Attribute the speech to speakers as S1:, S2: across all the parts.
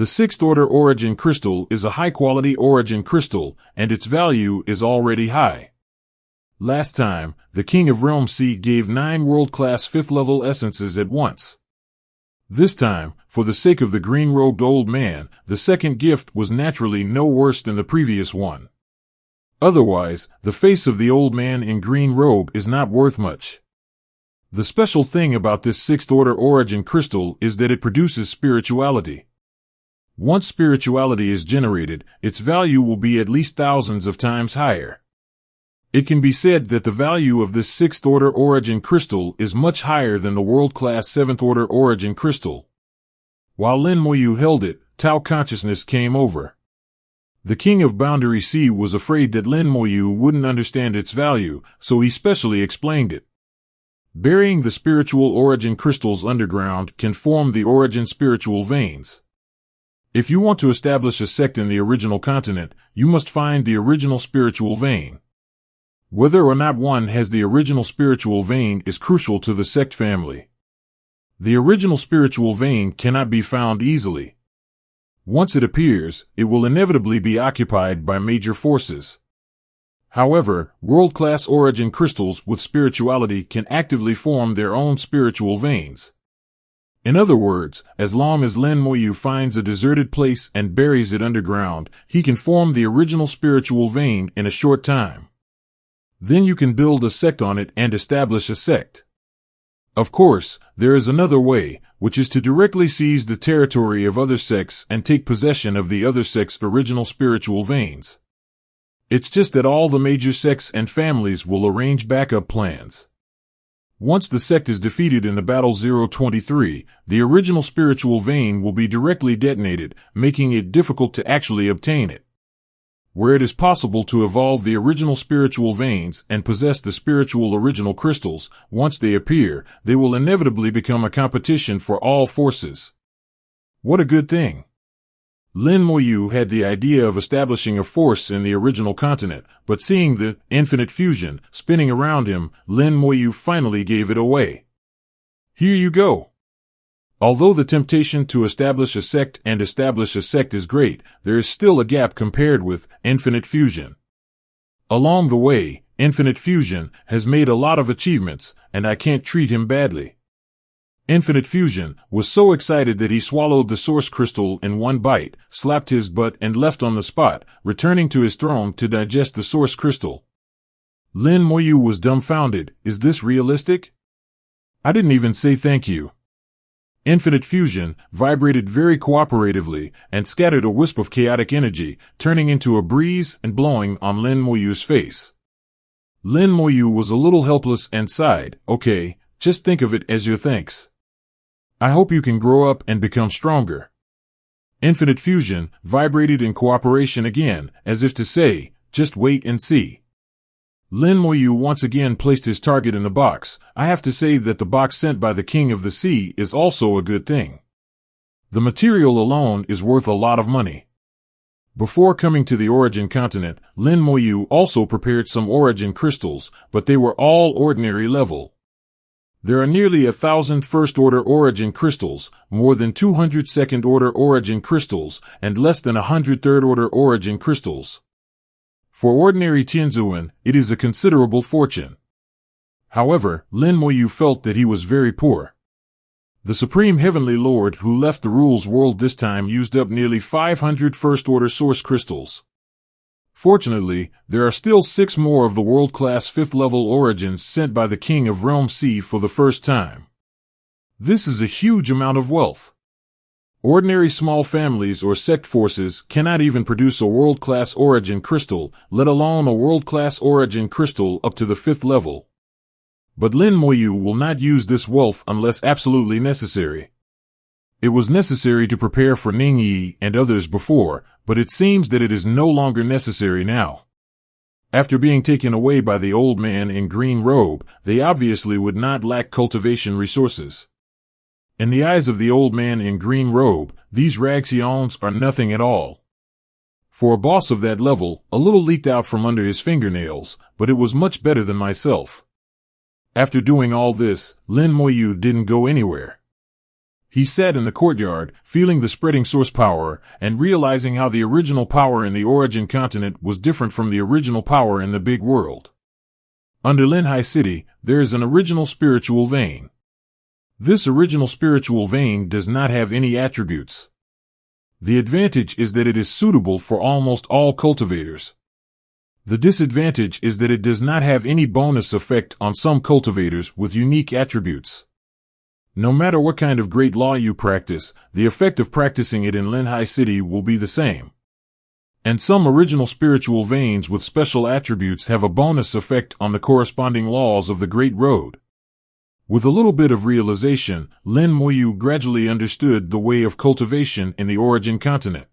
S1: The sixth order origin crystal is a high-quality origin crystal, and its value is already high. Last time, the King of Realm C gave 9 world-class 5th-level essences at once. This time, for the sake of the green-robed old man, the second gift was naturally no worse than the previous one. Otherwise, the face of the old man in green robe is not worth much. The special thing about this sixth order origin crystal is that it produces spirituality. Once spirituality is generated, its value will be at least thousands of times higher. It can be said that the value of this sixth order origin crystal is much higher than the world-class 7th order origin crystal. While Lin Moyu held it, Tao consciousness came over. The King of Boundary Sea was afraid that Lin Moyu wouldn't understand its value, so he specially explained it. Burying the spiritual origin crystals underground can form the origin spiritual veins. If you want to establish a sect in the original continent, you must find the original spiritual vein. Whether or not one has the original spiritual vein is crucial to the sect family. The original spiritual vein cannot be found easily. Once it appears, it will inevitably be occupied by major forces. However, world-class origin crystals with spirituality can actively form their own spiritual veins. In other words, as long as Lin Moyu finds a deserted place and buries it underground, he can form the original spiritual vein in a short time. Then you can build a sect on it and establish a sect. Of course, there is another way, which is to directly seize the territory of other sects and take possession of the other sect's original spiritual veins. It's just that all the major sects and families will arrange backup plans. Once the sect is defeated in the Battle 023, the original spiritual vein will be directly detonated, making it difficult to actually obtain it. Where it is possible to evolve the original spiritual veins and possess the spiritual original crystals, once they appear, they will inevitably become a competition for all forces. What a good thing! Lin Moyu had the idea of establishing a force in the original continent, but seeing the infinite fusion spinning around him, Lin Moyu finally gave it away. Here you go. Although the temptation to establish a sect is great, there is still a gap compared with infinite fusion. Along the way, infinite fusion has made a lot of achievements, and I can't treat him badly. Infinite Fusion was so excited that he swallowed the source crystal in one bite, slapped his butt and left on the spot, returning to his throne to digest the source crystal. Lin Moyu was dumbfounded. Is this realistic? I didn't even say thank you. Infinite Fusion vibrated very cooperatively and scattered a wisp of chaotic energy, turning into a breeze and blowing on Lin Moyu's face. Lin Moyu was a little helpless and sighed. Okay, just think of it as your thanks. I hope you can grow up and become stronger. Infinite Fusion vibrated in cooperation again, as if to say, just wait and see. Lin Moyu once again placed his target in the box. I have to say that the box sent by the King of the Sea is also a good thing. The material alone is worth a lot of money. Before coming to the origin continent, Lin Moyu also prepared some origin crystals, but they were all ordinary level. There are nearly 1,000 first-order origin crystals, more than 200 second-order origin crystals, and less than 100 third-order origin crystals. For ordinary Tianzuan, it is a considerable fortune. However, Lin Moyu felt that he was very poor. The Supreme Heavenly Lord who left the Rules World this time used up nearly 500 first-order source crystals. Fortunately, there are still 6 more of the world-class 5th-level origins sent by the King of Realm C for the first time. This is a huge amount of wealth. Ordinary small families or sect forces cannot even produce a world-class origin crystal, let alone a world-class origin crystal up to the 5th level. But Lin Moyu will not use this wealth unless absolutely necessary. It was necessary to prepare for Ningyi and others before, but it seems that it is no longer necessary now. After being taken away by the old man in green robe, they obviously would not lack cultivation resources. In the eyes of the old man in green robe, these rags he owns are nothing at all. For a boss of that level, a little leaked out from under his fingernails, but it was much better than myself. After doing all this, Lin Moyu didn't go anywhere. He sat in the courtyard, feeling the spreading source power, and realizing how the original power in the origin continent was different from the original power in the big world. Under Linhai City, there is an original spiritual vein. This original spiritual vein does not have any attributes. The advantage is that it is suitable for almost all cultivators. The disadvantage is that it does not have any bonus effect on some cultivators with unique attributes. No matter what kind of great law you practice, the effect of practicing it in Linhai City will be the same. And some original spiritual veins with special attributes have a bonus effect on the corresponding laws of the Great Road. With a little bit of realization, Lin Moyu gradually understood the way of cultivation in the origin continent.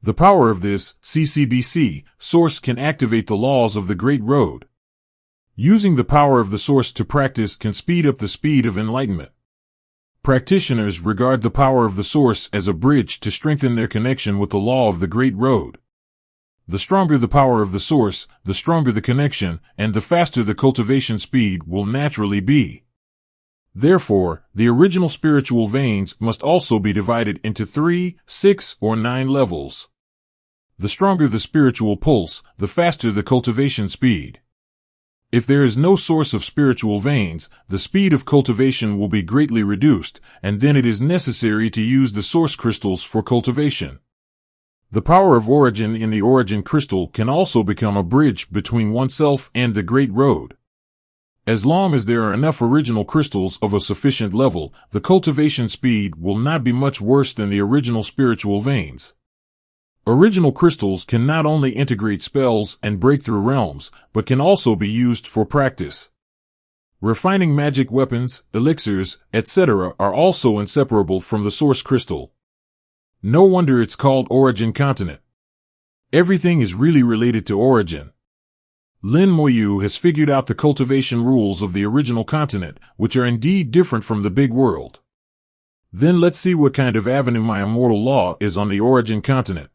S1: The power of this CCBC source can activate the laws of the Great Road. Using the power of the source to practice can speed up the speed of enlightenment. Practitioners regard the power of the source as a bridge to strengthen their connection with the law of the Great Road. The stronger the power of the source, the stronger the connection, and the faster the cultivation speed will naturally be. Therefore, the original spiritual veins must also be divided into 3, 6, or 9 levels. The stronger the spiritual pulse, the faster the cultivation speed. If there is no source of spiritual veins, the speed of cultivation will be greatly reduced, and then it is necessary to use the source crystals for cultivation. The power of origin in the origin crystal can also become a bridge between oneself and the Great Road. As long as there are enough original crystals of a sufficient level, the cultivation speed will not be much worse than the original spiritual veins. Original crystals can not only integrate spells and break through realms, but can also be used for practice. Refining magic weapons, elixirs, etc. are also inseparable from the source crystal. No wonder it's called Origin Continent. Everything is really related to origin. Lin Moyu has figured out the cultivation rules of the original continent, which are indeed different from the big world. Then let's see what kind of avenue my immortal law is on the origin continent.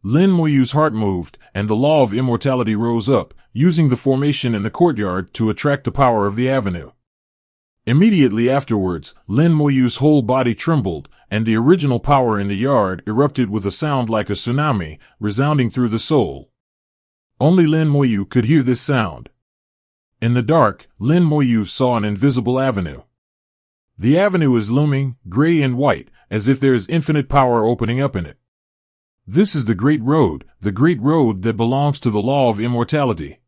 S1: Lin Moyu's heart moved, and the law of immortality rose up, using the formation in the courtyard to attract the power of the avenue. Immediately afterwards, Lin Moyu's whole body trembled, and the original power in the yard erupted with a sound like a tsunami, resounding through the soul. Only Lin Moyu could hear this sound. In the dark, Lin Moyu saw an invisible avenue. The avenue is looming, gray and white, as if there is infinite power opening up in it. This is the Great Road that belongs to the law of immortality.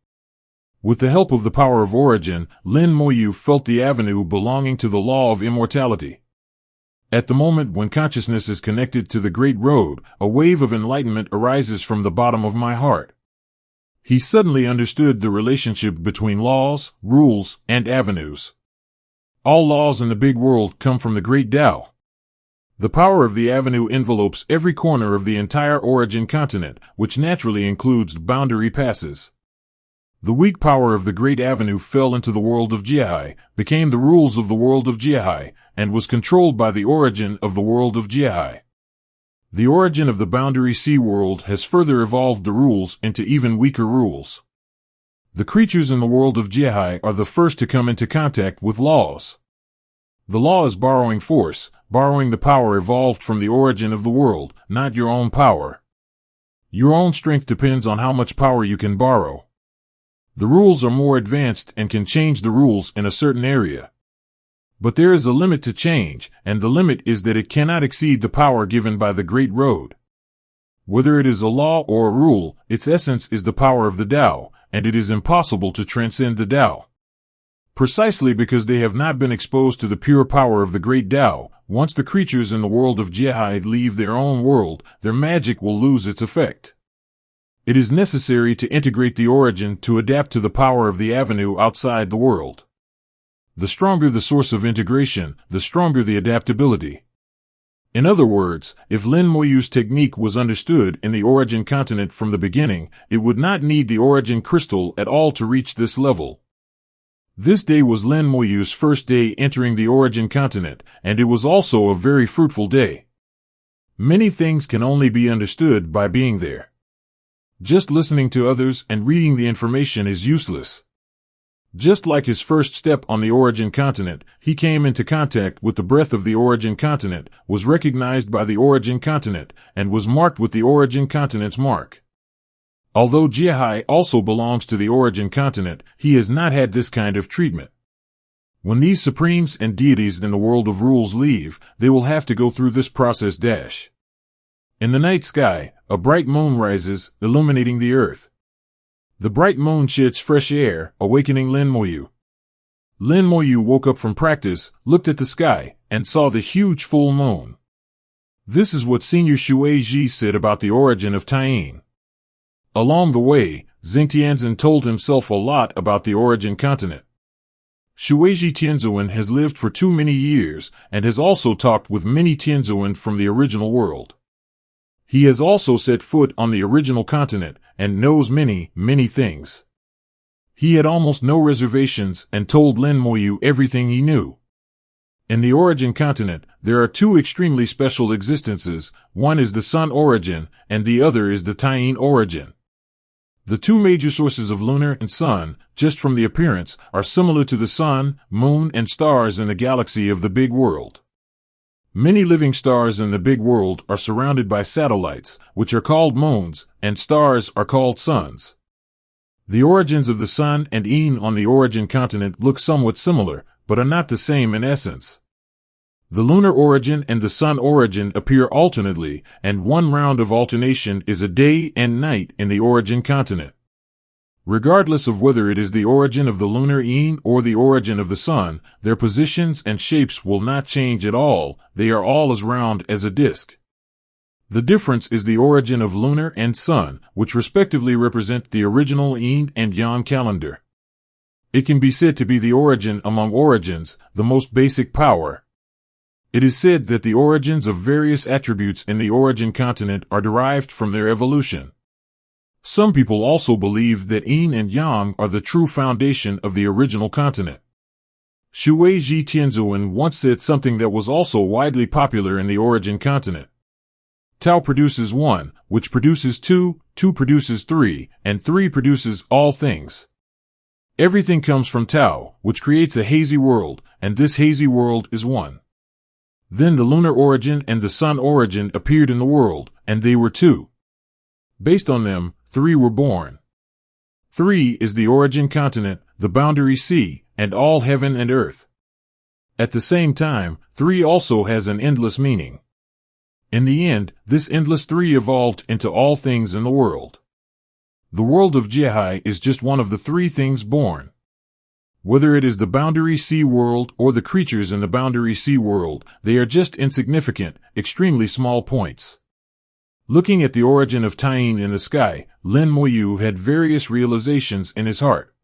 S1: With the help of the power of origin, Lin Moyu felt the avenue belonging to the law of immortality. At the moment when consciousness is connected to the Great Road, a wave of enlightenment arises from the bottom of my heart. He suddenly understood the relationship between laws, rules, and avenues. All laws in the big world come from the Great Tao. The power of the avenue envelopes every corner of the entire origin continent, which naturally includes boundary passes. The weak power of the Great Avenue fell into the world of Jiahai, became the rules of the world of Jiahai, and was controlled by the origin of the world of Jiahai. The origin of the boundary sea world has further evolved the rules into even weaker rules. The creatures in the world of Jiahai are the first to come into contact with laws. The law is borrowing force, borrowing the power evolved from the origin of the world, not your own power. Your own strength depends on how much power you can borrow. The rules are more advanced and can change the rules in a certain area. But there is a limit to change, and the limit is that it cannot exceed the power given by the Great Road. Whether it is a law or a rule, its essence is the power of the Tao, and it is impossible to transcend the Tao. Precisely because they have not been exposed to the pure power of the Great Tao, once the creatures in the world of Jiahai leave their own world, their magic will lose its effect. It is necessary to integrate the origin to adapt to the power of the avenue outside the world. The stronger the source of integration, the stronger the adaptability. In other words, if Lin Moyu's technique was understood in the origin continent from the beginning, it would not need the origin crystal at all to reach this level. This day was Lin Moyu's first day entering the origin continent, and it was also a very fruitful day. Many things can only be understood by being there. Just listening to others and reading the information is useless. Just like his first step on the origin continent, he came into contact with the breath of the origin continent, was recognized by the origin continent, and was marked with the origin continent's mark. Although Linhai also belongs to the origin continent, he has not had this kind of treatment. When these supremes and deities in the world of rules leave, they will have to go through this process. In the night sky, a bright moon rises, illuminating the earth. The bright moon sheds fresh air, awakening Linhai. Linhai woke up from practice, looked at the sky, and saw the huge full moon. This is what Senior Shuai said about the origin of Taiyin. Along the way, Xingtianzhen told himself a lot about the origin continent. Shuai Tianzuan has lived for too many years, and has also talked with many Tianzuan from the original world. He has also set foot on the original continent, and knows many, many things. He had almost no reservations, and told Linhai everything he knew. In the origin continent, there are two extremely special existences. One is the sun origin, and the other is the Taiyin origin. The two major sources of lunar and sun, just from the appearance, are similar to the sun, moon, and stars in the galaxy of the big world. Many living stars in the big world are surrounded by satellites, which are called moons, and stars are called suns. The origins of the sun and Yin on the origin continent look somewhat similar, but are not the same in essence. The lunar origin and the sun origin appear alternately, and one round of alternation is a day and night in the origin continent. Regardless of whether it is the origin of the lunar Yin or the origin of the sun, their positions and shapes will not change at all. They are all as round as a disk. The difference is the origin of lunar and sun, which respectively represent the original Yin and Yang calendar. It can be said to be the origin among origins, the most basic power. It is said that the origins of various attributes in the origin continent are derived from their evolution. Some people also believe that Yin and Yang are the true foundation of the original continent. Shuai Tianzuan once said something that was also widely popular in the origin continent. Tao produces one, which produces two, two produces three, and three produces all things. Everything comes from Tao, which creates a hazy world, and this hazy world is one. Then the lunar origin and the sun origin appeared in the world, and they were two. Based on them, three were born. Three is the origin continent, the boundary sea, and all heaven and earth. At the same time, three also has an endless meaning. In the end, this endless three evolved into all things in the world. The world of Linhai is just one of the three things born. Whether it is the boundary sea world or the creatures in the boundary sea world, they are just insignificant, extremely small points. Looking at the origin of Taiyin in the sky, Linhai had various realizations in his heart.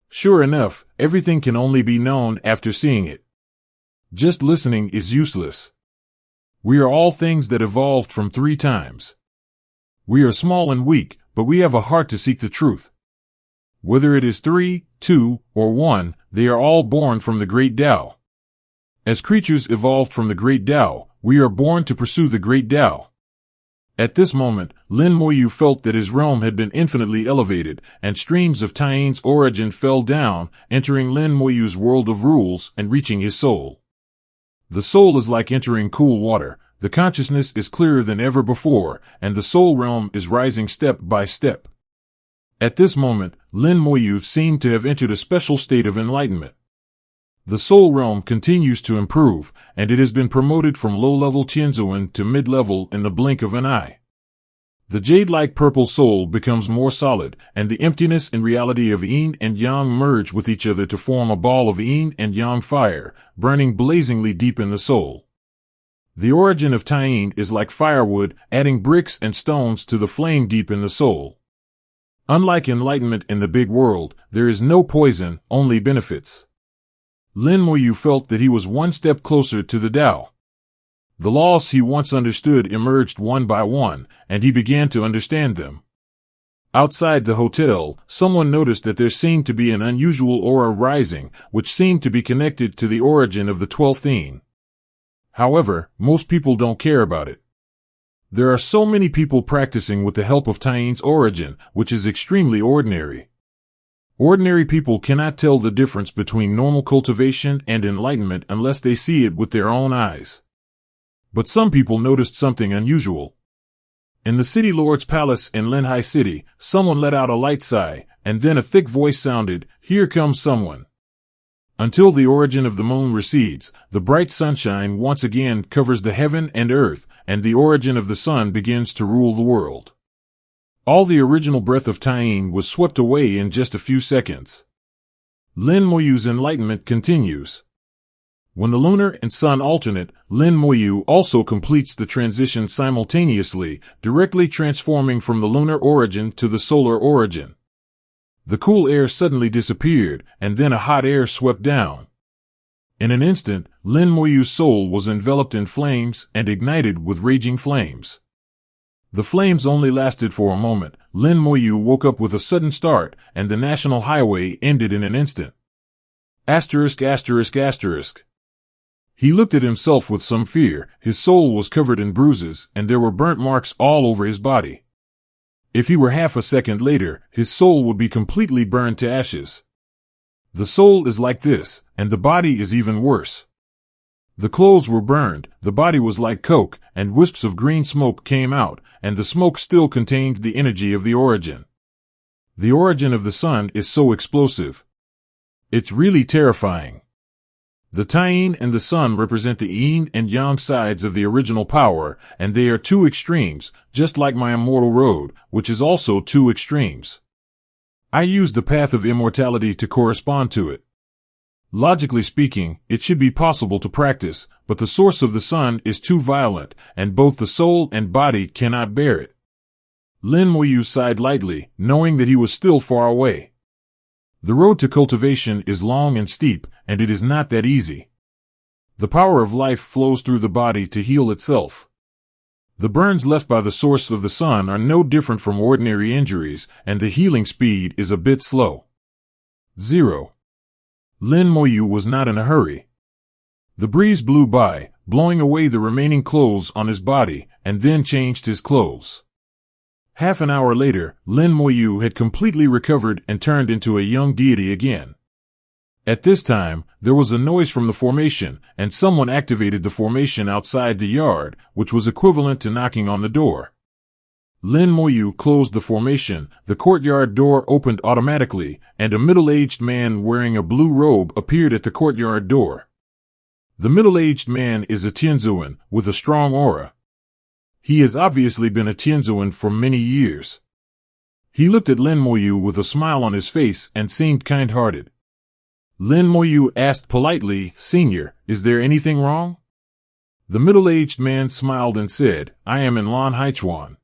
S1: Sure enough, everything can only be known after seeing it. Just listening is useless. We are all things that evolved from three times. We are small and weak, but we have a heart to seek the truth. Whether it is 3, 2, or 1, they are all born from the great Tao. As creatures evolved from the great Tao, we are born to pursue the great Tao. At this moment, Linhai felt that his realm had been infinitely elevated, and streams of Taiyin's origin fell down, entering Linhai's world of rules and reaching his soul. The soul is like entering cool water. The consciousness is clearer than ever before, and the soul realm is rising step by step. At this moment, Linhai seemed to have entered a special state of enlightenment. The soul realm continues to improve, and it has been promoted from low-level Tianzuan to mid-level in the blink of an eye. The jade-like purple soul becomes more solid, and the emptiness and reality of Yin and Yang merge with each other to form a ball of Yin and Yang fire, burning blazingly deep in the soul. The origin of Taiyin is like firewood, adding bricks and stones to the flame deep in the soul. Unlike enlightenment in the big world, there is no poison, only benefits. Linhai felt that he was one step closer to the Tao. The laws he once understood emerged one by one, and he began to understand them. Outside the hotel, someone noticed that there seemed to be an unusual aura rising, which seemed to be connected to the origin of the 12th Yin. However, most people don't care about it. There are so many people practicing with the help of Taiyin's origin, which is extremely ordinary. Ordinary people cannot tell the difference between normal cultivation and enlightenment unless they see it with their own eyes. But some people noticed something unusual. In the city lord's palace in Linhai City, someone let out a light sigh, and then a thick voice sounded, "Here comes someone." Until the origin of the moon recedes, the bright sunshine once again covers the heaven and earth, and the origin of the sun begins to rule the world. All the original breath of Tyene was swept away in just a few seconds. Lin Moyu's enlightenment continues. When the lunar and sun alternate, Lin Moyu also completes the transition simultaneously, directly transforming from the lunar origin to the solar origin. The cool air suddenly disappeared, and then a hot air swept down. In an instant, Lin Moyu's soul was enveloped in flames and ignited with raging flames. The flames only lasted for a moment. Lin Moyu woke up with a sudden start, and the national highway ended in an instant. Asterisk, asterisk, asterisk. He looked at himself with some fear. His soul was covered in bruises, and there were burnt marks all over his body. If he were half a second later, his soul would be completely burned to ashes. The soul is like this, and the body is even worse. The clothes were burned, the body was like coke, and wisps of green smoke came out, and the smoke still contained the energy of the origin. The origin of the sun is so explosive. It's really terrifying. The Tyene and the sun represent the yin and yang sides of the original power, and they are two extremes, just like my immortal road, which is also two extremes. I use the path of immortality to correspond to it. Logically speaking, it should be possible to practice, but the source of the sun is too violent, and both the soul and body cannot bear it. Lin Moyu sighed lightly, knowing that he was still far away. The road to cultivation is long and steep, and it is not that easy. The power of life flows through the body to heal itself. The burns left by the source of the sun are no different from ordinary injuries, and the healing speed is a bit slow. 0. Lin Moyu was not in a hurry. The breeze blew by, blowing away the remaining clothes on his body, and then changed his clothes. Half an hour later, Lin Moyu had completely recovered and turned into a young deity again. At this time, there was a noise from the formation, and someone activated the formation outside the yard, which was equivalent to knocking on the door. Lin Moyu closed the formation, the courtyard door opened automatically, and a middle-aged man wearing a blue robe appeared at the courtyard door. The middle-aged man is a Tianzuan, with a strong aura. He has obviously been a Tianzuan for many years. He looked at Lin Moyu with a smile on his face and seemed kind-hearted. Lin Moyu asked politely, "Senior, is there anything wrong?" The middle-aged man smiled and said, "I am in Linhai Chuan.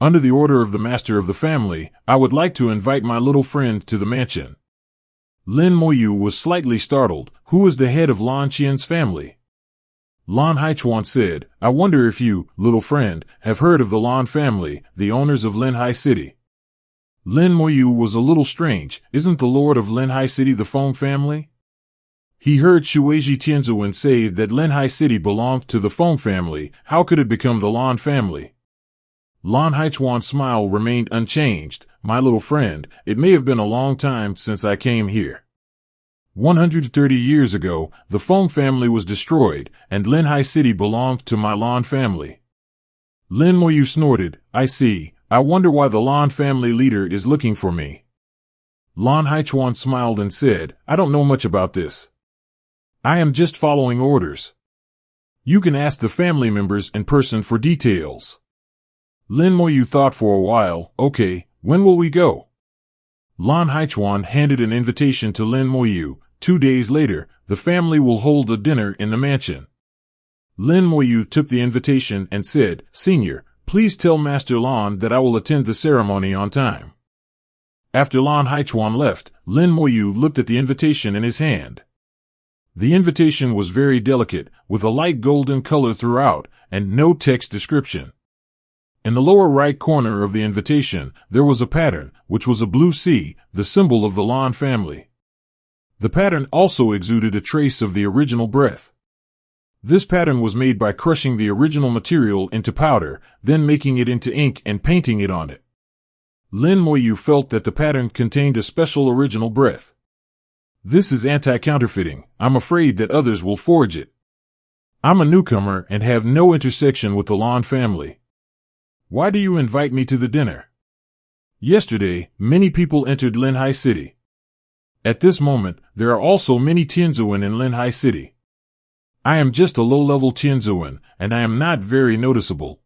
S1: Under the order of the master of the family, I would like to invite my little friend to the mansion." Lin Moyu was slightly startled. Who is the head of Lan Qian's family? Lan Haichuan said, "I wonder if you, little friend, have heard of the Lan family, the owners of Linhai City." Lin Moyu was a little strange. Isn't the lord of Linhai City the Feng family? He heard Shueiji Tianzuan say that Linhai City belonged to the Feng family. How could it become the Lan family? Lan Haichuan's smile remained unchanged. "My little friend, it may have been a long time since I came here. 130 years ago, the Feng family was destroyed, and Linhai City belonged to my Lan family." Lin Moyu snorted. "I see. I wonder why the Lan family leader is looking for me." Lan Haichuan smiled and said, "I don't know much about this. I am just following orders. You can ask the family members in person for details." Lin Moyu thought for a while. "Okay, when will we go?" Lan Haichuan handed an invitation to Lin Moyu. 2 days later, the family will hold a dinner in the mansion. Lin Moyu took the invitation and said, "Senior, please tell Master Lan that I will attend the ceremony on time." After Lan Haichuan left, Lin Moyu looked at the invitation in his hand. The invitation was very delicate, with a light golden color throughout, and no text description. In the lower right corner of the invitation, there was a pattern, which was a blue sea, the symbol of the Lan family. The pattern also exuded a trace of the original breath. This pattern was made by crushing the original material into powder, then making it into ink and painting it on it. Lin Moyu felt that the pattern contained a special original breath. This is anti-counterfeiting. I'm afraid that others will forge it. I'm a newcomer and have no intersection with the Lan family. Why do you invite me to the dinner? Yesterday, many people entered Linhai City. At this moment, there are also many Tianzuan in Linhai City. I am just a low-level Tianzuan, and I am not very noticeable.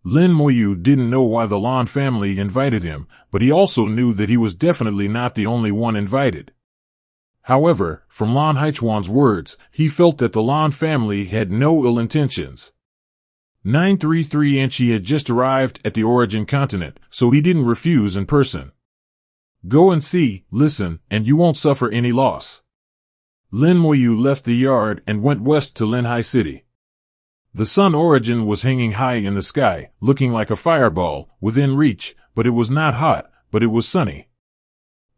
S1: Lin Moyu didn't know why the Lan family invited him, but he also knew that he was definitely not the only one invited. However, from Lan Haichuan's words, he felt that the Lan family had no ill intentions. 933 and she had just arrived at the origin continent, so he didn't refuse in person. Go and see, listen, and you won't suffer any loss. Lin Moyu left the yard and went west to Linhai City. The sun origin was hanging high in the sky, looking like a fireball, within reach, but it was not hot, but it was sunny.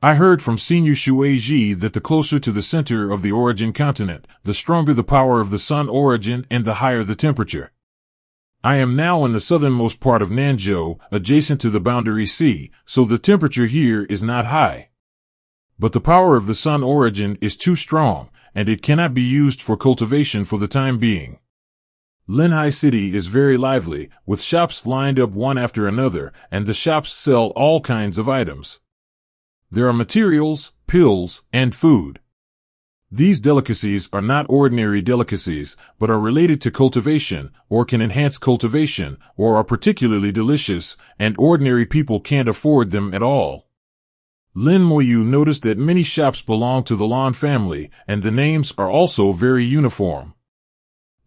S1: I heard from Senior Shueiji that the closer to the center of the origin continent, the stronger the power of the sun origin and the higher the temperature. I am now in the southernmost part of Nanzhou, adjacent to the boundary sea, so the temperature here is not high. But the power of the sun origin is too strong, and it cannot be used for cultivation for the time being. Linhai City is very lively, with shops lined up one after another, and the shops sell all kinds of items. There are materials, pills, and food. These delicacies are not ordinary delicacies, but are related to cultivation, or can enhance cultivation, or are particularly delicious, and ordinary people can't afford them at all. Lin Moyu noticed that many shops belong to the Lan family, and the names are also very uniform.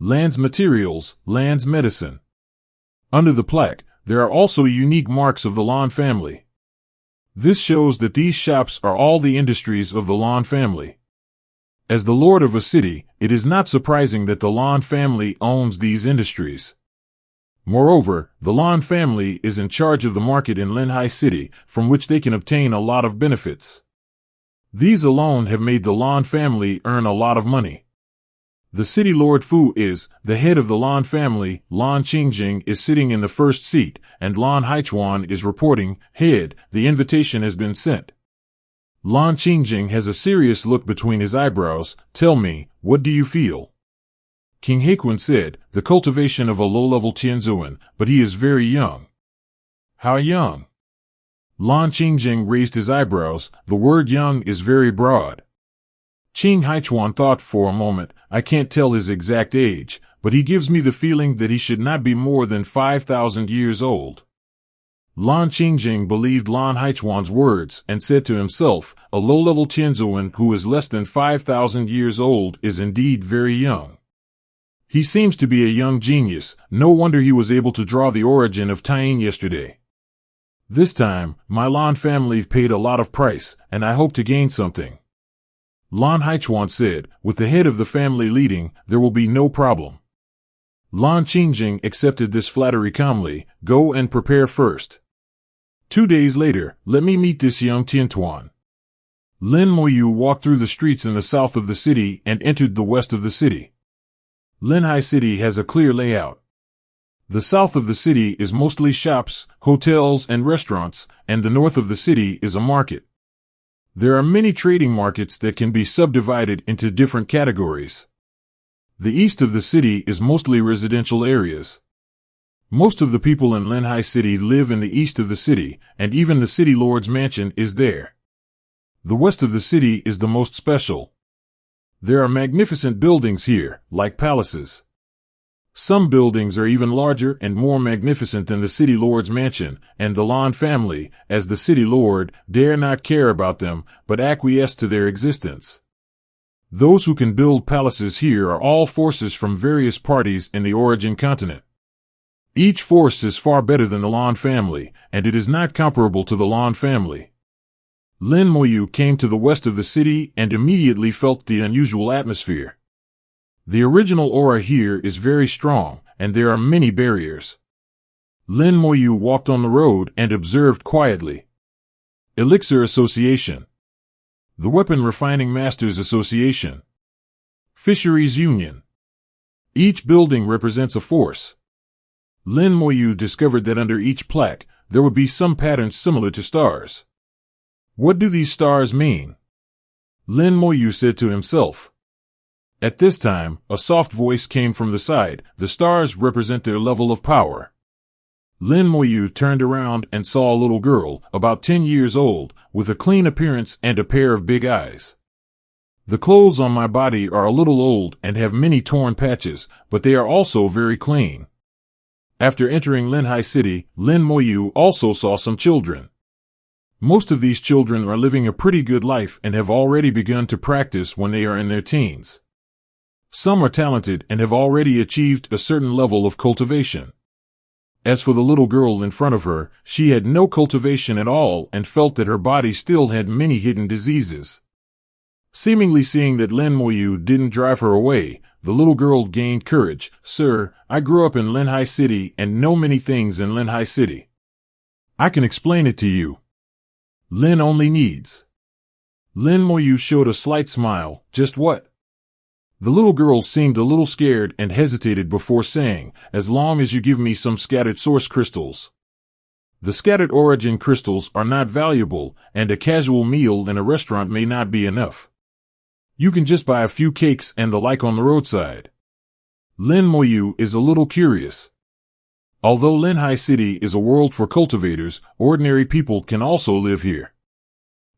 S1: Lan's Materials, Lan's Medicine. Under the plaque, there are also unique marks of the Lan family. This shows that these shops are all the industries of the Lan family. As the lord of a city, it is not surprising that the Lan family owns these industries. Moreover, the Lan family is in charge of the market in Linhai City, from which they can obtain a lot of benefits. These alone have made the Lan family earn a lot of money. The city lord Fu is, the head of the Lan family. Lan Qingjing is sitting in the first seat, and Lan Haichuan is reporting, head, the invitation has been sent. Lan Qingjing has a serious look between his eyebrows. Tell me, what do you feel? King Hequan said, the cultivation of a low-level Tianzuan, but he is very young. How young? Lan Qingjing raised his eyebrows. The word young is very broad. Qing Haichuan thought for a moment. I can't tell his exact age, but he gives me the feeling that he should not be more than 5,000 years old. Lan Qingjing believed Lan Haichuan's words and said to himself, a low-level Tianzuan who is less than 5,000 years old is indeed very young. He seems to be a young genius. No wonder he was able to draw the origin of Tying yesterday. This time, my Lan family paid a lot of price, and I hope to gain something. Lan Haichuan said, with the head of the family leading, there will be no problem. Lan Qingjing accepted this flattery calmly. Go and prepare first. 2 days later, let me meet this young Tiantuan. Lin Moyu walked through the streets in the south of the city and entered the west of the city. Linhai City has a clear layout. The south of the city is mostly shops, hotels, and restaurants, and the north of the city is a market. There are many trading markets that can be subdivided into different categories. The east of the city is mostly residential areas. Most of the people in Linhai City live in the east of the city, and even the city lord's mansion is there. The west of the city is the most special. There are magnificent buildings here, like palaces. Some buildings are even larger and more magnificent than the city lord's mansion, and the Lan family, as the city lord, dare not care about them, but acquiesce to their existence. Those who can build palaces here are all forces from various parties in the origin continent. Each force is far better than the Lan family, and it is not comparable to the Lan family. Lin Moyu came to the west of the city and immediately felt the unusual atmosphere. The original aura here is very strong, and there are many barriers. Lin Moyu walked on the road and observed quietly. Elixir Association. The Weapon Refining Masters Association. Fisheries Union. Each building represents a force. Lin Moyu discovered that under each plaque, there would be some patterns similar to stars. What do these stars mean? Lin Moyu said to himself. At this time, a soft voice came from the side. The stars represent their level of power. Lin Moyu turned around and saw a little girl, about 10 years old, with a clean appearance and a pair of big eyes. The clothes on my body are a little old and have many torn patches, but they are also very clean. After entering Linhai City, Lin Moyu also saw some children. Most of these children are living a pretty good life and have already begun to practice when they are in their teens. Some are talented and have already achieved a certain level of cultivation. As for the little girl in front of her, she had no cultivation at all and felt that her body still had many hidden diseases. Seemingly seeing that Lin Moyu didn't drive her away, the little girl gained courage. Sir, I grew up in Linhai City and know many things in Linhai City. I can explain it to you. Lin only needs. Lin Moyu showed a slight smile. Just what? The little girl seemed a little scared and hesitated before saying, as long as you give me some scattered source crystals. The scattered origin crystals are not valuable, and a casual meal in a restaurant may not be enough. You can just buy a few cakes and the like on the roadside. Lin Moyu is a little curious. Although Linhai City is a world for cultivators, ordinary people can also live here.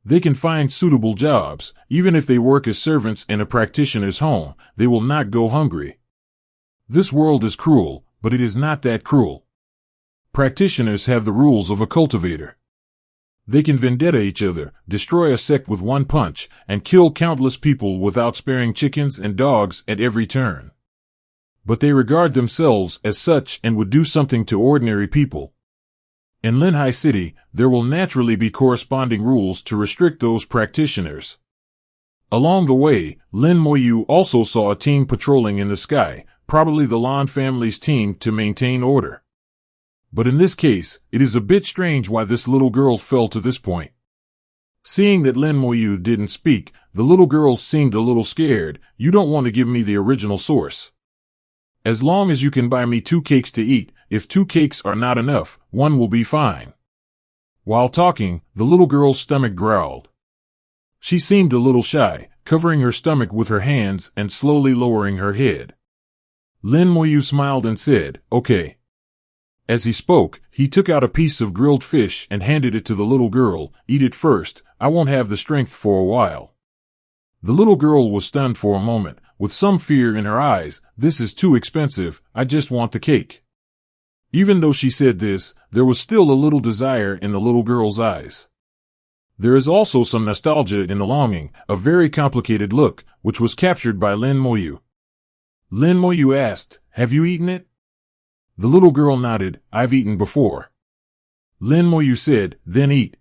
S1: They can find suitable jobs. Even if they work as servants in a practitioner's home, they will not go hungry. This world is cruel, but it is not that cruel. Practitioners have the rules of a cultivator. They can vendetta each other, destroy a sect with one punch, and kill countless people without sparing chickens and dogs at every turn. But they regard themselves as such and would do something to ordinary people. In Linhai City, there will naturally be corresponding rules to restrict those practitioners. Along the way, Lin Moyu also saw a team patrolling in the sky, probably the Lan family's team to maintain order. But in this case, it is a bit strange why this little girl fell to this point. Seeing that Lin Moyu didn't speak, the little girl seemed a little scared. You don't want to give me the original source. As long as you can buy me 2 cakes to eat, if 2 cakes are not enough, 1 will be fine. While talking, the little girl's stomach growled. She seemed a little shy, covering her stomach with her hands and slowly lowering her head. Lin Moyu smiled and said, okay. As he spoke, he took out a piece of grilled fish and handed it to the little girl. Eat it first, I won't have the strength for a while. The little girl was stunned for a moment, with some fear in her eyes. This is too expensive, I just want the cake. Even though she said this, there was still a little desire in the little girl's eyes. There is also some nostalgia in the longing, a very complicated look, which was captured by Lin Moyu. Lin Moyu asked, have you eaten it? The little girl nodded, I've eaten before. Lin Moyu said, then eat.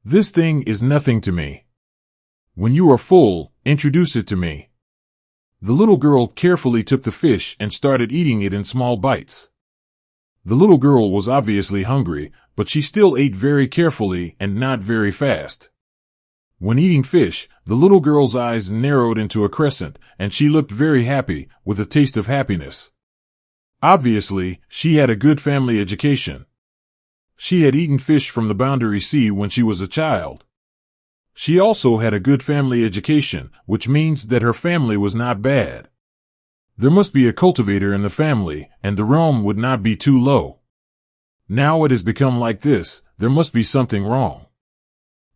S1: This thing is nothing to me. When you are full, introduce it to me. The little girl carefully took the fish and started eating it in small bites. The little girl was obviously hungry, but she still ate very carefully and not very fast. When eating fish, the little girl's eyes narrowed into a crescent, and she looked very happy, with a taste of happiness. Obviously, she had a good family education. She had eaten fish from the Boundary Sea when she was a child. She also had a good family education, which means that her family was not bad. There must be a cultivator in the family, and the realm would not be too low. Now it has become like this, there must be something wrong.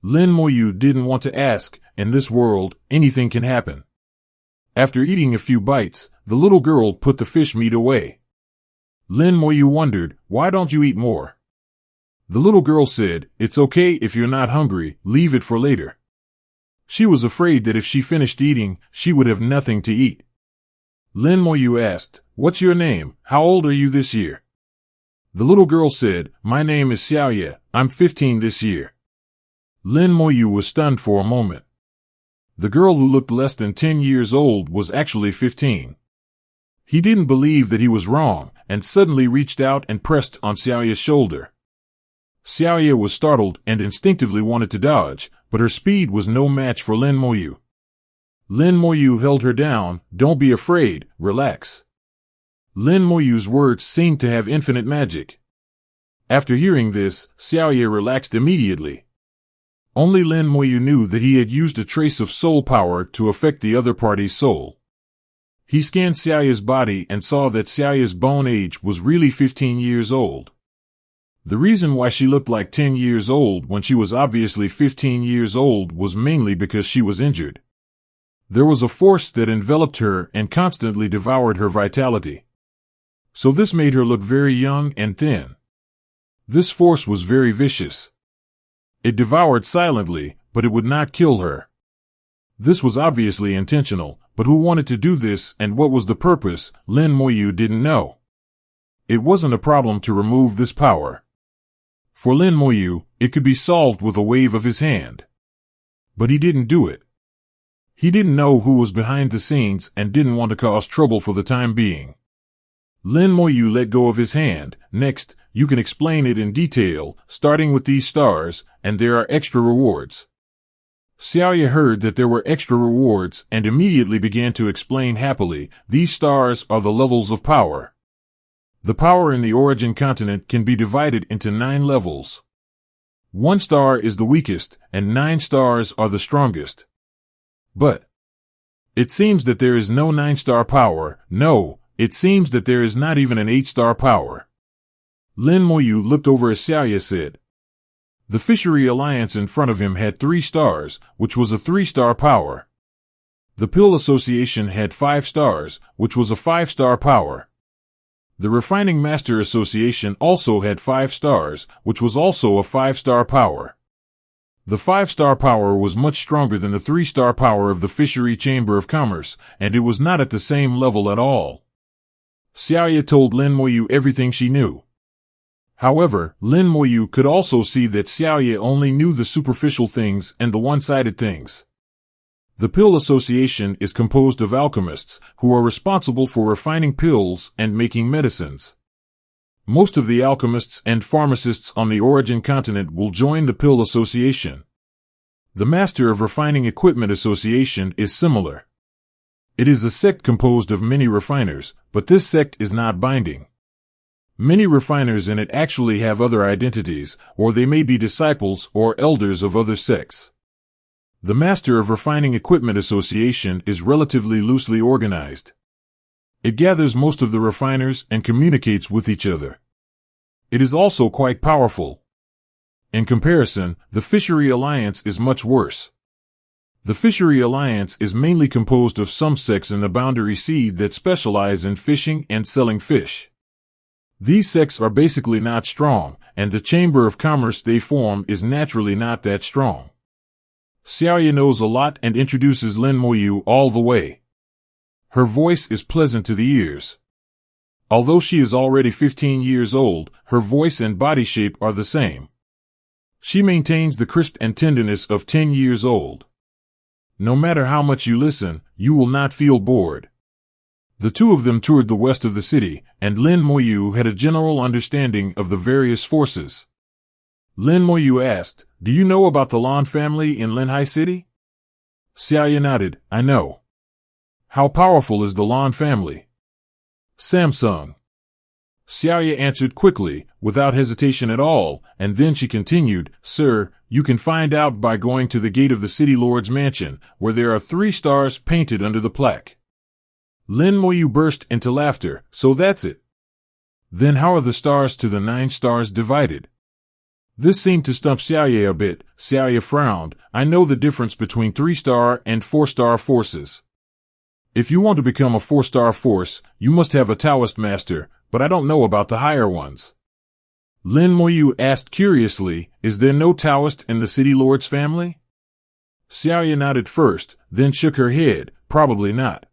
S1: Lin Moyu didn't want to ask. In this world, anything can happen. After eating a few bites, the little girl put the fish meat away. Lin Moyu wondered, why don't you eat more? The little girl said, it's okay if you're not hungry, leave it for later. She was afraid that if she finished eating, she would have nothing to eat. Lin Moyu asked, what's your name? How old are you this year? The little girl said, my name is Xiaoye, I'm 15 this year. Lin Moyu was stunned for a moment. The girl who looked less than 10 years old was actually 15. He didn't believe that he was wrong, and suddenly reached out and pressed on Xiaoye's shoulder. Xiaoye was startled and instinctively wanted to dodge, but her speed was no match for Lin Moyu. Lin Moyu held her down. Don't be afraid, relax. Lin Moyu's words seemed to have infinite magic. After hearing this, Xiaoye relaxed immediately. Only Lin Moyu knew that he had used a trace of soul power to affect the other party's soul. He scanned Xiaoye's body and saw that Xiaoye's bone age was really 15 years old. The reason why she looked like 10 years old when she was obviously 15 years old was mainly because she was injured. There was a force that enveloped her and constantly devoured her vitality. So this made her look very young and thin. This force was very vicious. It devoured silently, but it would not kill her. This was obviously intentional, but who wanted to do this and what was the purpose, Lin Moyu didn't know. It wasn't a problem to remove this power. For Lin Moyu, it could be solved with a wave of his hand. But he didn't do it. He didn't know who was behind the scenes and didn't want to cause trouble for the time being. Lin Moyu let go of his hand. Next, you can explain it in detail, starting with these stars, and there are extra rewards. Xiaoye heard that there were extra rewards and immediately began to explain happily, these stars are the levels of power. The power in the origin continent can be divided into 9 levels. 1 star is the weakest, and 9 stars are the strongest. But it seems that there is no 9-star power. No, it seems that there is not even an 8-star power. Lin Moyu looked over as Xiaoye said. The Fishery Alliance in front of him had 3 stars, which was a 3-star power. The Pill Association had 5 stars, which was a 5-star power. The Refining Master Association also had 5 stars, which was also a 5-star power. The 5-star power was much stronger than the 3-star power of the Fishery Chamber of Commerce, and it was not at the same level at all. Xiaoye told Lin Moyu everything she knew. However, Lin Moyu could also see that Xiaoye only knew the superficial things and the one-sided things. The Pill Association is composed of alchemists who are responsible for refining pills and making medicines. Most of the alchemists and pharmacists on the origin continent will join the Pill Association. The Master of Refining Equipment Association is similar. It is a sect composed of many refiners, but this sect is not binding. Many refiners in it actually have other identities, or they may be disciples or elders of other sects. The Master of Refining Equipment Association is relatively loosely organized. It gathers most of the refiners and communicates with each other. It is also quite powerful. In comparison, the Fishery Alliance is much worse. The Fishery Alliance is mainly composed of some sects in the Boundary Sea that specialize in fishing and selling fish. These sects are basically not strong, and the Chamber of Commerce they form is naturally not that strong. Xiaoye knows a lot and introduces Lin Moyu all the way. Her voice is pleasant to the ears. Although she is already 15 years old, her voice and body shape are the same. She maintains the crisp and tenderness of 10 years old. No matter how much you listen, you will not feel bored. The two of them toured the west of the city, and Lin Moyu had a general understanding of the various forces. Lin Moyu asked, "Do you know about the Lan family in Linhai City?" Xiaoye nodded, "I know." "How powerful is the Lan family?" "Samsung." Xiaoye answered quickly, without hesitation at all, and then she continued, "Sir, you can find out by going to the gate of the city lord's mansion, where there are 3 stars painted under the plaque." Lin Moyu burst into laughter. "So that's it. Then how are the stars to the 9 stars divided?" This seemed to stump Xiaoye a bit. Xiaoye frowned. "I know the difference between 3-star and 4-star forces. If you want to become a 4-star force, you must have a Taoist master, but I don't know about the higher ones." Lin Moyu asked curiously, "Is there no Taoist in the city lord's family?" Xiaoye nodded first, then shook her head. "Probably not.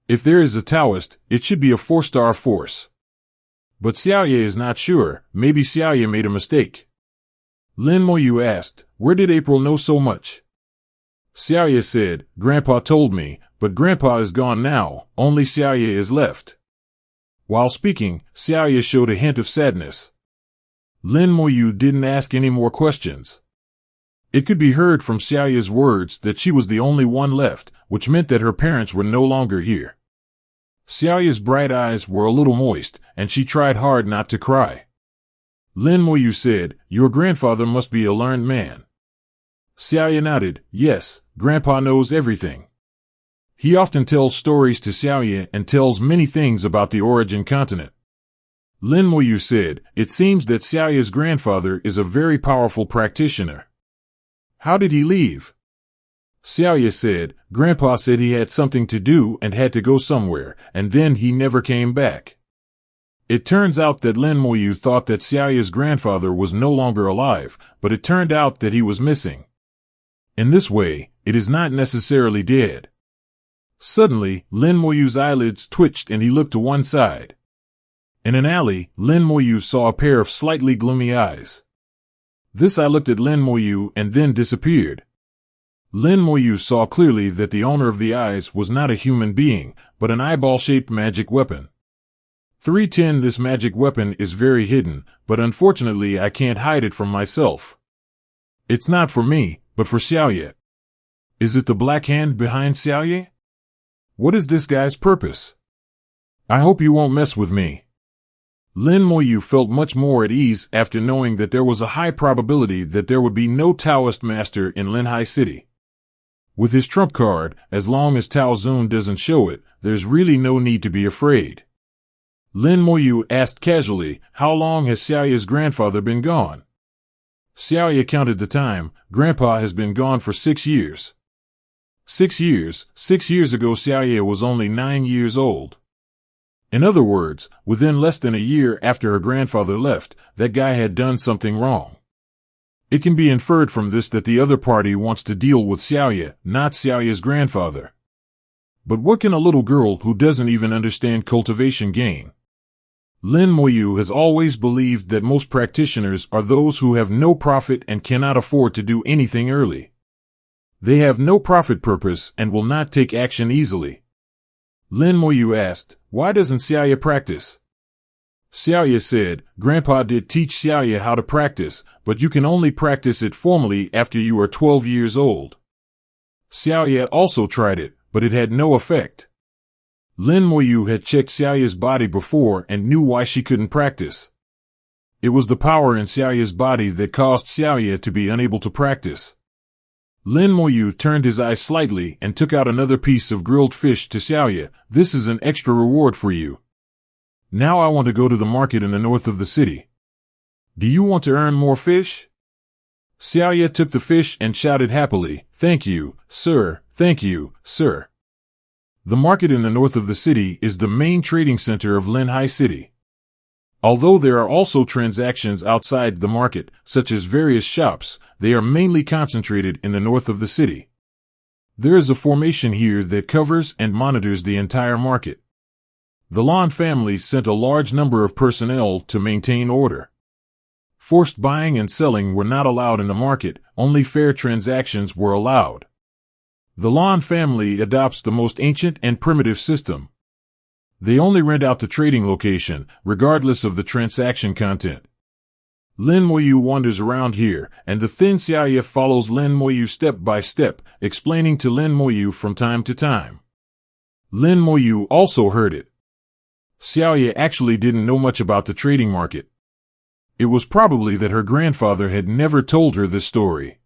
S1: If there is a Taoist, it should be a 4-star force." But Xiaoye is not sure. Maybe Xiaoye made a mistake. Lin Moyu asked, "Where did April know so much?" Xiaoye said, "Grandpa told me, but Grandpa is gone now, only Xiaoye is left." While speaking, Xiaoye showed a hint of sadness. Lin Moyu didn't ask any more questions. It could be heard from Xiaoye's words that she was the only one left, which meant that her parents were no longer here. Xiaoye's bright eyes were a little moist, and she tried hard not to cry. Lin Moyu said, "Your grandfather must be a learned man." Xiaoye nodded, "Yes, Grandpa knows everything. He often tells stories to Xiaoye and tells many things about the origin continent." Lin Moyu said, "It seems that Xiaoye's grandfather is a very powerful practitioner. How did he leave?" Xiaoye said, "Grandpa said he had something to do and had to go somewhere, and then he never came back." It turns out that Lin Moyu thought that Xiaoye's grandfather was no longer alive, but it turned out that he was missing. In this way, it is not necessarily dead. Suddenly, Lin Moyu's eyelids twitched and he looked to one side. In an alley, Lin Moyu saw a pair of slightly gloomy eyes. This eye looked at Lin Moyu and then disappeared. Lin Moyu saw clearly that the owner of the eyes was not a human being, but an eyeball-shaped magic weapon. 310 This magic weapon is very hidden, but unfortunately I can't hide it from myself. It's not for me, but for Xiaoye. Is it the black hand behind Xiaoye? What is this guy's purpose? I hope you won't mess with me. Lin Moyu felt much more at ease after knowing that there was a high probability that there would be no Taoist master in Linhai City. With his trump card, as long as Tao Zun doesn't show it, there's really no need to be afraid. Lin Moyu asked casually, "How long has Xiaoye's grandfather been gone?" Xiaoye counted the time. "Grandpa has been gone for 6 years. 6 years? 6 years ago Xiaoye was only 9 years old." In other words, within less than a year after her grandfather left, that guy had done something wrong. It can be inferred from this that the other party wants to deal with Xiaoye, not Xiaoye's grandfather. But what can a little girl who doesn't even understand cultivation gain? Lin Moyu has always believed that most practitioners are those who have no profit and cannot afford to do anything early. They have no profit purpose and will not take action easily. Lin Moyu asked, "Why doesn't Xiaoye practice?" Xiaoye said, "Grandpa did teach Xiaoye how to practice, but you can only practice it formally after you are 12 years old." Xiaoye also tried it, but it had no effect. Lin Moyu had checked Xiaoye's body before and knew why she couldn't practice. It was the power in Xiaoye's body that caused Xiaoye to be unable to practice. Lin Moyu turned his eyes slightly and took out another piece of grilled fish to Xiaoye. "This is an extra reward for you. Now I want to go to the market in the north of the city. Do you want to earn more fish?" Xiaoye took the fish and shouted happily, "Thank you, sir, thank you, sir." The market in the north of the city is the main trading center of Linhai City. Although there are also transactions outside the market, such as various shops, they are mainly concentrated in the north of the city. There is a formation here that covers and monitors the entire market. The Lan family sent a large number of personnel to maintain order. Forced buying and selling were not allowed in the market, only fair transactions were allowed. The Lan family adopts the most ancient and primitive system. They only rent out the trading location, regardless of the transaction content. Lin Moyu wanders around here, and the thin Xiaoye follows Lin Moyu step by step, explaining to Lin Moyu from time to time. Lin Moyu also heard it. Xiaoye actually didn't know much about the trading market. It was probably that her grandfather had never told her this story.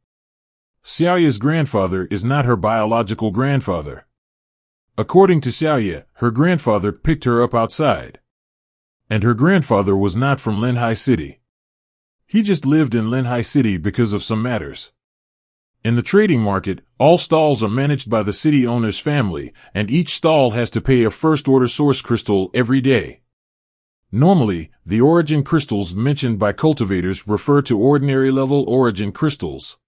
S1: Xiaoye's grandfather is not her biological grandfather. According to Xiaoye, her grandfather picked her up outside. And her grandfather was not from Linhai City. He just lived in Linhai City because of some matters. In the trading market, all stalls are managed by the city owner's family, and each stall has to pay a first-order source crystal every day. Normally, the origin crystals mentioned by cultivators refer to ordinary-level origin crystals.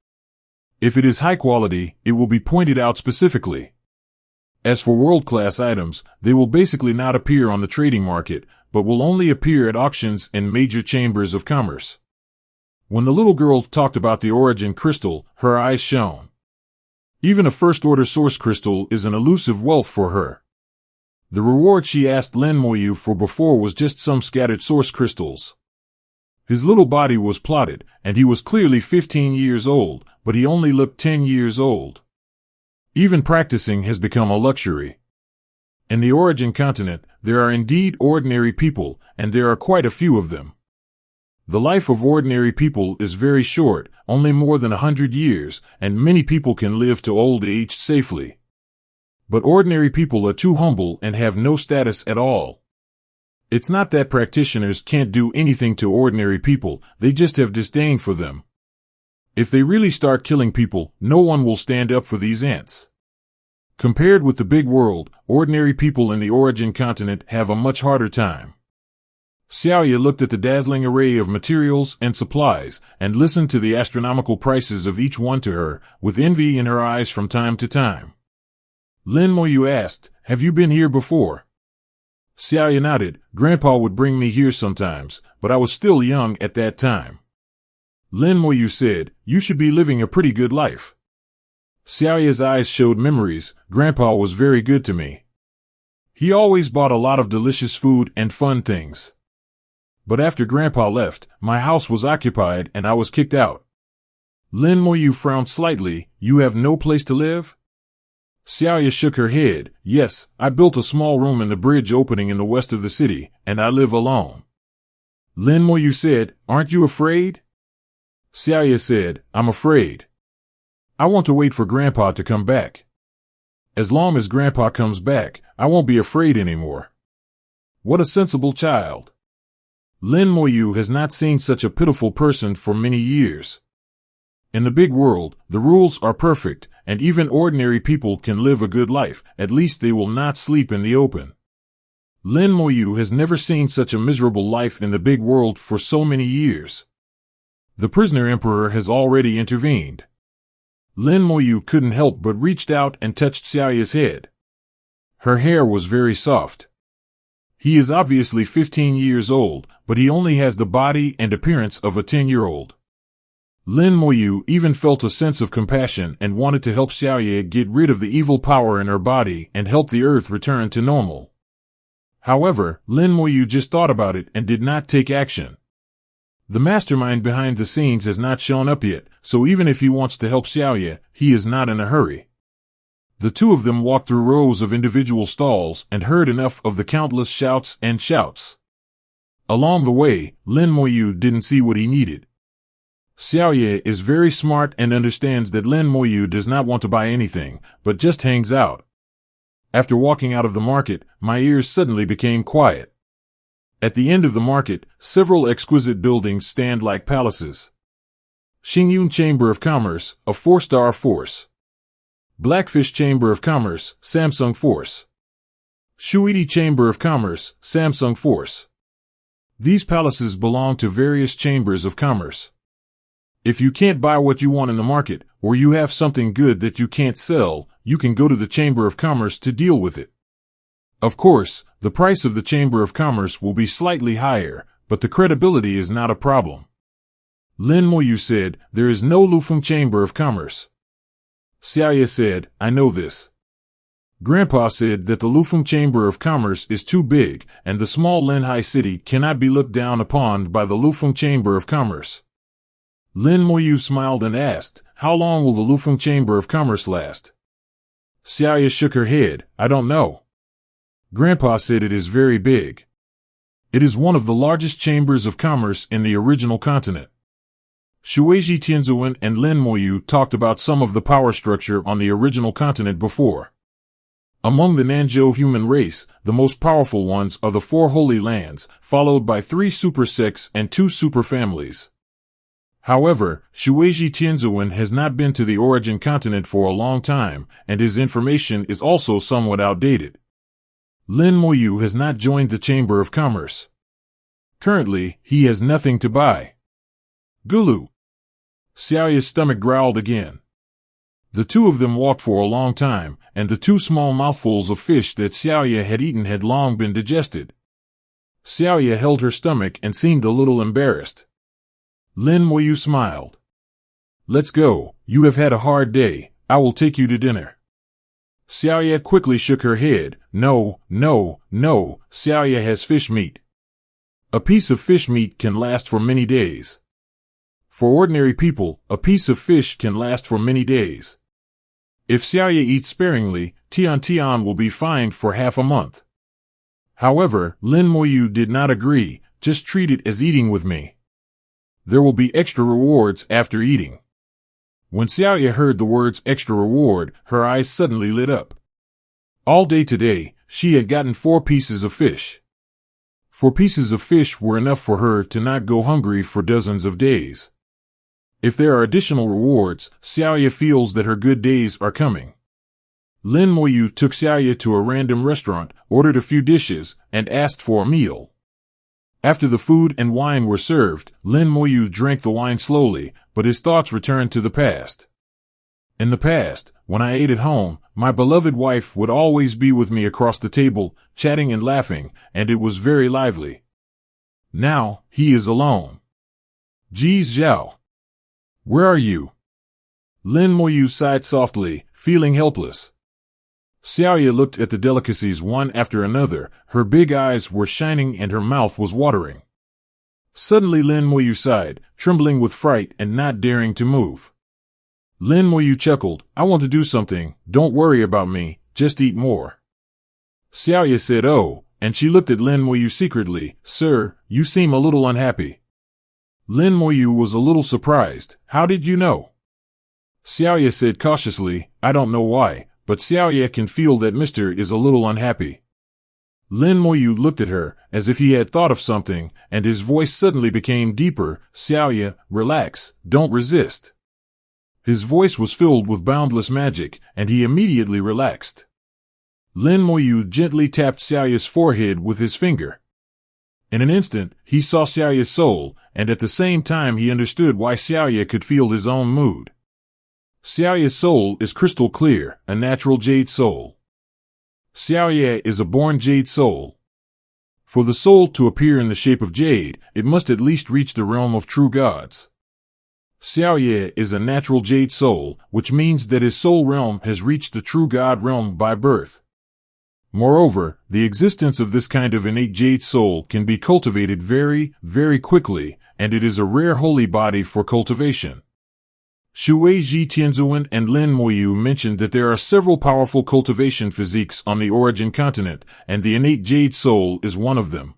S1: If it is high quality, it will be pointed out specifically. As for world-class items, they will basically not appear on the trading market, but will only appear at auctions and major chambers of commerce. When the little girl talked about the origin crystal, her eyes shone. Even a first-order source crystal is an elusive wealth for her. The reward she asked Lin Moyu for before was just some scattered source crystals. His little body was plotted, and he was clearly 15 years old, but he only looked 10 years old. Even practicing has become a luxury. In the origin continent, there are indeed ordinary people, and there are quite a few of them. The life of ordinary people is very short, only more than 100 years, and many people can live to old age safely. But ordinary people are too humble and have no status at all. It's not that practitioners can't do anything to ordinary people, they just have disdain for them. If they really start killing people, no one will stand up for these ants. Compared with the big world, ordinary people in the origin continent have a much harder time. Xiaoya looked at the dazzling array of materials and supplies, and listened to the astronomical prices of each one to her, with envy in her eyes from time to time. Lin Moyu asked, "Have you been here before?" Xiaoya nodded. "Grandpa would bring me here sometimes, but I was still young at that time." Lin Moyu said, "You should be living a pretty good life." Xiaoya's eyes showed memories. "Grandpa was very good to me. He always bought a lot of delicious food and fun things. But after Grandpa left, my house was occupied and I was kicked out." Lin Moyu frowned slightly. "You have no place to live?" Xiaoya shook her head. "Yes, I built a small room in the bridge opening in the west of the city, and I live alone." Lin Moyu said, "Aren't you afraid?" Xiaoya said, "I'm afraid. I want to wait for Grandpa to come back. As long as Grandpa comes back, I won't be afraid anymore." What a sensible child. Lin Moyu has not seen such a pitiful person for many years. In the big world, the rules are perfect, and even ordinary people can live a good life. At least they will not sleep in the open. Lin Moyu has never seen such a miserable life in the big world for so many years. The prisoner emperor has already intervened. Lin Moyu couldn't help but reached out and touched Xiaoya's head. Her hair was very soft. He is obviously 15 years old, but he only has the body and appearance of a 10-year-old. Lin Moyu even felt a sense of compassion and wanted to help Xiaoya get rid of the evil power in her body and help the earth return to normal. However, Lin Moyu just thought about it and did not take action. The mastermind behind the scenes has not shown up yet, so even if he wants to help Xiaoya, he is not in a hurry. The two of them walked through rows of individual stalls and heard enough of the countless shouts and shouts. Along the way, Lin Moyu didn't see what he needed. Xiaoya is very smart and understands that Lin Moyu does not want to buy anything, but just hangs out. After walking out of the market, my ears suddenly became quiet. At the end of the market, several exquisite buildings stand like palaces. Xingyun Chamber of Commerce, a 4-star force. Blackfish Chamber of Commerce, Samsung Force. Shuidi Chamber of Commerce, Samsung Force. These palaces belong to various chambers of commerce. If you can't buy what you want in the market, or you have something good that you can't sell, you can go to the Chamber of Commerce to deal with it. Of course, the price of the Chamber of Commerce will be slightly higher, but the credibility is not a problem. Lin Moyu said, "There is no Lufeng Chamber of Commerce." Xiaoya said, "I know this." Grandpa said that the Lufeng Chamber of Commerce is too big, and the small Linhai city cannot be looked down upon by the Lufeng Chamber of Commerce. Lin Moyu smiled and asked, "How long will the Lufeng Chamber of Commerce last?" Xiaoya shook her head, "I don't know." Grandpa said it is very big. It is one of the largest chambers of commerce in the original continent. Shueiji Tianzuan and Lin Moyu talked about some of the power structure on the original continent before. Among the Nanzhou human race, the most powerful ones are the 4 holy lands, followed by 3 super sects and 2 super families. However, Shueiji Tianzuan has not been to the origin continent for a long time, and his information is also somewhat outdated. Lin Moyu has not joined the Chamber of Commerce. Currently, he has nothing to buy. Gulu. Xiaoya's stomach growled again. The two of them walked for a long time, and the 2 small mouthfuls of fish that Xiaoya had eaten had long been digested. Xiaoya held her stomach and seemed a little embarrassed. Lin Moyu smiled. "Let's go. You have had a hard day. I will take you to dinner." Xiaoya quickly shook her head. No. Xiaoya has fish meat. A piece of fish meat can last for many days. For ordinary people, a piece of fish can last for many days. If Xiaoya eats sparingly, Tian will be fined for half a month. However, Lin Moyu did not agree. "Just treat it as eating with me." There will be extra rewards after eating. When Xiaoya heard the words extra reward, her eyes suddenly lit up. All day today, she had gotten 4 pieces of fish. 4 pieces of fish were enough for her to not go hungry for dozens of days. If there are additional rewards, Xiaoya feels that her good days are coming. Lin Moyu took Xiaoya to a random restaurant, ordered a few dishes, and asked for a meal. After the food and wine were served, Lin Moyu drank the wine slowly, but his thoughts returned to the past. In the past, when I ate at home, my beloved wife would always be with me across the table, chatting and laughing, and it was very lively. Now, he is alone. Ji Zhao. Where are you? Lin Moyu sighed softly, feeling helpless. Xiaoya looked at the delicacies one after another, her big eyes were shining and her mouth was watering. Suddenly Lin Moyu sighed, trembling with fright and not daring to move. Lin Moyu chuckled, I want to do something, don't worry about me, just eat more. Xiaoya said oh, and she looked at Lin Moyu secretly, Sir, you seem a little unhappy. Lin Moyu was a little surprised, how did you know? Xiaoya said cautiously, I don't know why, but Xiaoya can feel that Mr. is a little unhappy. Lin Moyu looked at her, as if he had thought of something, and his voice suddenly became deeper, Xiaoya, relax, don't resist. His voice was filled with boundless magic, and he immediately relaxed. Lin Moyu gently tapped Xiaoya's forehead with his finger. In an instant, he saw Xiaoya's soul, and at the same time he understood why Xiaoya could feel his own mood. Xiaoya's soul is crystal clear, a natural jade soul. Xiaoya is a born jade soul. For the soul to appear in the shape of jade, it must at least reach the realm of true gods. Xiaoya is a natural jade soul, which means that his soul realm has reached the true god realm by birth. Moreover, the existence of this kind of innate jade soul can be cultivated very, very quickly, and it is a rare holy body for cultivation. Shueiji Tianzuan and Lin Moyu mentioned that there are several powerful cultivation physiques on the origin continent, and the innate jade soul is one of them.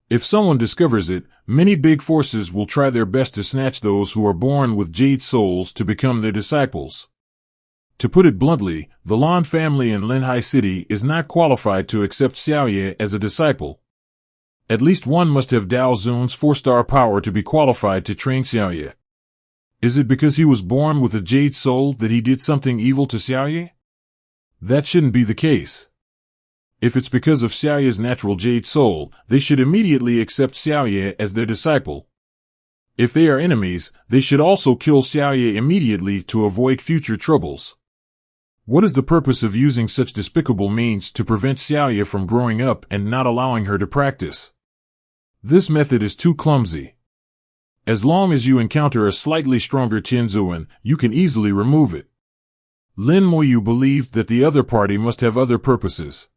S1: If someone discovers it, many big forces will try their best to snatch those who are born with jade souls to become their disciples. To put it bluntly, the Lan family in Linhai City is not qualified to accept Xiaoya as a disciple. At least one must have Dao Zun's 4-star power to be qualified to train Xiaoya. Is it because he was born with a jade soul that he did something evil to Xiaoya? That shouldn't be the case. If it's because of Xiaoya's natural jade soul, they should immediately accept Xiaoya as their disciple. If they are enemies, they should also kill Xiaoya immediately to avoid future troubles. What is the purpose of using such despicable means to prevent Xiaoya from growing up and not allowing her to practice? This method is too clumsy. As long as you encounter a slightly stronger Tianzuan, you can easily remove it. Lin Moyu believed that the other party must have other purposes.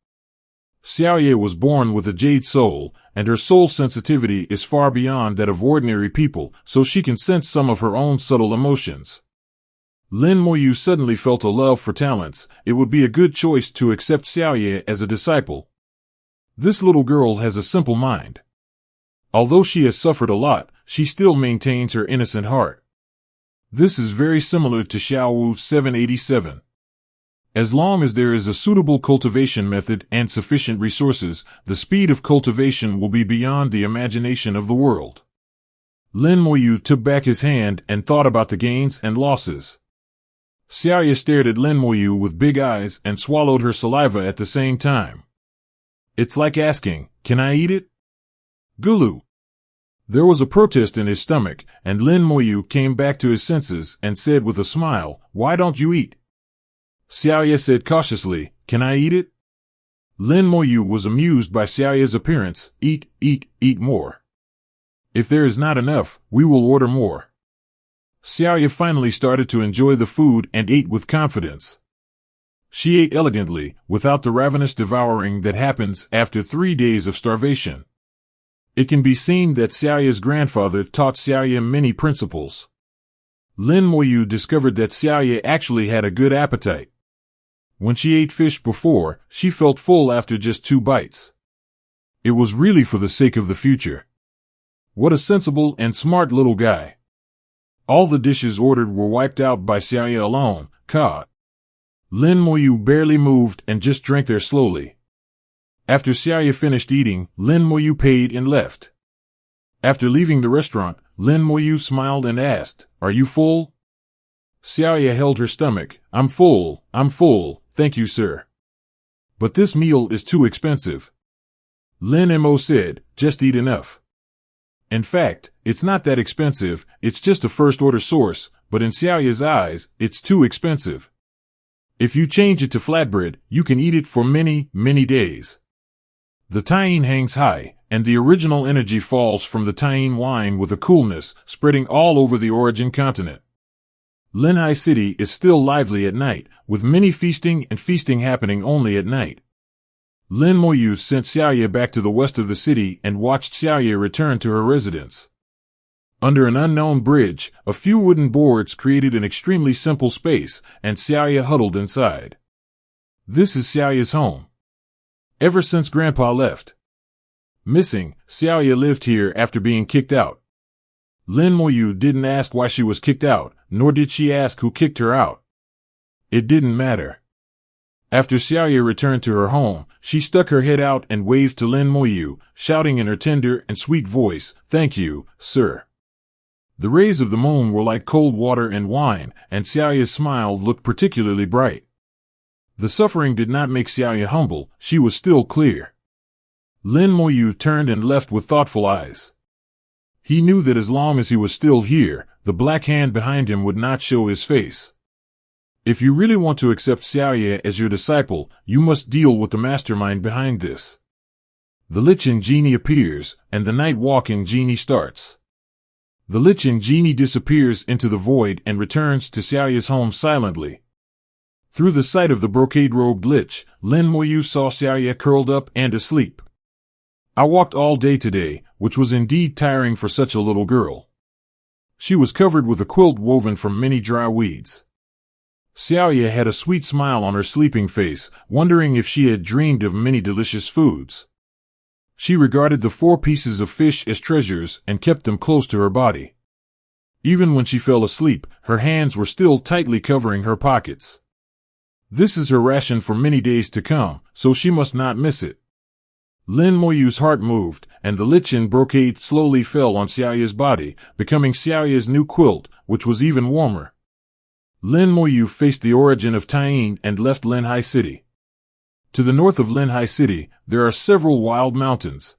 S1: Xiaoya was born with a jade soul, and her soul sensitivity is far beyond that of ordinary people, so she can sense some of her own subtle emotions. Lin Moyu suddenly felt a love for talents. It would be a good choice to accept Xiaoya as a disciple. This little girl has a simple mind. Although she has suffered a lot, she still maintains her innocent heart. This is very similar to Xiaowu 787. As long as there is a suitable cultivation method and sufficient resources, the speed of cultivation will be beyond the imagination of the world. Lin Moyu took back his hand and thought about the gains and losses. Xiaoya stared at Lin Moyu with big eyes and swallowed her saliva at the same time. It's like asking, can I eat it? Gulu. There was a protest in his stomach, and Lin Moyu came back to his senses and said with a smile, why don't you eat? Xiaoya said cautiously, can I eat it? Lin Moyu was amused by Xiaoya's appearance, eat more. If there is not enough, we will order more. Xiaoya finally started to enjoy the food and ate with confidence. She ate elegantly, without the ravenous devouring that happens after 3 days of starvation. It can be seen that Xiaoya's grandfather taught Xiaoya many principles. Lin Moyu discovered that Xiaoya actually had a good appetite. When she ate fish before, she felt full after just 2 bites. It was really for the sake of the future. What a sensible and smart little guy. All the dishes ordered were wiped out by Xiaoya alone. Lin Moyu barely moved and just drank there slowly. After Xiaoya finished eating, Lin Moyu paid and left. After leaving the restaurant, Lin Moyu smiled and asked, "Are you full?" Xiaoya held her stomach. I'm full, thank you, sir. But this meal is too expensive. Lin Mo said, "Just eat enough." In fact, it's not that expensive, it's just a first-order source, but in Xiaoya's eyes, it's too expensive. If you change it to flatbread, you can eat it for many, many days. The tahine hangs high, and the original energy falls from the tahine wine with a coolness, spreading all over the origin continent. Linhai City is still lively at night, with many feasting happening only at night. Lin Moyu sent Xiaoya back to the west of the city and watched Xiaoya return to her residence. Under an unknown bridge, a few wooden boards created an extremely simple space, and Xiaoya huddled inside. This is Xiaoya's home. Ever since Grandpa left. Missing, Xiaoya lived here after being kicked out. Lin Moyu didn't ask why she was kicked out, nor did she ask who kicked her out. It didn't matter. After Xiaoya returned to her home, she stuck her head out and waved to Lin Moyu, shouting in her tender and sweet voice, "Thank you, sir." The rays of the moon were like cold water and wine, and Xiaoya's smile looked particularly bright. The suffering did not make Xiaoya humble, she was still clear. Lin Moyu turned and left with thoughtful eyes. He knew that as long as he was still here, the black hand behind him would not show his face. If you really want to accept Xiaoya as your disciple, you must deal with the mastermind behind this. The Lichen Genie appears, and the night walking genie starts. The Lichen Genie disappears into the void and returns to Xiaoya's home silently. Through the sight of the brocade-robed Lich, Lin Moyu saw Xiaoya curled up and asleep. I walked all day today, which was indeed tiring for such a little girl. She was covered with a quilt woven from many dry weeds. Xiaoya had a sweet smile on her sleeping face, wondering if she had dreamed of many delicious foods. She regarded the 4 pieces of fish as treasures and kept them close to her body. Even when she fell asleep, her hands were still tightly covering her pockets. This is her ration for many days to come, so she must not miss it. Lin Moyu's heart moved, and the lichen brocade slowly fell on Xiaoya's body, becoming Xiaoya's new quilt, which was even warmer. Lin Moyu faced the origin of tahine and left Linhai City. To the north of Linhai City, there are several wild mountains.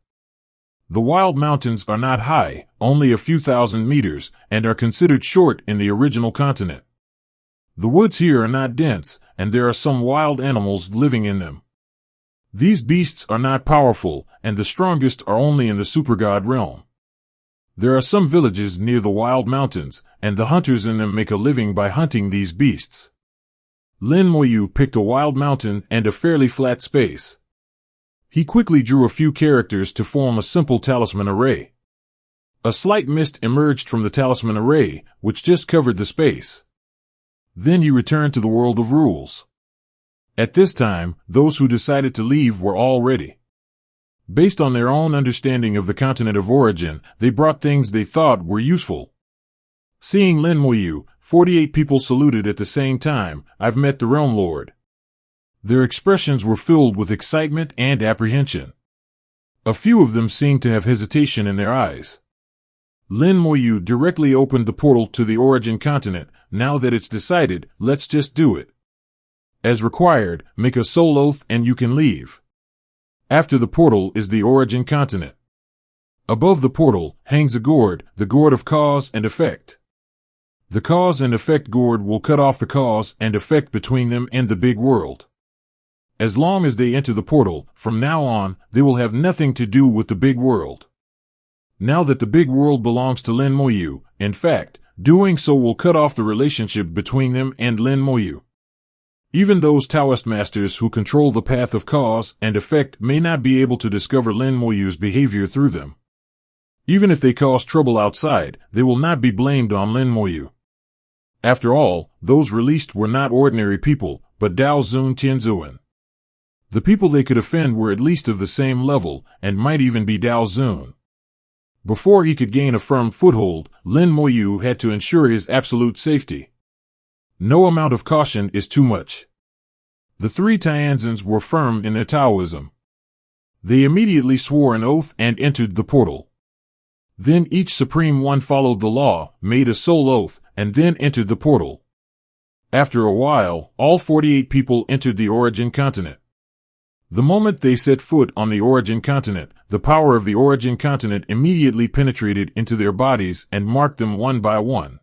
S1: The wild mountains are not high, only a few thousand meters, and are considered short in the original continent. The woods here are not dense, and there are some wild animals living in them. These beasts are not powerful, and the strongest are only in the supergod realm. There are some villages near the wild mountains, and the hunters in them make a living by hunting these beasts. Lin Moyu picked a wild mountain and a fairly flat space. He quickly drew a few characters to form a simple talisman array. A slight mist emerged from the talisman array, which just covered the space. Then he returned to the world of rules. At this time, those who decided to leave were all ready. Based on their own understanding of the continent of origin, they brought things they thought were useful. Seeing Lin Moyu, 48 people saluted at the same time. "I've met the Realm Lord." Their expressions were filled with excitement and apprehension. A few of them seemed to have hesitation in their eyes. Lin Moyu directly opened the portal to the origin continent. "Now that it's decided, let's just do it. As required, make a soul oath and you can leave." After the portal is the origin continent. Above the portal hangs a gourd, the gourd of cause and effect. The cause and effect gourd will cut off the cause and effect between them and the big world. As long as they enter the portal, from now on, they will have nothing to do with the big world. Now that the big world belongs to Lin Moyu, in fact, doing so will cut off the relationship between them and Lin Moyu. Even those Taoist masters who control the path of cause and effect may not be able to discover Lin Moyu's behavior through them. Even if they cause trouble outside, they will not be blamed on Lin Moyu. After all, those released were not ordinary people, but Dao Zun Tianzuan. The people they could offend were at least of the same level, and might even be Dao Zun. Before he could gain a firm foothold, Lin Moyu had to ensure his absolute safety. No amount of caution is too much. The three Tianzins were firm in their Taoism. They immediately swore an oath and entered the portal. Then each Supreme One followed the law, made a soul oath, and then entered the portal. After a while, all 48 people entered the Origin Continent. The moment they set foot on the Origin Continent, the power of the Origin Continent immediately penetrated into their bodies and marked them one by one.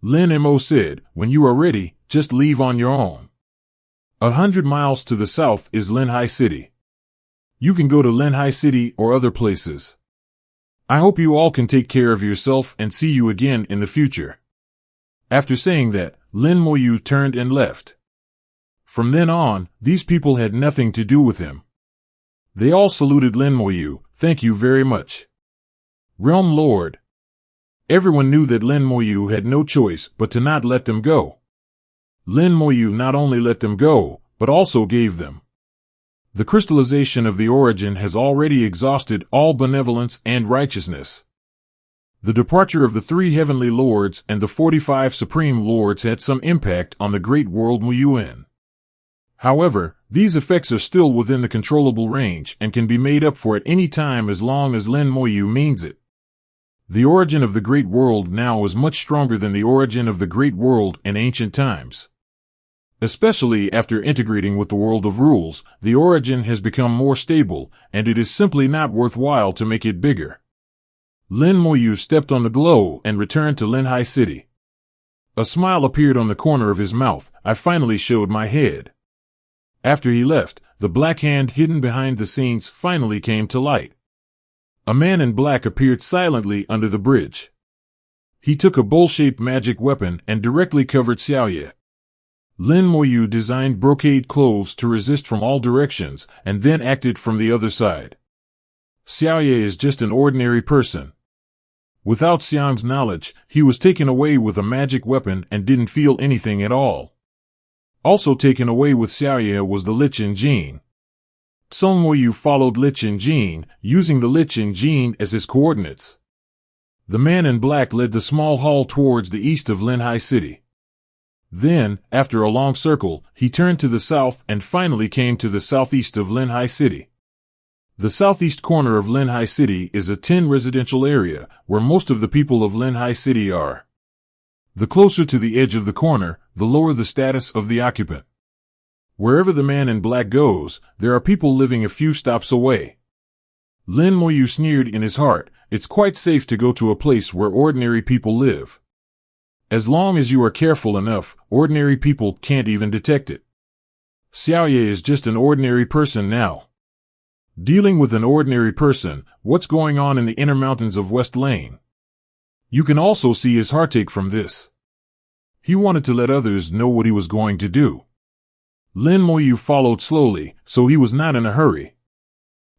S1: Lin Mo said, "When you are ready, just leave on your own. 100 miles to the south is Linhai City. You can go to Linhai City or other places. I hope you all can take care of yourself and see you again in the future." After saying that, Lin Moyu turned and left. From then on, these people had nothing to do with him. They all saluted Lin Moyu, "Thank you very much, Realm Lord." Everyone knew that Lin Moyu had no choice but to not let them go. Lin Moyu not only let them go, but also gave them. The crystallization of the Origin has already exhausted all benevolence and righteousness. The departure of the 3 heavenly lords and the 45 supreme lords had some impact on the great world Muyuan. However, these effects are still within the controllable range and can be made up for at any time as long as Lin Moyu means it. The origin of the great world now is much stronger than the origin of the great world in ancient times. Especially after integrating with the world of rules, the origin has become more stable, and it is simply not worthwhile to make it bigger. Lin Moyu stepped on the glow and returned to Linhai City. A smile appeared on the corner of his mouth. "I finally showed my head." After he left, the black hand hidden behind the scenes finally came to light. A man in black appeared silently under the bridge. He took a bowl-shaped magic weapon and directly covered Xiaoye. Lin Moyu designed brocade clothes to resist from all directions and then acted from the other side. Xiaoye is just an ordinary person. Without Xiang's knowledge, he was taken away with a magic weapon and didn't feel anything at all. Also taken away with Xiaoye was the Lichen Jin. Song Moyu followed Lichen Jin, using the Lichen Jin as his coordinates. The man in black led the small hall towards the east of Linhai City. Then, after a long circle, he turned to the south and finally came to the southeast of Linhai City. The southeast corner of Linhai City is a 10 residential area, where most of the people of Linhai City are. The closer to the edge of the corner, the lower the status of the occupant. Wherever the man in black goes, there are people living a few stops away. Lin Moyu sneered in his heart, "It's quite safe to go to a place where ordinary people live. As long as you are careful enough, ordinary people can't even detect it." Xiaoye is just an ordinary person now. Dealing with an ordinary person, what's going on in the inner mountains of West Lane? You can also see his heartache from this. He wanted to let others know what he was going to do. Lin Moyu followed slowly, so he was not in a hurry.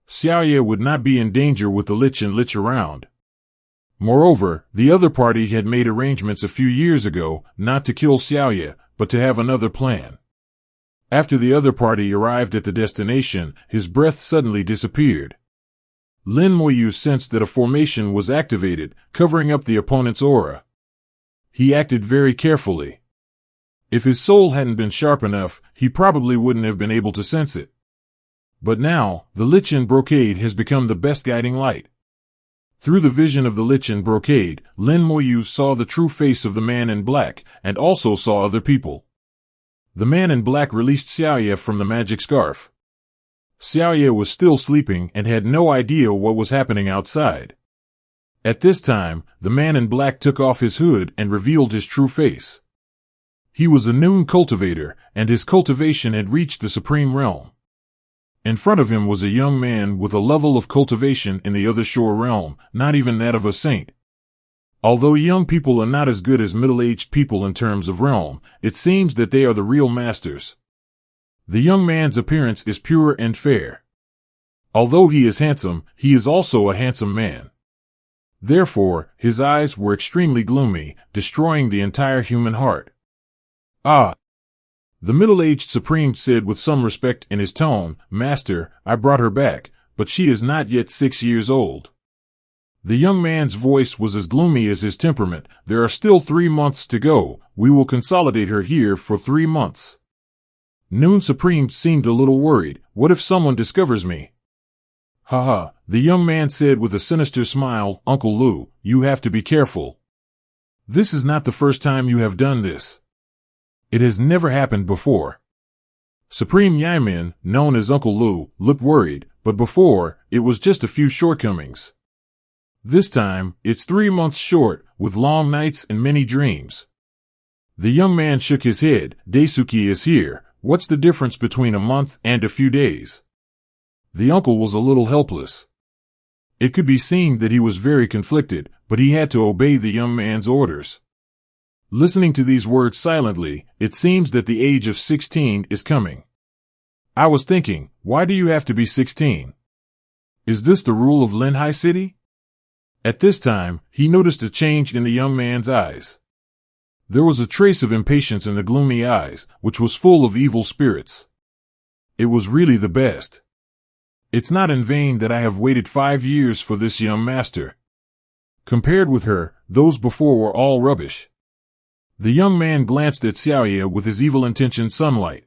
S1: Xiaoye would not be in danger with the Lich and Lich around. Moreover, the other party had made arrangements a few years ago, not to kill Xiaoye, but to have another plan. After the other party arrived at the destination, his breath suddenly disappeared. Lin Moyu sensed that a formation was activated, covering up the opponent's aura. He acted very carefully. If his soul hadn't been sharp enough, he probably wouldn't have been able to sense it. But now, the Lichen brocade has become the best guiding light. Through the vision of the Lichen brocade, Lin Moyu saw the true face of the man in black, and also saw other people. The man in black released Xiaoye from the magic scarf. Xiaoye was still sleeping and had no idea what was happening outside. At this time, the man in black took off his hood and revealed his true face. He was a noon cultivator, and his cultivation had reached the supreme realm. In front of him was a young man with a level of cultivation in the other shore realm, not even that of a saint. Although young people are not as good as middle-aged people in terms of realm, it seems that they are the real masters. The young man's appearance is pure and fair. Although he is handsome, he is also a handsome man. Therefore, his eyes were extremely gloomy, destroying the entire human heart. "Ah!" The middle-aged supreme said with some respect in his tone, "Master, I brought her back, but she is not yet 6 years old." The young man's voice was as gloomy as his temperament. There are still 3 months to go. We will consolidate her here for 3 months. Noon Supreme seemed a little worried. What if someone discovers me? Haha, the young man said with a sinister smile. Uncle Lu, you have to be careful. This is not the first time you have done this. It has never happened before. Supreme Yaimin, known as Uncle Lu, looked worried, but before, it was just a few shortcomings. This time, it's 3 months short, with long nights and many dreams. The young man shook his head. Daisuke is here. What's the difference between a month and a few days? The uncle was a little helpless. It could be seen that he was very conflicted, but he had to obey the young man's orders. Listening to these words silently, it seems that the age of 16 is coming. I was thinking, why do you have to be 16? Is this the rule of Linhai City? At this time, he noticed a change in the young man's eyes. There was a trace of impatience in the gloomy eyes, which was full of evil spirits. It was really the best. It's not in vain that I have waited 5 years for this young master. Compared with her, those before were all rubbish. The young man glanced at Xiaoye with his evil-intentioned sunlight.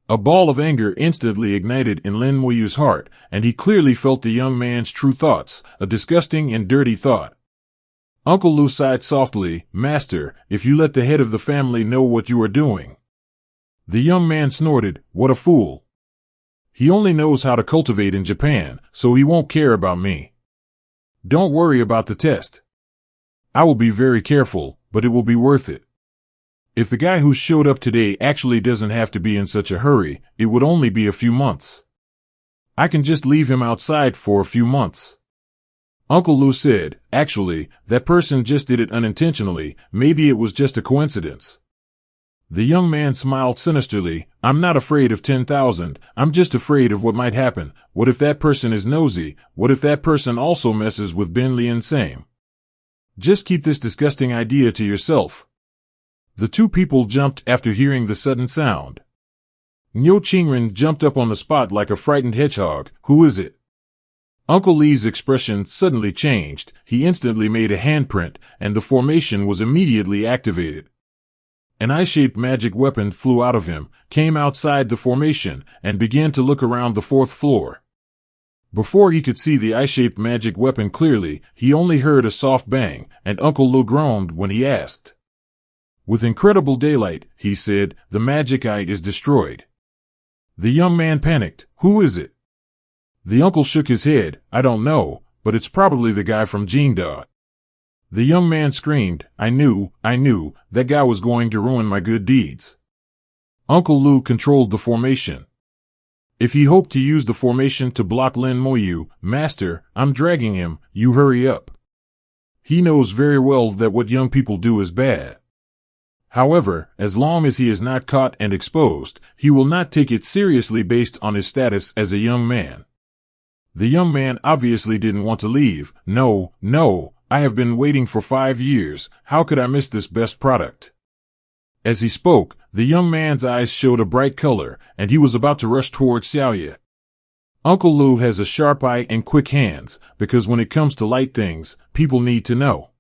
S1: A ball of anger instantly ignited in Lin Moyu's heart, and he clearly felt the young man's true thoughts, a disgusting and dirty thought. Uncle Lu sighed softly. Master, if you let the head of the family know what you are doing. The young man snorted. What a fool. He only knows how to cultivate in Japan, so he won't care about me. Don't worry about the test. I will be very careful, but it will be worth it. If the guy who showed up today actually doesn't have to be in such a hurry, it would only be a few months. I can just leave him outside for a few months. Uncle Lu said, actually, that person just did it unintentionally. Maybe it was just a coincidence. The young man smiled sinisterly. I'm not afraid of 10,000. I'm just afraid of what might happen. What if that person is nosy? What if that person also messes with Ben Lian Same? Just keep this disgusting idea to yourself. The two people jumped after hearing the sudden sound. Nyo Qingren jumped up on the spot like a frightened hedgehog. Who is it? Uncle Li's expression suddenly changed. He instantly made a handprint, and the formation was immediately activated. An eye-shaped magic weapon flew out of him, came outside the formation, and began to look around the 4th floor. Before he could see the eye-shaped magic weapon clearly, he only heard a soft bang, and Uncle Lu groaned when he asked. With incredible daylight, he said, the magic eye is destroyed. The young man panicked. Who is it? The uncle shook his head. I don't know, but it's probably the guy from Jingda. The young man screamed. I knew, that guy was going to ruin my good deeds. Uncle Lu controlled the formation. If he hoped to use the formation to block Lin Moyu, Master, I'm dragging him, you hurry up. He knows very well that what young people do is bad. However, as long as he is not caught and exposed, he will not take it seriously based on his status as a young man. The young man obviously didn't want to leave. No, I have been waiting for 5 years. How could I miss this best product? As he spoke, the young man's eyes showed a bright color, and he was about to rush towards Xiaoye. Uncle Lu has a sharp eye and quick hands, because when it comes to light things, people need to know.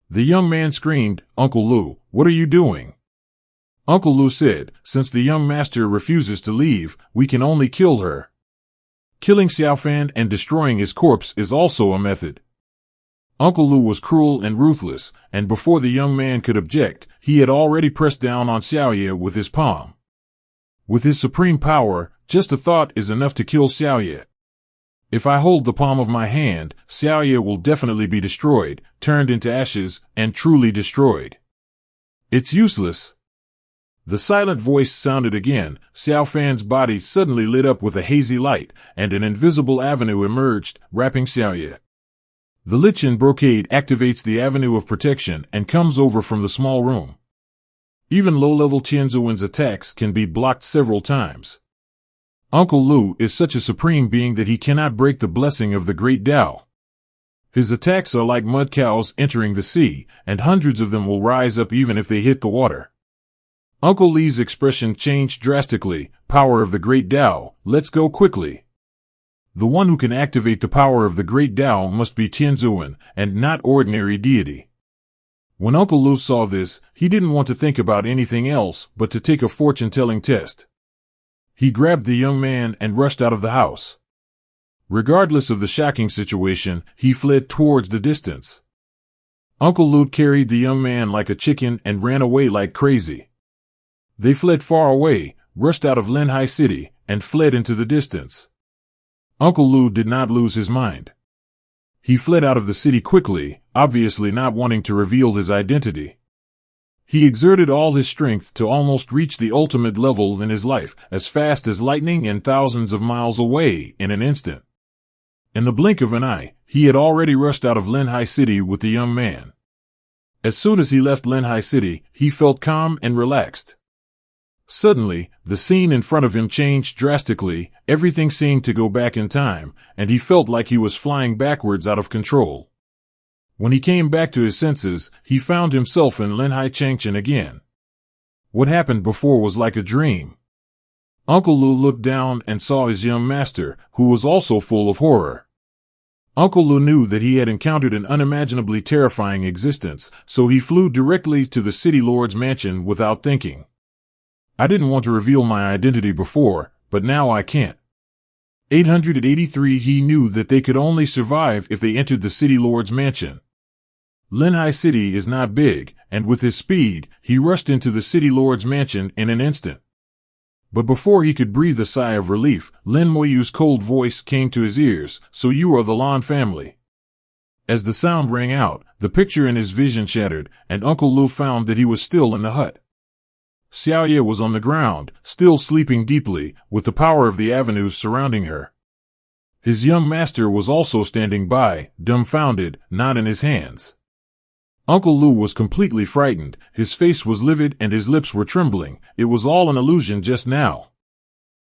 S1: The young man screamed, Uncle Lu, what are you doing? Uncle Lu said, since the young master refuses to leave, we can only kill her. Killing Xiaofan and destroying his corpse is also a method. Uncle Lu was cruel and ruthless, and before the young man could object, he had already pressed down on Xiaoye with his palm. With his supreme power, just a thought is enough to kill Xiaoye. If I hold the palm of my hand, Xiaoye will definitely be destroyed, turned into ashes, and truly destroyed. It's useless. The silent voice sounded again. Xiaofan's body suddenly lit up with a hazy light, and an invisible avenue emerged, wrapping Xiaoye. The lichen brocade activates the avenue of protection and comes over from the small room. Even low-level Tianzuan's attacks can be blocked several times. Uncle Lu is such a supreme being that he cannot break the blessing of the great Tao. His attacks are like mud cows entering the sea, and hundreds of them will rise up even if they hit the water. Uncle Li's expression changed drastically. Power of the great Tao, let's go quickly. The one who can activate the power of the great Tao must be Tianzuan, and not ordinary deity. When Uncle Lu saw this, he didn't want to think about anything else but to take a fortune-telling test. He grabbed the young man and rushed out of the house. Regardless of the shocking situation, he fled towards the distance. Uncle Lu carried the young man like a chicken and ran away like crazy. They fled far away, rushed out of Linhai City, and fled into the distance. Uncle Lu did not lose his mind. He fled out of the city quickly, obviously not wanting to reveal his identity. He exerted all his strength to almost reach the ultimate level in his life, as fast as lightning and thousands of miles away in an instant. In the blink of an eye, he had already rushed out of Linhai City with the young man. As soon as he left Linhai City, he felt calm and relaxed. Suddenly, the scene in front of him changed drastically, everything seemed to go back in time, and he felt like he was flying backwards out of control. When he came back to his senses, he found himself in Linhai Changchen again. What happened before was like a dream. Uncle Lu looked down and saw his young master, who was also full of horror. Uncle Lu knew that he had encountered an unimaginably terrifying existence, so he flew directly to the city lord's mansion without thinking. I didn't want to reveal my identity before, but now I can't. 883 He knew that they could only survive if they entered the city lord's mansion. Linhai City is not big, and with his speed, he rushed into the city lord's mansion in an instant. But before he could breathe a sigh of relief, Lin Moyu's cold voice came to his ears, "So you are the Lan family." As the sound rang out, the picture in his vision shattered, and Uncle Lu found that he was still in the hut. Xiaoye was on the ground, still sleeping deeply, with the power of the avenues surrounding her. His young master was also standing by, dumbfounded, not in his hands. Uncle Lu was completely frightened, his face was livid and his lips were trembling. It was all an illusion just now.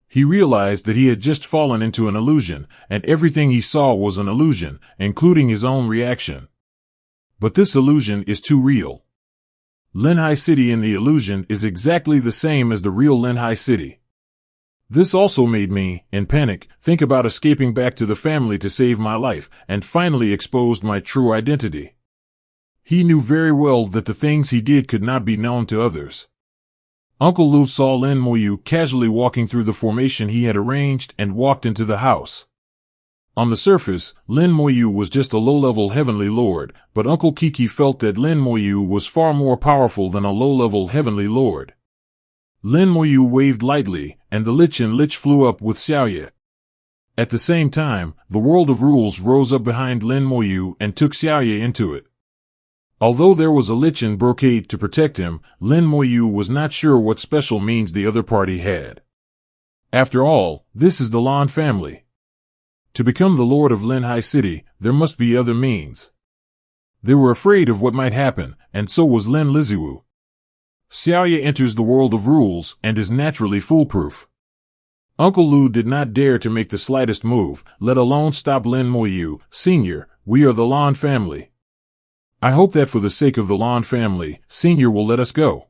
S1: He realized that he had just fallen into an illusion, and everything he saw was an illusion, including his own reaction. But this illusion is too real. Linhai City in the illusion is exactly the same as the real Linhai City. This also made me, in panic, think about escaping back to the family to save my life, and finally exposed my true identity. He knew very well that the things he did could not be known to others. Uncle Lu saw Lin Moyu casually walking through the formation he had arranged and walked into the house. On the surface, Lin Moyu was just a low-level heavenly lord, but Uncle Kiki felt that Lin Moyu was far more powerful than a low-level heavenly lord. Lin Moyu waved lightly, and the Lich and Lich flew up with Xiaoye. At the same time, the world of rules rose up behind Lin Moyu and took Xiaoye into it. Although there was a Lich in brocade to protect him, Lin Moyu was not sure what special means the other party had. After all, this is the Lan family. To become the lord of Linhai City, there must be other means. They were afraid of what might happen, and so was Lin Liziwu. Xiaoye enters the world of rules and is naturally foolproof. Uncle Lu did not dare to make the slightest move, let alone stop Lin Moyu. "Senior, we are the Lan family. I hope that for the sake of the Lan family, Senior will let us go."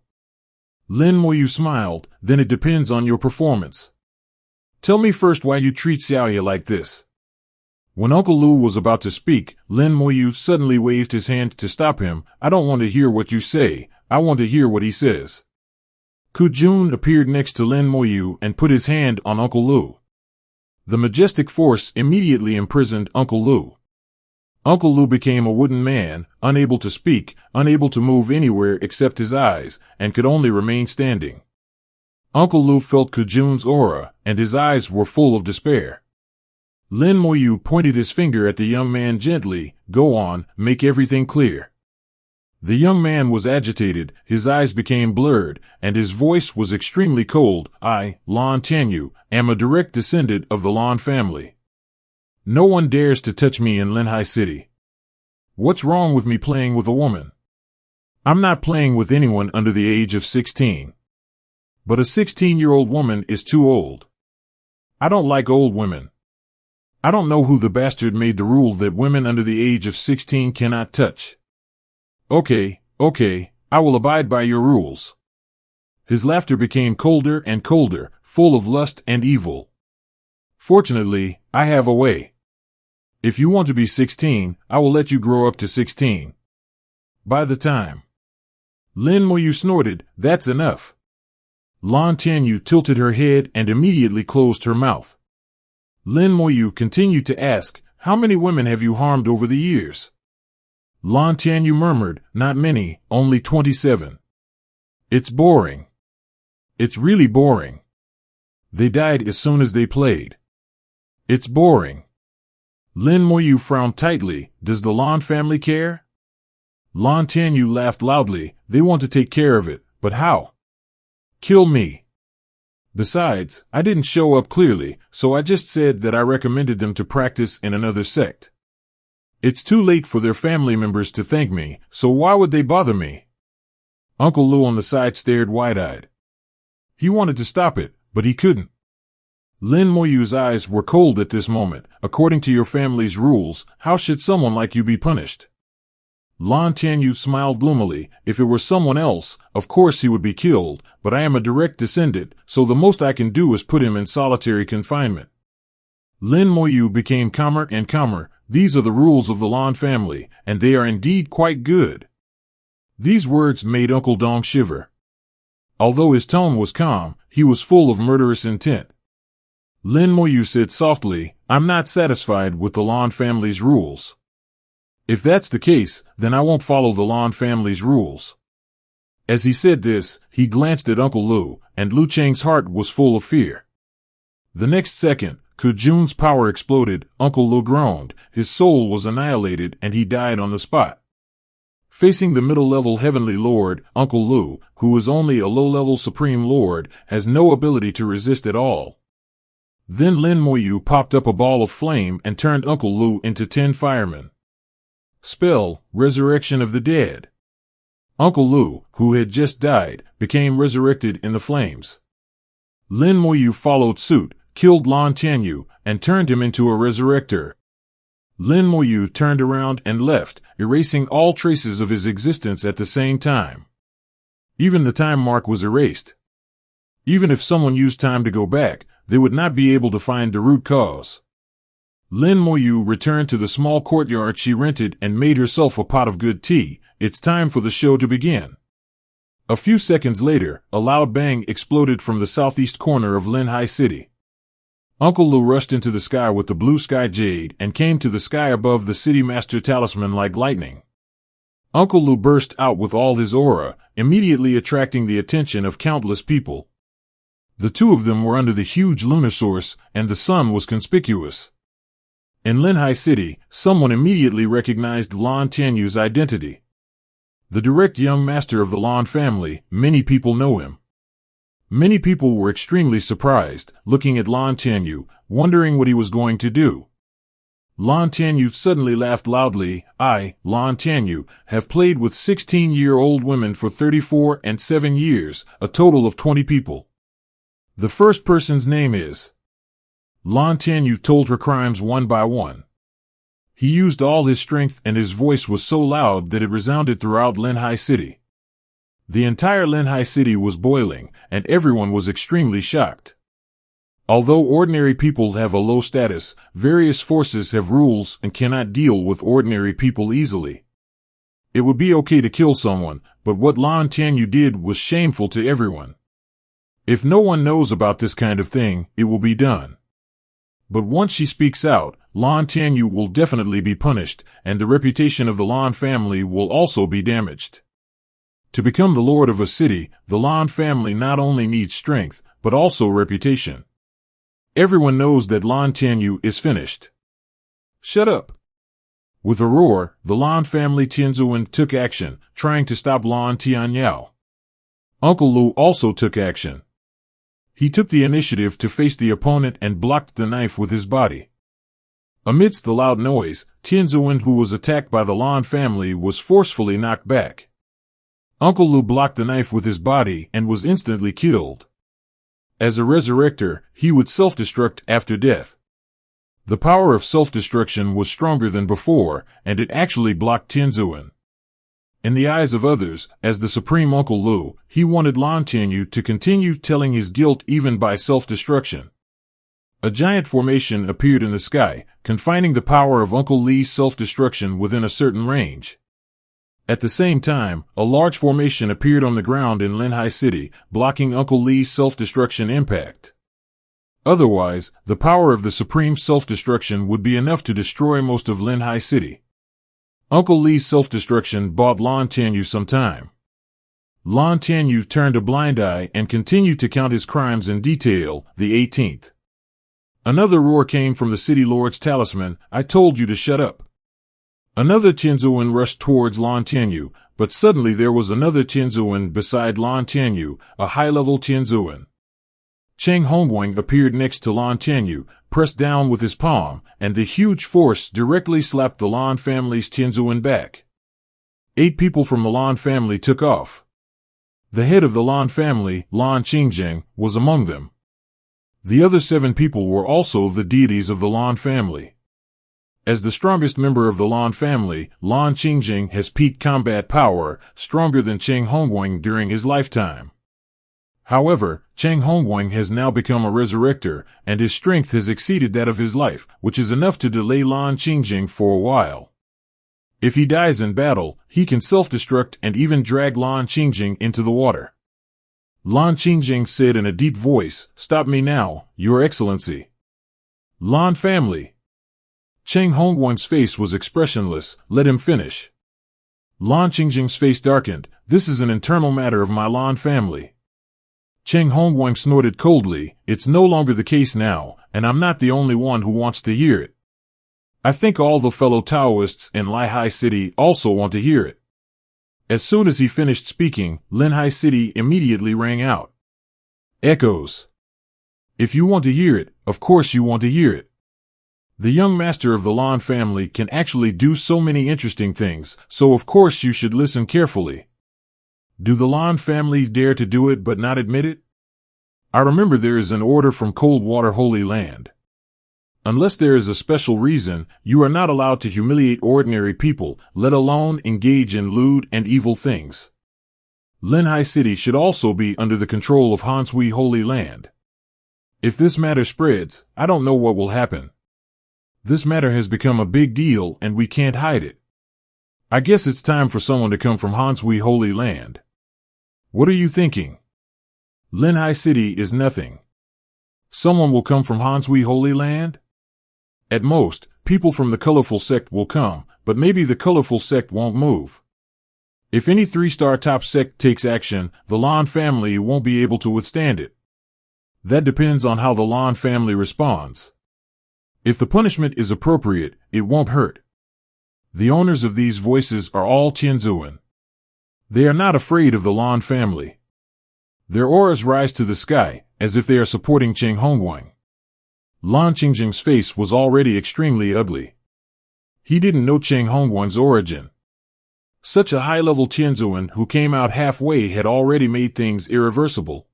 S1: Lin Moyu smiled, "Then it depends on your performance. Tell me first why you treat Xiaoye like this." When Uncle Lu was about to speak, Lin Moyu suddenly waved his hand to stop him. "I don't want to hear what you say, I want to hear what he says." Kujun appeared next to Lin Moyu and put his hand on Uncle Lu. The majestic force immediately imprisoned Uncle Lu. Uncle Lu became a wooden man, unable to speak, unable to move anywhere except his eyes, and could only remain standing. Uncle Lu felt Kujun's aura, and his eyes were full of despair. Lin Moyu pointed his finger at the young man gently. "Go on, make everything clear." The young man was agitated, his eyes became blurred, and his voice was extremely cold. "I, Lan Tianyu, am a direct descendant of the Lan family. No one dares to touch me in Linhai City. What's wrong with me playing with a woman? I'm not playing with anyone under the age of 16. But a 16-year-old woman is too old. I don't like old women. I don't know who the bastard made the rule that women under the age of 16 cannot touch. Okay, I will abide by your rules." His laughter became colder and colder, full of lust and evil. Fortunately, I have a way. If you want to be 16, I will let you grow up to 16. By the time. Lin Moyu snorted, that's enough. Lan Tianyu tilted her head and immediately closed her mouth. Lin Moyu continued to ask, how many women have you harmed over the years? Lan Tianyu murmured, not many, only 27. It's boring. It's really boring. They died as soon as they played. It's boring. Lin Moyu frowned tightly, does the Lan family care? Lan Tianyu laughed loudly, they want to take care of it, but how? Kill me. Besides, I didn't show up clearly, so I just said that I recommended them to practice in another sect. It's too late for their family members to thank me, so why would they bother me? Uncle Lu on the side stared wide-eyed. He wanted to stop it, but he couldn't. Lin Moyu's eyes were cold at this moment. According to your family's rules, how should someone like you be punished? Lan Tianyu smiled gloomily. If it were someone else, of course he would be killed, but I am a direct descendant, so the most I can do is put him in solitary confinement. Lin Moyu became calmer and calmer. These are the rules of the Lan family, and they are indeed quite good. These words made Uncle Dong shiver. Although his tone was calm, he was full of murderous intent. Lin Moyu said softly, I'm not satisfied with the Lan family's rules. If that's the case, then I won't follow the Lan family's rules. As he said this, he glanced at Uncle Lu, and Lu Cheng's heart was full of fear. The next second, Kujun's power exploded. Uncle Lu groaned, his soul was annihilated and he died on the spot. Facing the middle-level Heavenly Lord, Uncle Lu, who is only a low-level Supreme Lord, has no ability to resist at all. Then Lin Moyu popped up a ball of flame and turned Uncle Lu into 10 firemen. Spell, Resurrection of the Dead. Uncle Lu, who had just died, became resurrected in the flames. Lin Moyu followed suit, killed Lan Tianyu, and turned him into a resurrector. Lin Moyu turned around and left, erasing all traces of his existence at the same time. Even the time mark was erased. Even if someone used time to go back, they would not be able to find the root cause. Lin Moyu returned to the small courtyard she rented and made herself a pot of good tea. It's time for the show to begin. A few seconds later, a loud bang exploded from the southeast corner of Linhai City. Uncle Lu rushed into the sky with the blue sky jade and came to the sky above the city master talisman like lightning. Uncle Lu burst out with all his aura, immediately attracting the attention of countless people. The two of them were under the huge lunar source, and the sun was conspicuous. In Linhai City, someone immediately recognized Lan Tianyu's identity. The direct young master of the Lan family, many people know him. Many people were extremely surprised, looking at Lan Tianyu, wondering what he was going to do. Lan Tianyu suddenly laughed loudly. I, Lan Tianyu, have played with 16-year-old women for 34 and 7 years, a total of 20 people. The first person's name is... Lan Tianyu told her crimes one by one. He used all his strength and his voice was so loud that it resounded throughout Linhai City. The entire Linhai City was boiling, and everyone was extremely shocked. Although ordinary people have a low status, various forces have rules and cannot deal with ordinary people easily. It would be okay to kill someone, but what Lan Tianyu did was shameful to everyone. If no one knows about this kind of thing, it will be done. But once she speaks out, Lan Tianyu will definitely be punished, and the reputation of the Lan family will also be damaged. To become the lord of a city, the Lan family not only needs strength, but also reputation. Everyone knows that Lan Tianyu is finished. Shut up! With a roar, the Lan family Tianzuan took action, trying to stop Lan Tianyao. Uncle Lu also took action. He took the initiative to face the opponent and blocked the knife with his body. Amidst the loud noise, Tianzuan, who was attacked by the Lan family, was forcefully knocked back. Uncle Lu blocked the knife with his body and was instantly killed. As a resurrector, he would self-destruct after death. The power of self-destruction was stronger than before, and it actually blocked Tianzuan. In the eyes of others, as the supreme Uncle Lu, he wanted Lan Tianyu to continue telling his guilt even by self-destruction. A giant formation appeared in the sky, confining the power of Uncle Lee's self-destruction within a certain range. At the same time, a large formation appeared on the ground in Linhai City, blocking Uncle Lee's self-destruction impact. Otherwise, the power of the supreme self-destruction would be enough to destroy most of Linhai City. Uncle Lee's self-destruction bought Lan Tianyu some time. Lan Tianyu turned a blind eye and continued to count his crimes in detail. The 18th. Another roar came from the city lord's talisman. I told you to shut up. Another Tianzuan rushed towards Lan Tianyu, but suddenly there was another Tianzuan beside Lan Tianyu, a high-level Tianzuan. Cheng Hongwang appeared next to Lan Tianyu, pressed down with his palm, and the huge force directly slapped the Lan family's Tianzuan back. 8 people from the Lan family took off. The head of the Lan family, Lan Qingzheng, was among them. The other 7 people were also the deities of the Lan family. As the strongest member of the Lan family, Lan Qingzheng has peak combat power, stronger than Cheng Hongwang during his lifetime. However, Cheng Hongwang has now become a resurrector, and his strength has exceeded that of his life, which is enough to delay Lan Qingzheng for a while. If he dies in battle, he can self-destruct and even drag Lan Qingzheng into the water. Lan Qingzheng said in a deep voice, "Stop me now, Your Excellency." Lan family. Cheng Hongwang's face was expressionless. Let him finish. Lan Qingzheng's face darkened. This is an internal matter of my Lan family. Cheng Hongwang snorted coldly. It's no longer the case now, and I'm not the only one who wants to hear it. I think all the fellow Taoists in Linhai City also want to hear it. As soon as he finished speaking, Linhai City immediately rang out. Echoes. If you want to hear it, of course you want to hear it. The young master of the Lan family can actually do so many interesting things, so of course you should listen carefully. Do the Lan family dare to do it but not admit it? I remember there is an order from Coldwater Holy Land. Unless there is a special reason, you are not allowed to humiliate ordinary people, let alone engage in lewd and evil things. Linhai City should also be under the control of Hansui Holy Land. If this matter spreads, I don't know what will happen. This matter has become a big deal and we can't hide it. I guess it's time for someone to come from Hansui Holy Land. What are you thinking? Linhai City is nothing. Someone will come from Hansui Holy Land? At most, people from the colorful sect will come, but maybe the colorful sect won't move. If any 3-star top sect takes action, the Lan family won't be able to withstand it. That depends on how the Lan family responds. If the punishment is appropriate, it won't hurt. The owners of these voices are all Tianzuan. They are not afraid of the Lan family. Their auras rise to the sky, as if they are supporting Cheng Hongwang. Lan Qingzheng's face was already extremely ugly. He didn't know Cheng Hongwang's origin. Such a high-level Tianzuan who came out halfway had already made things irreversible.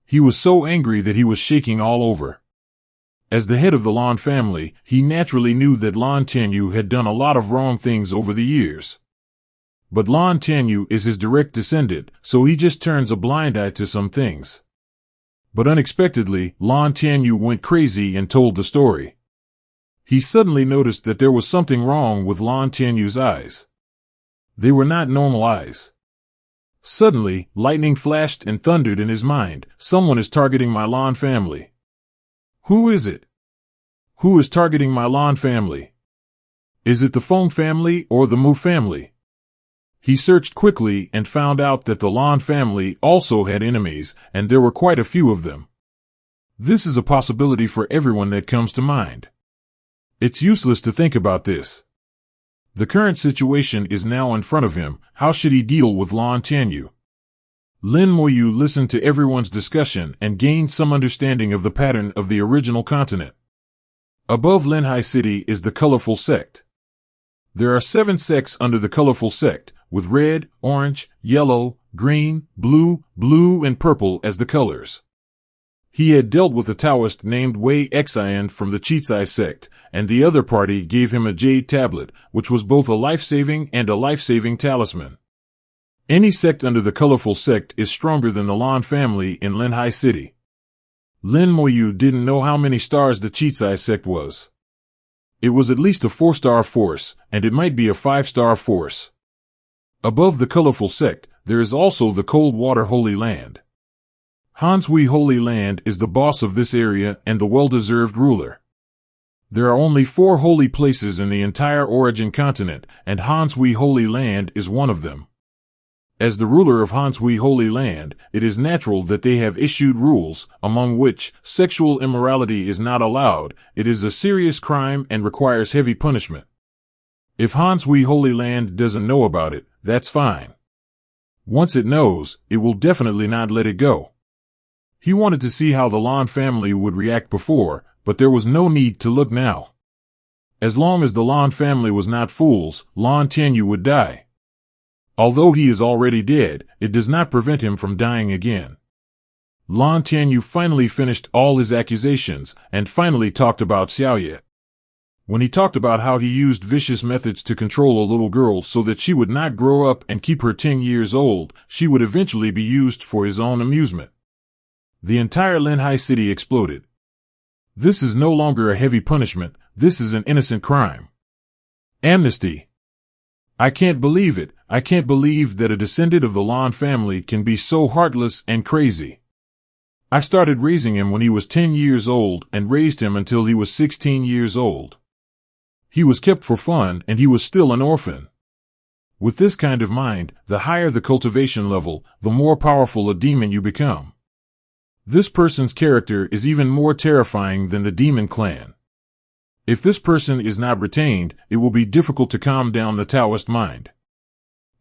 S1: He was so angry that he was shaking all over. As the head of the Lan family, he naturally knew that Lan Tianyu had done a lot of wrong things over the years. But Lan Tianyu is his direct descendant, so he just turns a blind eye to some things. But unexpectedly, Lan Tianyu went crazy and told the story. He suddenly noticed that there was something wrong with Lan Tianyu's eyes. They were not normal eyes. Suddenly, lightning flashed and thundered in his mind. Someone is targeting my Lan family. Who is it? Who is targeting my Lan family? Is it the Feng family or the Mu family? He searched quickly and found out that the Lan family also had enemies, and there were quite a few of them. This is a possibility for everyone that comes to mind. It's useless to think about this. The current situation is now in front of him. How should he deal with Lan Tianyu? Lin Moyu listened to everyone's discussion and gained some understanding of the pattern of the original continent. Above Linhai City is the colorful sect. There are 7 sects under the colorful sect, with red, orange, yellow, green, blue, and purple as the colors. He had dealt with a Taoist named Wei Xian from the Chizai sect, and the other party gave him a jade tablet, which was both a life-saving and a life-saving talisman. Any sect under the colorful sect is stronger than the Lan family in Linhai City. Lin Moyu didn't know how many stars the Chizai sect was. It was at least a 4-star force, and it might be a 5-star force. Above the colorful sect, there is also the Cold Water Holy Land. Hansui Holy Land is the boss of this area and the well-deserved ruler. There are only 4 holy places in the entire Origin continent, and Hansui Holy Land is one of them. As the ruler of Hansui Holy Land, it is natural that they have issued rules, among which sexual immorality is not allowed. It is a serious crime and requires heavy punishment. If Hansui Holy Land doesn't know about it, that's fine. Once it knows, it will definitely not let it go. He wanted to see how the Lan family would react before, but there was no need to look now. As long as the Lan family was not fools, Lan Tianyu would die. Although he is already dead, it does not prevent him from dying again. Lan Tianyu finally finished all his accusations, and finally talked about Xiaoye. When he talked about how he used vicious methods to control a little girl so that she would not grow up and keep her 10 years old, she would eventually be used for his own amusement. The entire Linhai city exploded. This is no longer a heavy punishment, this is an innocent crime. Amnesty. I can't believe it. I can't believe that a descendant of the Lan family can be so heartless and crazy. I started raising him when he was 10 years old and raised him until he was 16 years old. He was kept for fun and he was still an orphan. With this kind of mind, the higher the cultivation level, the more powerful a demon you become. This person's character is even more terrifying than the demon clan. If this person is not retained, it will be difficult to calm down the Taoist mind.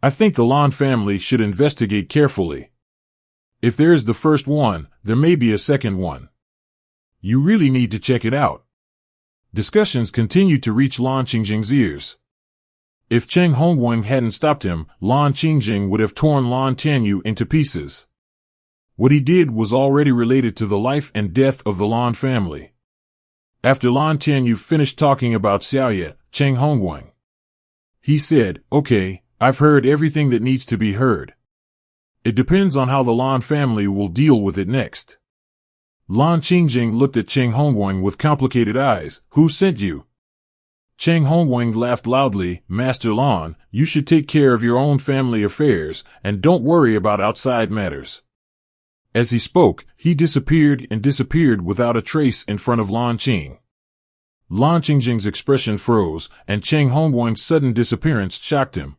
S1: I think the Lan family should investigate carefully. If there is the first one, there may be a second one. You really need to check it out. Discussions continued to reach Lan Qingjing's ears. If Cheng Hongwen hadn't stopped him, Lan Qingjing would have torn Lan Tianyu into pieces. What he did was already related to the life and death of the Lan family. After Lan Tianyu finished talking about Xiaoye, Cheng Hongwen. He said, "Okay, I've heard everything that needs to be heard. It depends on how the Lan family will deal with it next." Lan Qingjing looked at Cheng Hongwen with complicated eyes. "Who sent you?" Cheng Hongwen laughed loudly. "Master Lan, you should take care of your own family affairs, and don't worry about outside matters." As he spoke, he disappeared without a trace in front of Lan Qing. Lan Qingjing's expression froze, and Cheng Hongwen's sudden disappearance shocked him.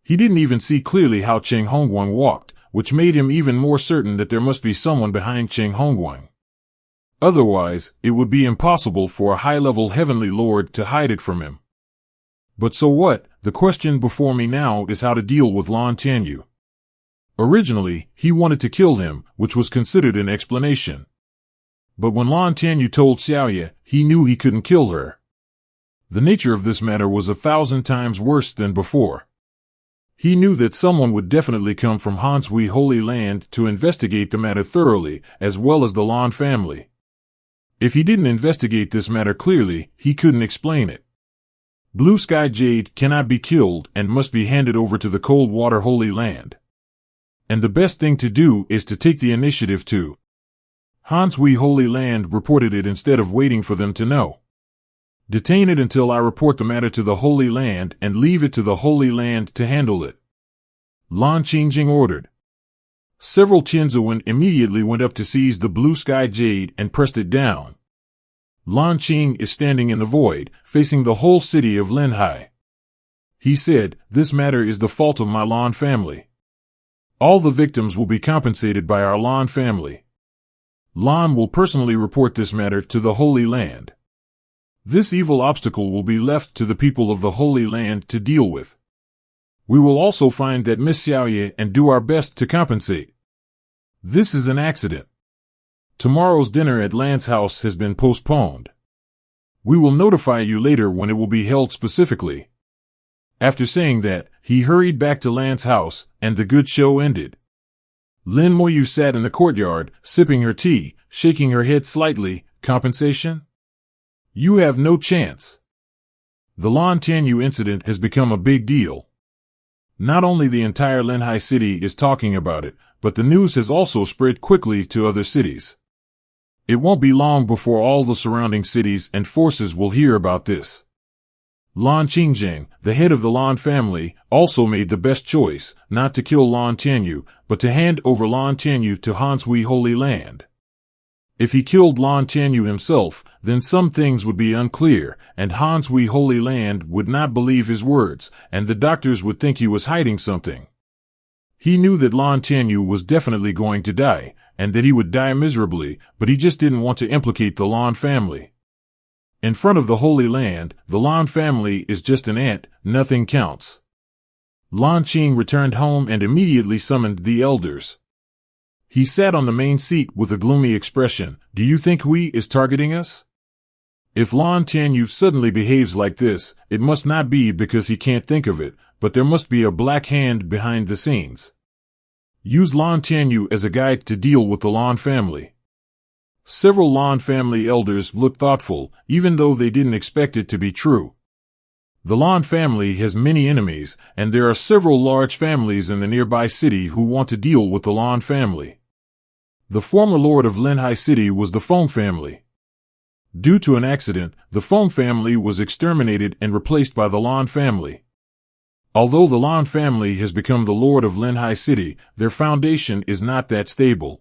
S1: He didn't even see clearly how Cheng Hongwen walked, which made him even more certain that there must be someone behind Cheng Hongwen. Otherwise, it would be impossible for a high-level heavenly lord to hide it from him. But so what? The question before me now is how to deal with Lan Tianyu. Originally, he wanted to kill him, which was considered an explanation. But when Lan Tianyu told Xiaoye, he knew he couldn't kill her. The nature of this matter was 1,000 times worse than before. He knew that someone would definitely come from Hansui Holy Land to investigate the matter thoroughly, as well as the Lan family. If he didn't investigate this matter clearly, he couldn't explain it. Blue Sky Jade cannot be killed and must be handed over to the Cold Water Holy Land. And the best thing to do is to take the initiative to. Hansui Holy Land reported it instead of waiting for them to know. Detain it until I report the matter to the Holy Land and leave it to the Holy Land to handle it. Lan Qingjing ordered. Several Tianzuan immediately went up to seize the Blue Sky Jade and pressed it down. Lan Qing is standing in the void, facing the whole city of Linhai. He said, "This matter is the fault of my Lan family. All the victims will be compensated by our Lan family. Lan will personally report this matter to the Holy Land. This evil obstacle will be left to the people of the Holy Land to deal with. We will also find that Miss Xiaoye and do our best to compensate. This is an accident. Tomorrow's dinner at Lan's house has been postponed. We will notify you later when it will be held specifically." After saying that, he hurried back to Lan's house, and the good show ended. Lin Moyu sat in the courtyard, sipping her tea, shaking her head slightly. "Compensation? You have no chance." The Lan Tianyu incident has become a big deal. Not only the entire Linhai city is talking about it, but the news has also spread quickly to other cities. It won't be long before all the surrounding cities and forces will hear about this. Lan Qingjing, the head of the Lan family, also made the best choice, not to kill Lan Tianyu, but to hand over Lan Tianyu to Hanshui Holy Land. If he killed Lan Tianyu himself, then some things would be unclear, and Hanshui Holy Land would not believe his words, and the doctors would think he was hiding something. He knew that Lan Tianyu was definitely going to die, and that he would die miserably, but he just didn't want to implicate the Lan family. In front of the Holy Land, the Lan family is just an ant, nothing counts. Lan Qing returned home and immediately summoned the elders. He sat on the main seat with a gloomy expression. Do you think Hui is targeting us? If Lan Tianyu suddenly behaves like this, it must not be because he can't think of it, but there must be a black hand behind the scenes. Use Lan Tianyu as a guide to deal with the Lan family. Several Lan family elders looked thoughtful, even though they didn't expect it to be true. The Lan family has many enemies, and there are several large families in the nearby city who want to deal with the Lan family. The former lord of Linhai city was the Feng family. Due to an accident, the Feng family was exterminated and replaced by the Lan family. Although the Lan family has become the lord of Linhai city, their foundation is not that stable.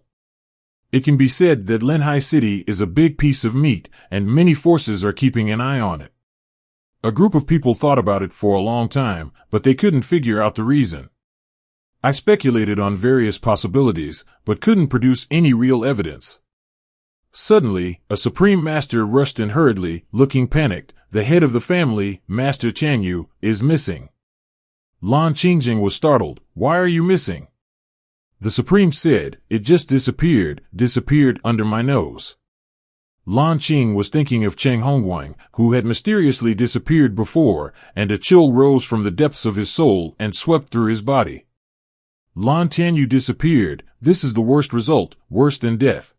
S1: It can be said that Linhai city is a big piece of meat, and many forces are keeping an eye on it. A group of people thought about it for a long time, but they couldn't figure out the reason. I speculated on various possibilities, but couldn't produce any real evidence. Suddenly, a supreme master rushed in hurriedly, looking panicked. The head of the family, Master Tianyu, is missing. Lan Qingjing was startled. Why are you missing? The Supreme said, it just disappeared under my nose. Lan Qing was thinking of Cheng Hongguang, who had mysteriously disappeared before, and a chill rose from the depths of his soul and swept through his body. Lan Tianyu disappeared. This is the worst result, worse than death.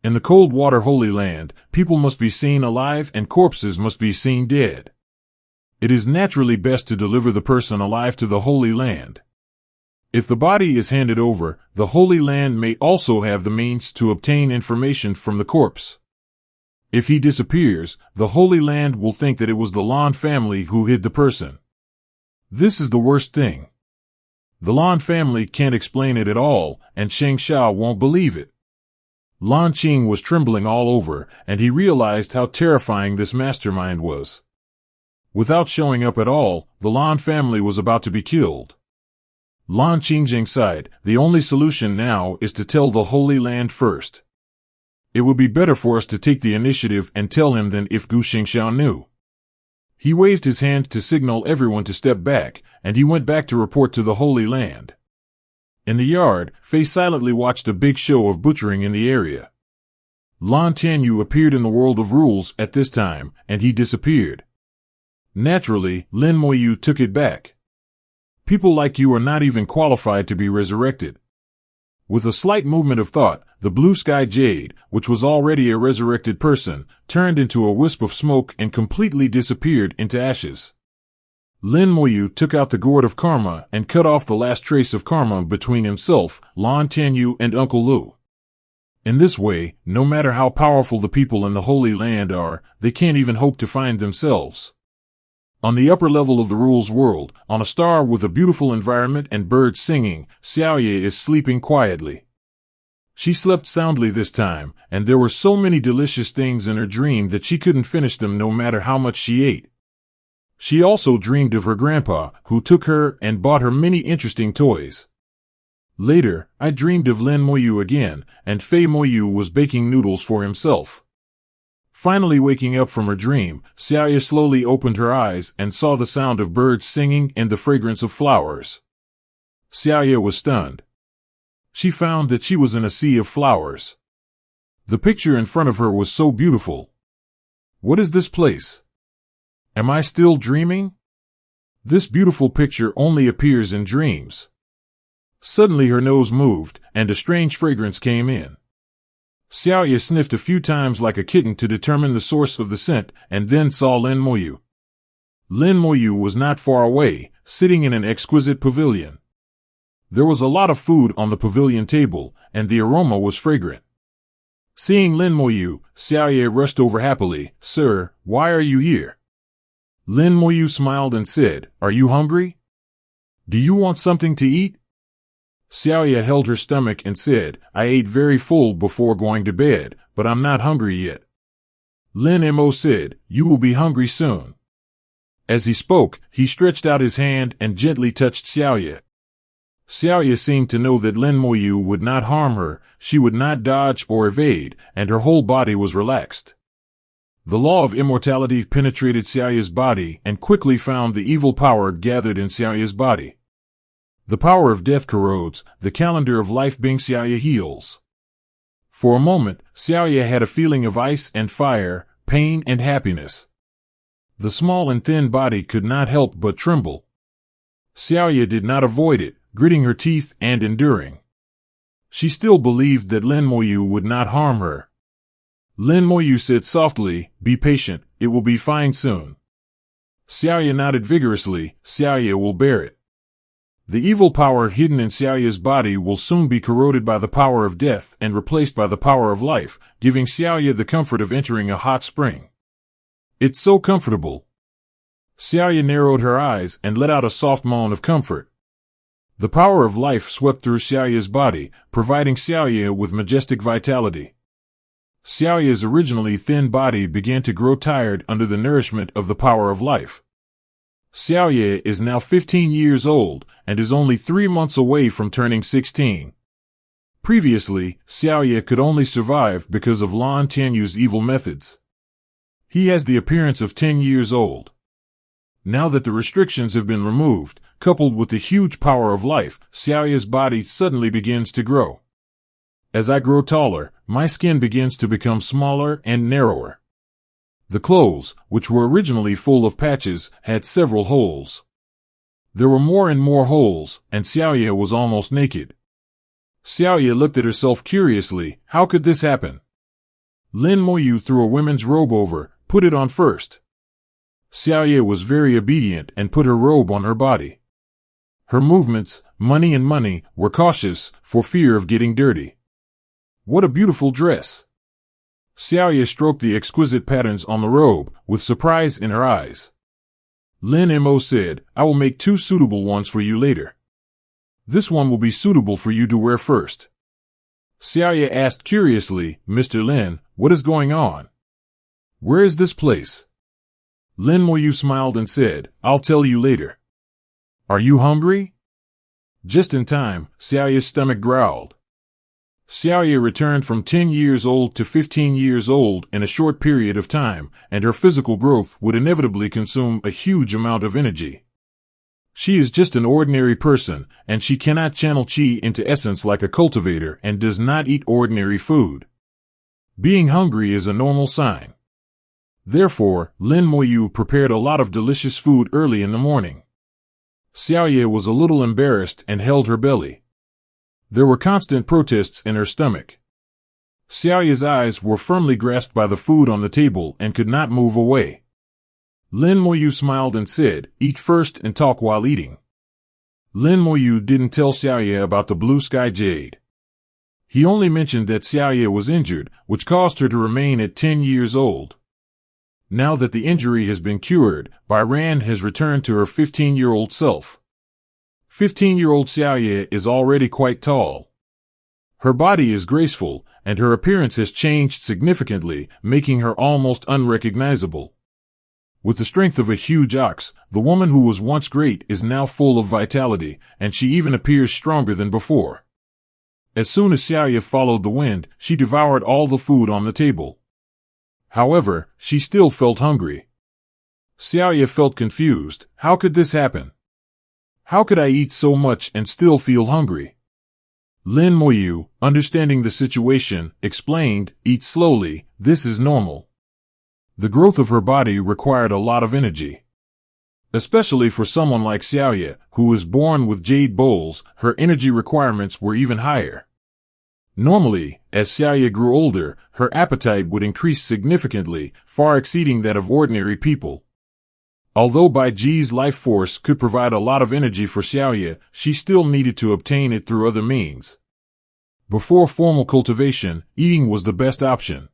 S1: In the cold water Holy Land, people must be seen alive and corpses must be seen dead. It is naturally best to deliver the person alive to the Holy Land. If the body is handed over, the Holy Land may also have the means to obtain information from the corpse. If he disappears, the Holy Land will think that it was the Lan family who hid the person. This is the worst thing. The Lan family can't explain it at all, and Sheng Xiao won't believe it. Lan Qing was trembling all over, and he realized how terrifying this mastermind was. Without showing up at all, the Lan family was about to be killed. Lan Qingjing sighed. The only solution now is to tell the Holy Land first. It would be better for us to take the initiative and tell him than if Gu Xingxiao knew. He waved his hand to signal everyone to step back, and he went back to report to the Holy Land. In the yard, Fei silently watched a big show of butchering in the area. Lan Tianyu appeared in the world of rules at this time, and he disappeared. Naturally, Lin Moyu took it back. People like you are not even qualified to be resurrected. With a slight movement of thought, the blue sky jade, which was already a resurrected person, turned into a wisp of smoke and completely disappeared into ashes. Lin Moyu took out the gourd of karma and cut off the last trace of karma between himself, Lan Tianyu, and Uncle Lu. In this way, no matter how powerful the people in the Holy Land are, they can't even hope to find themselves. On the upper level of the rules world, on a star with a beautiful environment and birds singing, Xiaoye is sleeping quietly. She slept soundly this time, and there were so many delicious things in her dream that she couldn't finish them no matter how much she ate. She also dreamed of her grandpa, who took her and bought her many interesting toys. Later, I dreamed of Lin Moyu again, and Fei Moyu was baking noodles for himself. Finally waking up from her dream, Xiaoye slowly opened her eyes and saw the sound of birds singing and the fragrance of flowers. Xiaoye was stunned. She found that she was in a sea of flowers. The picture in front of her was so beautiful. What is this place? Am I still dreaming? This beautiful picture only appears in dreams. Suddenly her nose moved, and a strange fragrance came in. Xiaoye sniffed a few times like a kitten to determine the source of the scent, and then saw Lin Moyu. Lin Moyu was not far away, sitting in an exquisite pavilion. There was a lot of food on the pavilion table, and the aroma was fragrant. Seeing Lin Moyu, Xiaoye rushed over happily. Sir, why are you here? Lin Moyu smiled and said, Are you hungry? Do you want something to eat? Xiaoye held her stomach and said, I ate very full before going to bed, but I'm not hungry yet. Lin Mo said, You will be hungry soon. As he spoke, he stretched out his hand and gently touched Xiaoye. Xiaoye seemed to know that Lin Moyu would not harm her, she would not dodge or evade, and her whole body was relaxed. The law of immortality penetrated Xiaoye's body and quickly found the evil power gathered in Xiaoye's body. The power of death corrodes, the calendar of life being Xiaoye heals. For a moment, Xiaoye had a feeling of ice and fire, pain and happiness. The small and thin body could not help but tremble. Xiaoye did not avoid it, gritting her teeth and enduring. She still believed that Lin Moyu would not harm her. Lin Moyu said softly, Be patient, it will be fine soon. Xiaoye nodded vigorously, Xiaoye will bear it. The evil power hidden in Xiaoye's body will soon be corroded by the power of death and replaced by the power of life, giving Xiaoye the comfort of entering a hot spring. It's so comfortable. Xiaoye narrowed her eyes and let out a soft moan of comfort. The power of life swept through Xiaoye's body, providing Xiaoye with majestic vitality. Xiaoye's originally thin body began to grow tired under the nourishment of the power of life. Xiaoye is now 15 years old and is only 3 months away from turning 16. Previously, Xiaoye could only survive because of Lan Tianyu's evil methods. He has the appearance of 10 years old. Now that the restrictions have been removed, coupled with the huge power of life, Xiaoye's body suddenly begins to grow. As I grow taller, my skin begins to become smaller and narrower. The clothes, which were originally full of patches, had several holes. There were more and more holes, and Xiaoye was almost naked. Xiaoye looked at herself curiously. How could this happen? Lin Moyu threw a women's robe over, put it on first. Xiaoye was very obedient and put her robe on her body. Her movements, money, were cautious, for fear of getting dirty. What a beautiful dress! Xiaoye stroked the exquisite patterns on the robe, with surprise in her eyes. Lin Mo said, I will make 2 suitable ones for you later. This one will be suitable for you to wear first. Xiaoye asked curiously, Mr. Lin, what is going on? Where is this place? Lin Moyu smiled and said, I'll tell you later. Are you hungry? Just in time, Xiaoye's stomach growled. Xiaoye returned from 10 years old to 15 years old in a short period of time, and her physical growth would inevitably consume a huge amount of energy. She is just an ordinary person, and she cannot channel qi into essence like a cultivator and does not eat ordinary food. Being hungry is a normal sign. Therefore, Lin Moyu prepared a lot of delicious food early in the morning. Xiaoye was a little embarrassed and held her belly. There were constant protests in her stomach. Xiaoye's eyes were firmly grasped by the food on the table and could not move away. Lin Moyu smiled and said, Eat first and talk while eating. Lin Moyu didn't tell Xiaoye about the blue sky jade. He only mentioned that Xiaoye was injured, which caused her to remain at 10 years old. Now that the injury has been cured, Bairan has returned to her 15-year-old self. 15-year-old Xiaoye is already quite tall. Her body is graceful, and her appearance has changed significantly, making her almost unrecognizable. With the strength of a huge ox, the woman who was once great is now full of vitality, and she even appears stronger than before. As soon as Xiaoye followed the wind, she devoured all the food on the table. However, she still felt hungry. Xiaoye felt confused. How could this happen? How could I eat so much and still feel hungry? Lin Moyu, understanding the situation, explained, Eat slowly, this is normal. The growth of her body required a lot of energy. Especially for someone like Xiaoye, who was born with jade bowls, her energy requirements were even higher. Normally, as Xiaoye grew older, her appetite would increase significantly, far exceeding that of ordinary people. Although Bai Ji's life force could provide a lot of energy for Xiaoye, she still needed to obtain it through other means. Before formal cultivation, eating was the best option.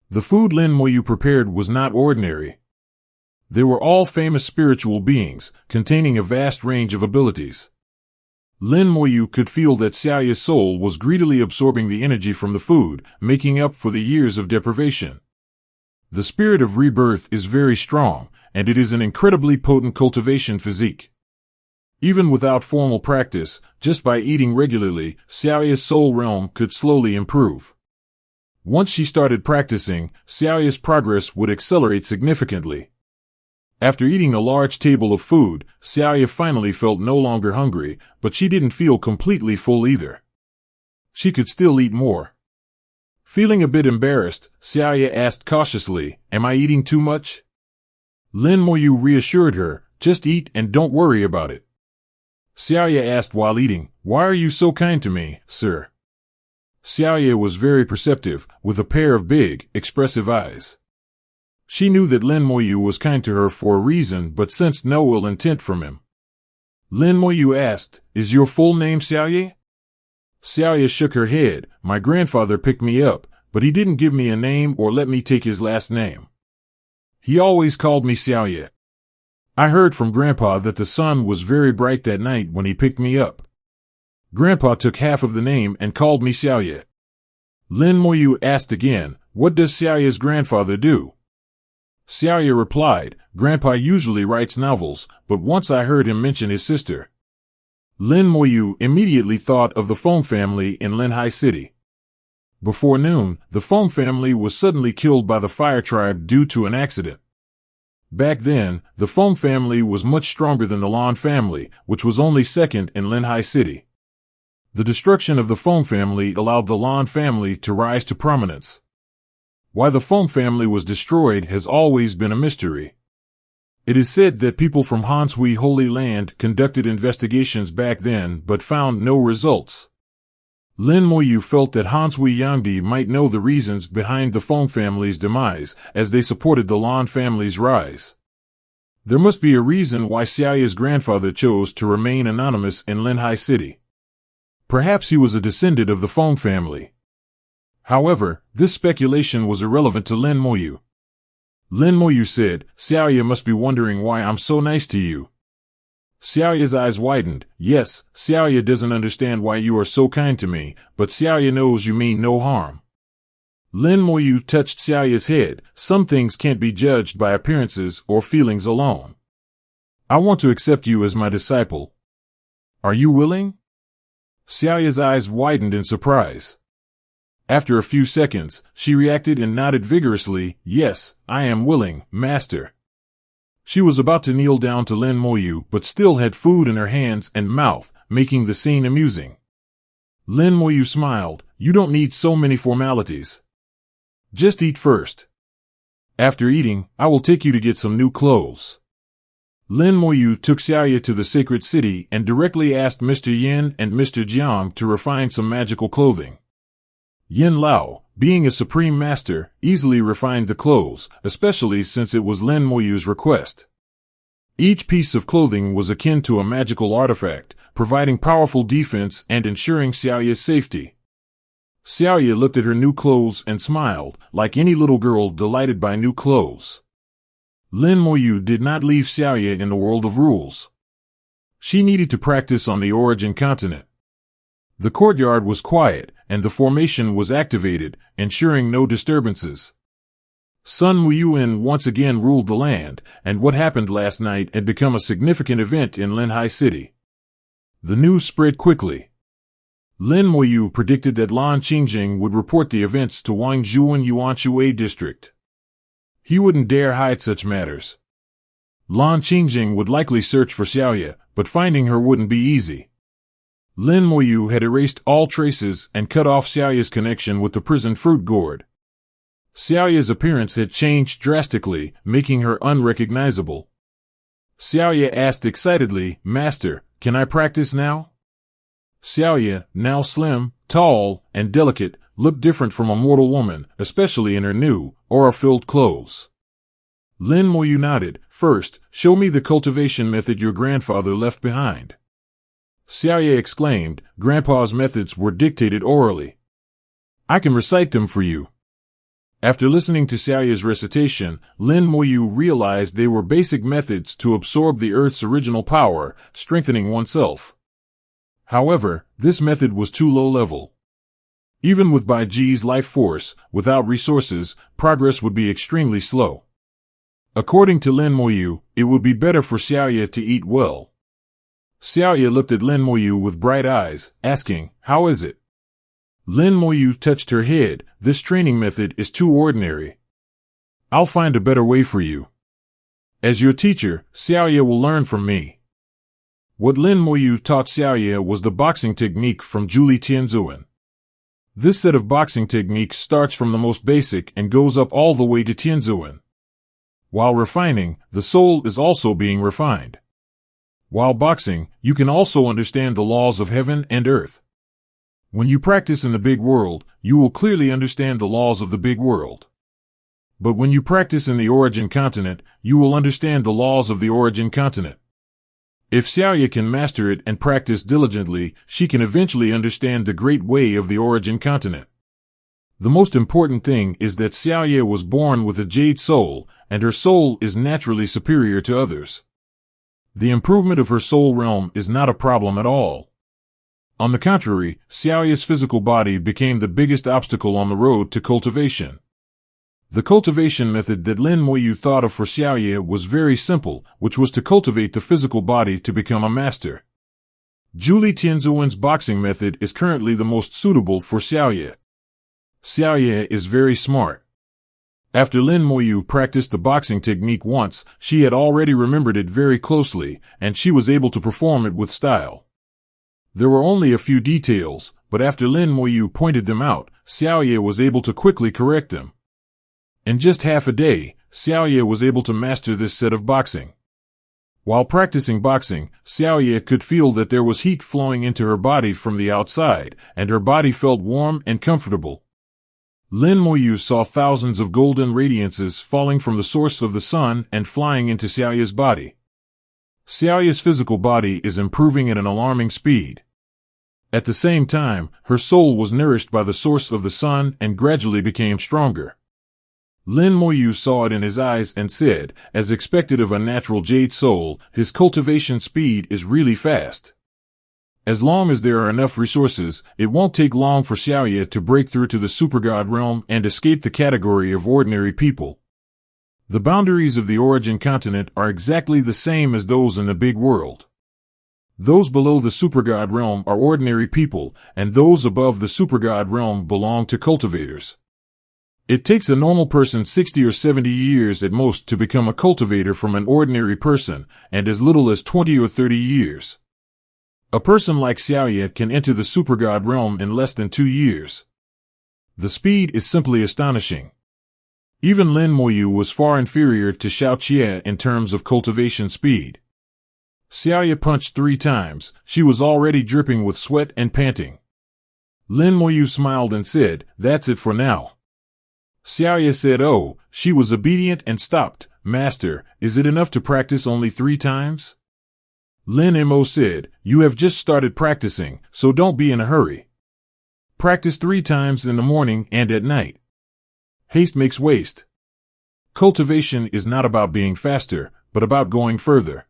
S1: The food Lin Moyu prepared was not ordinary. They were all famous spiritual beings, containing a vast range of abilities. Lin Moyu could feel that Xiaoya's soul was greedily absorbing the energy from the food, making up for the years of deprivation. The spirit of rebirth is very strong, and it is an incredibly potent cultivation physique. Even without formal practice, just by eating regularly, Xiaoya's soul realm could slowly improve. Once she started practicing, Xiaoya's progress would accelerate significantly. After eating a large table of food, Xiaoya finally felt no longer hungry, but she didn't feel completely full either. She could still eat more. Feeling a bit embarrassed, Xiaoya asked cautiously, "Am I eating too much?" Lin Moyu reassured her, "Just eat and don't worry about it." Xiaoya asked while eating, "Why are you so kind to me, sir?" Xiaoya was very perceptive, with a pair of big, expressive eyes. She knew that Lin Moyu was kind to her for a reason but sensed no ill intent from him. Lin Moyu asked, "Is your full name Xiaoya?" Xiaoya shook her head. "My grandfather picked me up, but he didn't give me a name or let me take his last name. He always called me Xiaoya. I heard from Grandpa that the sun was very bright that night when he picked me up. Grandpa took half of the name and called me Xiaoya." Lin Moyu asked again, "What does Xiaoya's grandfather do?" Xiaoya replied, "Grandpa usually writes novels, but once I heard him mention his sister." Lin Moyu immediately thought of the Feng family in Linhai City. Before noon, the Feng family was suddenly killed by the Fire Tribe due to an accident. Back then, the Feng family was much stronger than the Lan family, which was only second in Linhai City. The destruction of the Feng family allowed the Lan family to rise to prominence. Why the Feng family was destroyed has always been a mystery. It is said that people from Hanshui Holy Land conducted investigations back then but found no results. Lin Moyu felt that Hanshui Yangdi might know the reasons behind the Feng family's demise, as they supported the Lan family's rise. There must be a reason why Xiaoya's grandfather chose to remain anonymous in Linhai City. Perhaps he was a descendant of the Feng family. However, this speculation was irrelevant to Lin Moyu. Lin Moyu said, "Xiaoya must be wondering why I'm so nice to you." Xiaoya's eyes widened. "Yes, Xiaoya doesn't understand why you are so kind to me, but Xiaoya knows you mean no harm." Lin Moyu touched Xiaoya's head. "Some things can't be judged by appearances or feelings alone. I want to accept you as my disciple. Are you willing?" Xiaoya's eyes widened in surprise. After a few seconds, she reacted and nodded vigorously, "Yes, I am willing, master." She was about to kneel down to Lin Moyu but still had food in her hands and mouth, making the scene amusing. Lin Moyu smiled, "You don't need so many formalities. Just eat first. After eating, I will take you to get some new clothes." Lin Moyu took Xiaoya to the sacred city and directly asked Mr. Yin and Mr. Jiang to refine some magical clothing. Yin Lao, being a supreme master, easily refined the clothes, especially since it was Lin Moyu's request. Each piece of clothing was akin to a magical artifact, providing powerful defense and ensuring Xiaoya's safety. Xiaoya looked at her new clothes and smiled, like any little girl delighted by new clothes. Lin Moyu did not leave Xiaoya in the world of rules. She needed to practice on the origin continent. The courtyard was quiet, and the formation was activated, ensuring no disturbances. Sun Muyuan once again ruled the land, and what happened last night had become a significant event in Linhai City. The news spread quickly. Lin Moyu predicted that Lan Qingjing would report the events to Wangzhuan Yuanshui district. He wouldn't dare hide such matters. Lan Qingjing would likely search for Xiaoya, but finding her wouldn't be easy. Lin Moyu had erased all traces and cut off Xiaoya's connection with the prison fruit gourd. Xiaoya's appearance had changed drastically, making her unrecognizable. Xiaoya asked excitedly, "Master, can I practice now?" Xiaoya, now slim, tall, and delicate, looked different from a mortal woman, especially in her new, aura-filled clothes. Lin Moyu nodded. "First, show me the cultivation method your grandfather left behind." Xiaoye exclaimed. Grandpa's methods were dictated orally. I can recite them for you. After listening to Xiaoye's recitation, Lin Moyu realized they were basic methods to absorb the Earth's original power, strengthening oneself. However, this method was too low level. Even with Bai Ji's life force, without resources, progress would be extremely slow. According to Lin Moyu, it would be better for Xiaoye to eat well. Xiaoye looked at Lin Moyu with bright eyes, asking, "How is it?" Lin Moyu touched her head. This training method is too ordinary. I'll find a better way for you. As your teacher, Xiaoye will learn from me. What Lin Moyu taught Xiaoye was the boxing technique from Zhuli Tianzuan. This set of boxing techniques starts from the most basic and goes up all the way to Tianzuan. While refining, the soul is also being refined. While boxing, you can also understand the laws of heaven and earth. When you practice in the big world, you will clearly understand the laws of the big world. But when you practice in the origin continent, you will understand the laws of the origin continent. If Xiaoye can master it and practice diligently, she can eventually understand the great way of the origin continent. The most important thing is that Xiaoye was born with a jade soul, and her soul is naturally superior to others. The improvement of her soul realm is not a problem at all. On the contrary, Xiaoye's physical body became the biggest obstacle on the road to cultivation. The cultivation method that Lin Moyu thought of for Xiaoye was very simple, which was to cultivate the physical body to become a master. Zhuli Tianzuan's boxing method is currently the most suitable for Xiaoye. Xiaoye is very smart. After Lin Moyu practiced the boxing technique once, she had already remembered it very closely, and she was able to perform it with style. There were only a few details, but after Lin Moyu pointed them out, Xiaoye was able to quickly correct them. In just half a day, Xiaoye was able to master this set of boxing. While practicing boxing, Xiaoye could feel that there was heat flowing into her body from the outside, and her body felt warm and comfortable. Lin Moyu saw thousands of golden radiances falling from the source of the sun and flying into Xiaoye's body. Xiaoye's physical body is improving at an alarming speed. At the same time, her soul was nourished by the source of the sun and gradually became stronger. Lin Moyu saw it in his eyes and said, as expected of a natural jade soul, his cultivation speed is really fast. As long as there are enough resources, it won't take long for Xiaoye to break through to the supergod realm and escape the category of ordinary people. The boundaries of the origin continent are exactly the same as those in the big world. Those below the supergod realm are ordinary people, and those above the supergod realm belong to cultivators. It takes a normal person 60 or 70 years at most to become a cultivator from an ordinary person, and as little as 20 or 30 years. A person like Xiaoye can enter the supergod realm in less than 2 years. The speed is simply astonishing. Even Lin Moyu was far inferior to Xiao Qie in terms of cultivation speed. Xiaoye punched 3 times. She was already dripping with sweat and panting. Lin Moyu smiled and said, "That's it for now." Xiaoye said, "Oh," she was obedient and stopped. "Master, is it enough to practice only 3 times? Lin Mo said, "You have just started practicing, so don't be in a hurry. Practice 3 times in the morning and at night. Haste makes waste. Cultivation is not about being faster, but about going further."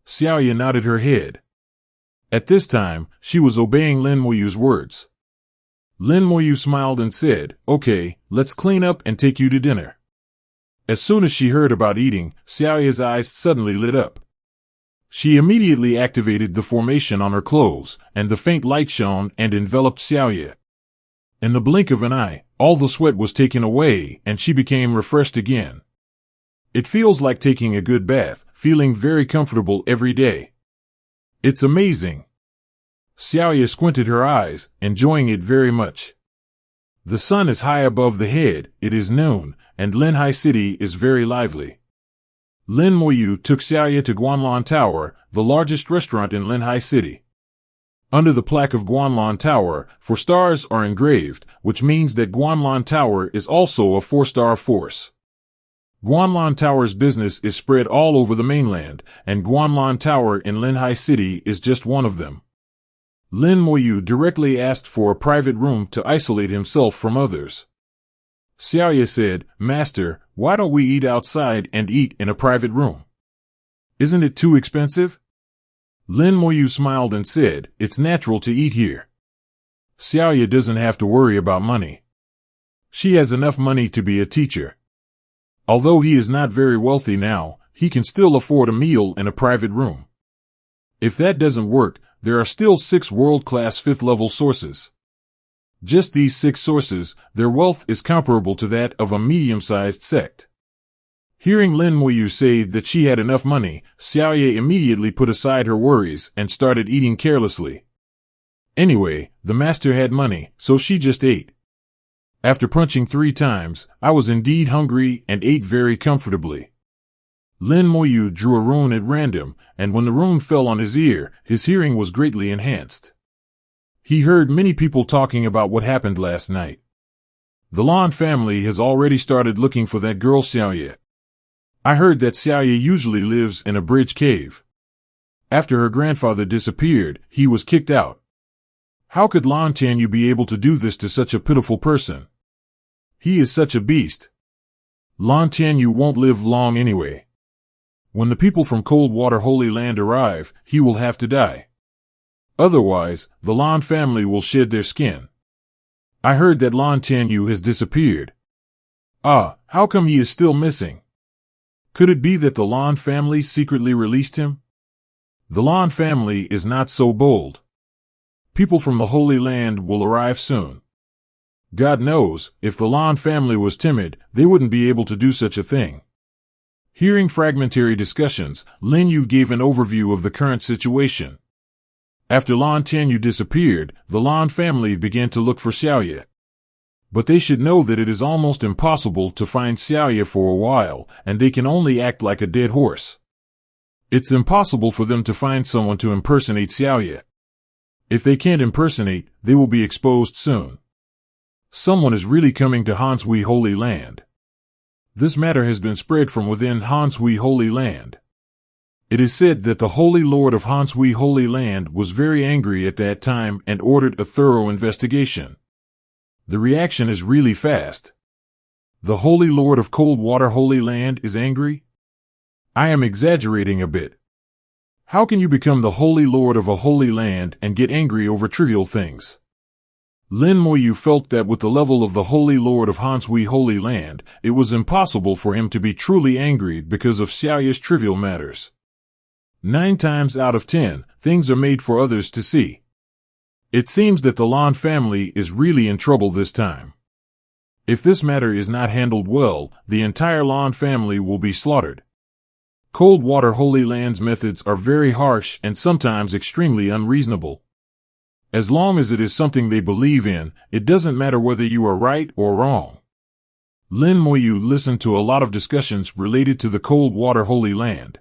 S1: Xiaoye nodded her head. At this time, she was obeying Lin Moyu's words. Lin Moyu smiled and said, "Okay, let's clean up and take you to dinner." As soon as she heard about eating, Xiaoye's eyes suddenly lit up. She immediately activated the formation on her clothes, and the faint light shone and enveloped Xiaoye. In the blink of an eye, all the sweat was taken away, and she became refreshed again. It feels like taking a good bath, feeling very comfortable every day. It's amazing. Xiaoye squinted her eyes, enjoying it very much. The sun is high above the head, it is noon, and Linhai city is very lively. Lin Moyu took Xiaoye to Guanlan Tower, the largest restaurant in Linhai city. Under the plaque of Guanlan Tower, 4 stars are engraved, which means that Guanlan Tower is also a 4-star force. Guanlan Tower's business is spread all over the mainland, and Guanlan Tower in Linhai city is just one of them. Lin Moyu directly asked for a private room to isolate himself from others. Xiaoye said, "Master, why don't we eat outside and eat in a private room? Isn't it too expensive?" Lin Moyu smiled and said, "It's natural to eat here. Xiaoye doesn't have to worry about money. She has enough money to be a teacher. Although he is not very wealthy now, he can still afford a meal in a private room. If that doesn't work, there are still 6 world-class 5th-level sources. Just these 6 sources, their wealth is comparable to that of a medium-sized sect." Hearing Lin Moyu say that she had enough money, Xiaoye immediately put aside her worries and started eating carelessly. Anyway, the master had money, so she just ate. After punching 3 times, I was indeed hungry and ate very comfortably. Lin Moyu drew a rune at random, and when the rune fell on his ear, his hearing was greatly enhanced. He heard many people talking about what happened last night. The Lan family has already started looking for that girl Xiaoye. I heard that Xiaoye usually lives in a bridge cave. After her grandfather disappeared, he was kicked out. How could Lan Tianyu be able to do this to such a pitiful person? He is such a beast. Lan Tianyu won't live long anyway. When the people from Cold Water Holy Land arrive, he will have to die. Otherwise, the Lan family will shed their skin. I heard that Lan Tianyu has disappeared. How come he is still missing? Could it be that the Lan family secretly released him? The Lan family is not so bold. People from the Holy Land will arrive soon. God knows, if the Lan family was timid, they wouldn't be able to do such a thing. Hearing fragmentary discussions, Lin Yu gave an overview of the current situation. After Lan Tianyu disappeared, the Lan family began to look for Xiaoye. But they should know that it is almost impossible to find Xiaoye for a while, and they can only act like a dead horse. It's impossible for them to find someone to impersonate Xiaoye. If they can't impersonate, they will be exposed soon. Someone is really coming to Hanshui Holy Land. This matter has been spread from within Hanshui Holy Land. It is said that the Holy Lord of Hanshui Holy Land was very angry at that time and ordered a thorough investigation. The reaction is really fast. The Holy Lord of Cold Water Holy Land is angry? I am exaggerating a bit. How can you become the Holy Lord of a holy land and get angry over trivial things? Lin Moyu felt that with the level of the Holy Lord of Hanshui Holy Land, it was impossible for him to be truly angry because of Xiaoye's trivial matters. 9 times out of 10, things are made for others to see. It seems that the Lan family is really in trouble this time. If this matter is not handled well, the entire Lan family will be slaughtered. Cold Water Holy Land's methods are very harsh and sometimes extremely unreasonable. As long as it is something they believe in, it doesn't matter whether you are right or wrong. Lin Moyu listened to a lot of discussions related to the Cold Water Holy Land.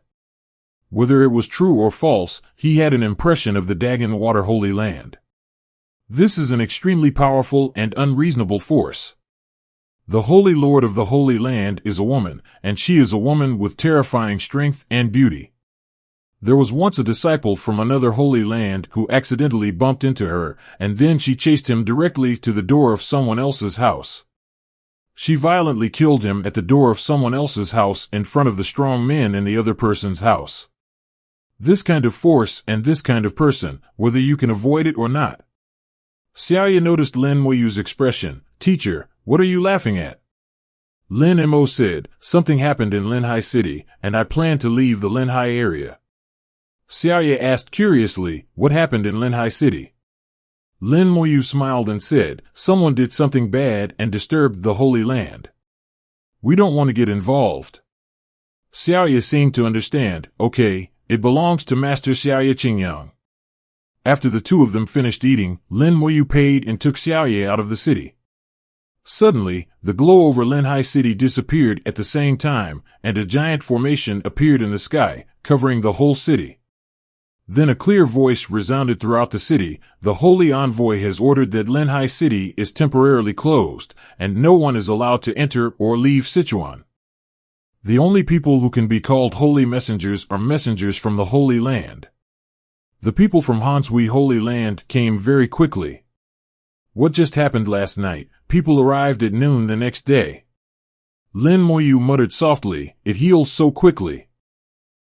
S1: Whether it was true or false, he had an impression of the Dagon Water Holy Land. This is an extremely powerful and unreasonable force. The Holy Lord of the Holy Land is a woman, and she is a woman with terrifying strength and beauty. There was once a disciple from another holy land who accidentally bumped into her, and then she chased him directly to the door of someone else's house. She violently killed him at the door of someone else's house in front of the strong men in the other person's house. This kind of force and this kind of person, whether you can avoid it or not. Xiaoye noticed Lin Moyu's expression. "Teacher, what are you laughing at?" Lin Mo said, "Something happened in Linhai City, and I plan to leave the Linhai area." Xiaoye asked curiously, "What happened in Linhai City?" Lin Moyu smiled and said, "Someone did something bad and disturbed the Holy Land. We don't want to get involved." Xiaoye seemed to understand. "Okay, it belongs to Master Xiaoye Qingyang." After the two of them finished eating, Lin Moyu paid and took Xiaoye out of the city. Suddenly, the glow over Linhai City disappeared at the same time, and a giant formation appeared in the sky, covering the whole city. Then a clear voice resounded throughout the city. "The Holy Envoy has ordered that Linhai City is temporarily closed, and no one is allowed to enter or leave Sichuan. The only people who can be called holy messengers are messengers from the Holy Land." The people from Hansui Holy Land came very quickly. What just happened last night? People arrived at noon the next day. Lin Moyu muttered softly, it heals so quickly.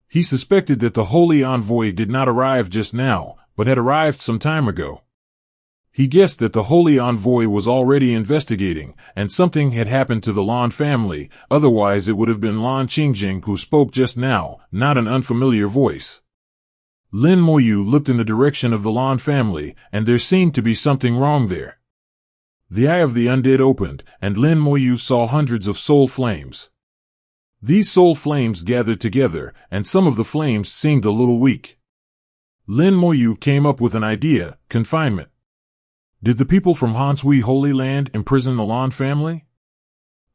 S1: He suspected that the holy envoy did not arrive just now, but had arrived some time ago. He guessed that the holy envoy was already investigating, and something had happened to the Lan family, otherwise it would have been Lan Qingjing who spoke just now, not an unfamiliar voice. Lin Moyu looked in the direction of the Lan family, and there seemed to be something wrong there. The eye of the undead opened, and Lin Moyu saw hundreds of soul flames. These soul flames gathered together, and some of the flames seemed a little weak. Lin Moyu came up with an idea: confinement. Did the people from Hansui Holy Land imprison the Lan family?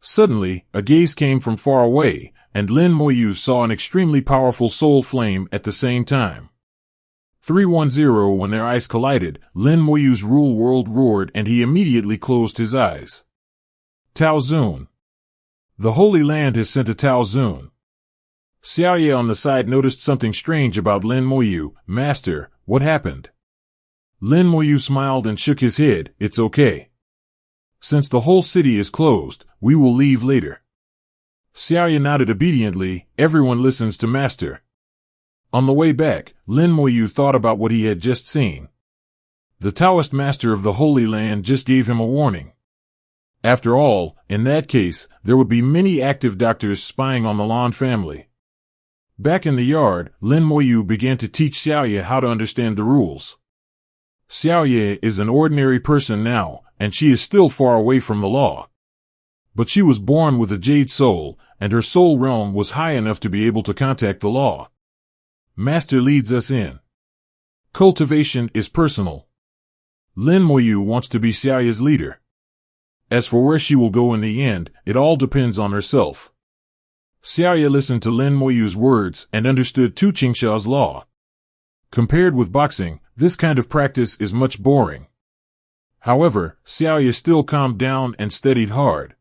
S1: Suddenly, a gaze came from far away, and Lin Moyu saw an extremely powerful soul flame at the same time. 310. When their eyes collided, Lin Moyu's rule world roared and he immediately closed his eyes. Tao Zun. The Holy Land has sent a Tao Zun. Xiaoye on the side noticed something strange about Lin Moyu. Master, what happened? Lin Moyu smiled and shook his head. It's okay. Since the whole city is closed, we will leave later. Xiaoye nodded obediently. Everyone listens to Master. On the way back, Lin Moyu thought about what he had just seen. The Taoist master of the Holy Land just gave him a warning. After all, in that case, there would be many active doctors spying on the Lan family. Back in the yard, Lin Moyu began to teach Xiaoye how to understand the rules. Xiaoye is an ordinary person now, and she is still far away from the law. But she was born with a jade soul, and her soul realm was high enough to be able to contact the law. Master leads us in. Cultivation is personal. Lin Moyu wants to be Xiaoye's leader. As for where she will go in the end, it all depends on herself. Xiaoye listened to Lin Moyu's words and understood Tu Qingsha's law. Compared with boxing, this kind of practice is much boring. However, Xiaoye still calmed down and studied hard.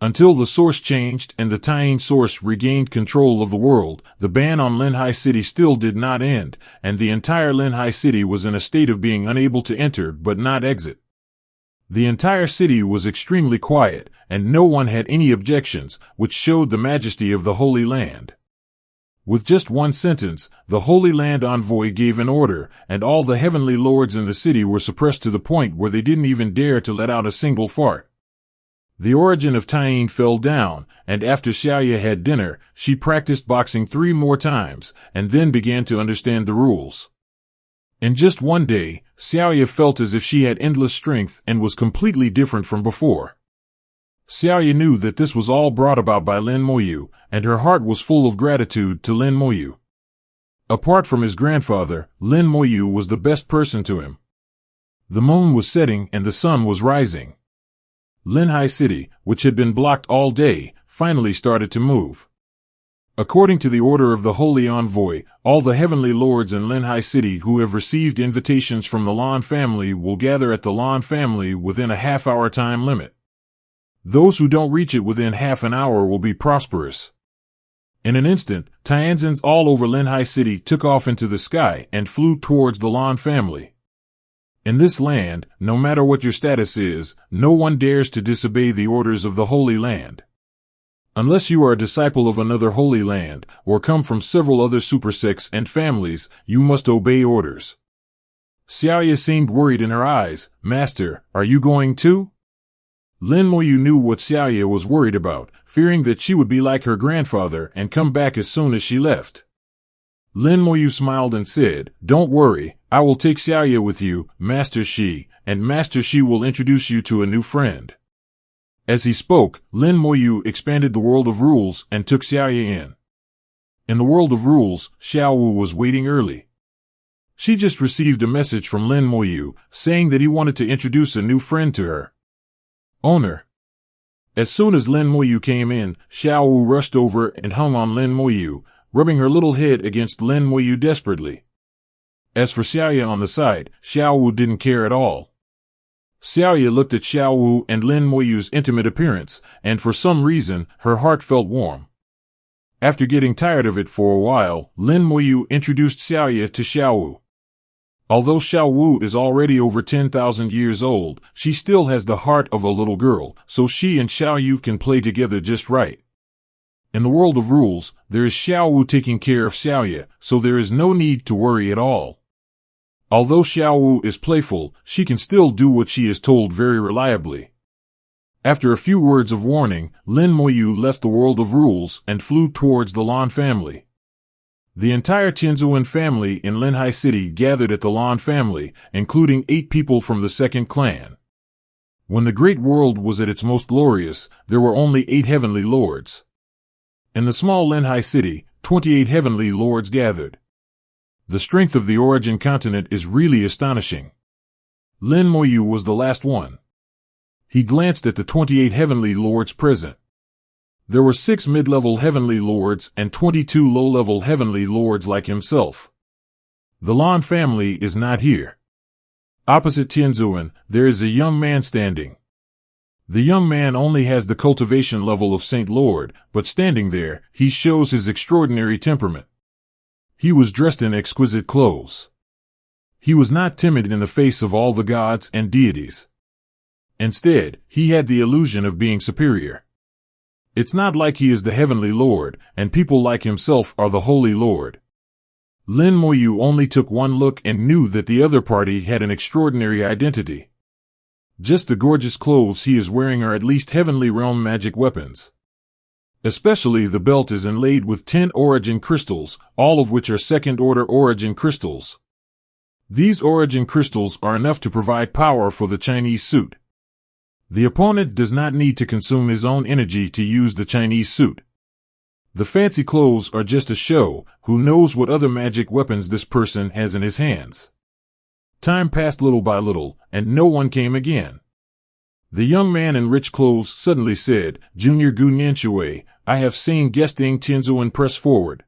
S1: Until the source changed and the Taiyin source regained control of the world, the ban on Linhai City still did not end, and the entire Linhai City was in a state of being unable to enter but not exit. The entire city was extremely quiet, and no one had any objections, which showed the majesty of the Holy Land. With just one sentence, the Holy Land envoy gave an order, and all the heavenly lords in the city were suppressed to the point where they didn't even dare to let out a single fart. The origin of Taiyin fell down, and after Xiaoye had dinner, she practiced boxing 3 more times, and then began to understand the rules. In just one day, Xiaoye felt as if she had endless strength and was completely different from before. Xiaoye knew that this was all brought about by Lin Moyu, and her heart was full of gratitude to Lin Moyu. Apart from his grandfather, Lin Moyu was the best person to him. The moon was setting and the sun was rising. Linhai City, which had been blocked all day, finally started to move. According to the order of the Holy Envoy, all the heavenly lords in Linhai City who have received invitations from the Lan family will gather at the Lan family within a half-hour time limit. Those who don't reach it within half an hour will be prosperous. In an instant, Tianzins all over Linhai City took off into the sky and flew towards the Lan family. In this land, no matter what your status is, no one dares to disobey the orders of the Holy Land. Unless you are a disciple of another Holy Land, or come from several other super sects and families, you must obey orders. Xiaoye seemed worried in her eyes. Master, are you going too? Lin Moyu knew what Xiaoye was worried about, fearing that she would be like her grandfather and come back as soon as she left. Lin Moyu smiled and said, Don't worry, I will take Xiaoye with you, Master Shi, and Master Shi will introduce you to a new friend. As he spoke, Lin Moyu expanded the world of rules and took Xiaoye in. In the world of rules, Xiao Wu was waiting early. She just received a message from Lin Moyu, saying that he wanted to introduce a new friend to her. Owner. As soon as Lin Moyu came in, Xiao Wu rushed over and hung on Lin Moyu, rubbing her little head against Lin Moyu desperately. As for Xiaoye on the side, Xiao Wu didn't care at all. Xiaoye looked at Xiao Wu and Lin Moyu's intimate appearance, and for some reason, her heart felt warm. After getting tired of it for a while, Lin Moyu introduced Xiaoye to Xiao Wu. Although Xiao Wu is already over 10,000 years old, she still has the heart of a little girl, so she and Xiao Yu can play together just right. In the world of rules, there is Xiao Wu taking care of Xiao Ye, so there is no need to worry at all. Although Xiao Wu is playful, she can still do what she is told very reliably. After a few words of warning, Lin Moyu left the world of rules and flew towards the Lan family. The entire Tianzuan family in Linhai City gathered at the Lan family, including 8 people from the second clan. When the great world was at its most glorious, there were only 8 heavenly lords. In the small Linhai City, 28 heavenly lords gathered. The strength of the Origin continent is really astonishing. Lin Moyu was the last one. He glanced at the 28 heavenly lords present. There were 6 mid-level heavenly lords and 22 low-level heavenly lords like himself. The Lan family is not here. Opposite Tianzuan, there is a young man standing. The young man only has the cultivation level of Saint Lord, but standing there, he shows his extraordinary temperament. He was dressed in exquisite clothes. He was not timid in the face of all the gods and deities. Instead, he had the illusion of being superior. It's not like he is the heavenly lord, and people like himself are the holy lord. Lin Moyu only took one look and knew that the other party had an extraordinary identity. Just the gorgeous clothes he is wearing are at least heavenly realm magic weapons. Especially the belt is inlaid with 10 origin crystals, all of which are second-order origin crystals. These origin crystals are enough to provide power for the Chinese suit. The opponent does not need to consume his own energy to use the Chinese suit. The fancy clothes are just a show. Who knows what other magic weapons this person has in his hands? Time passed little by little, and no one came again. The young man in rich clothes suddenly said, "Junior Gu Nianshui, I have seen Guesting Tianzuan press forward."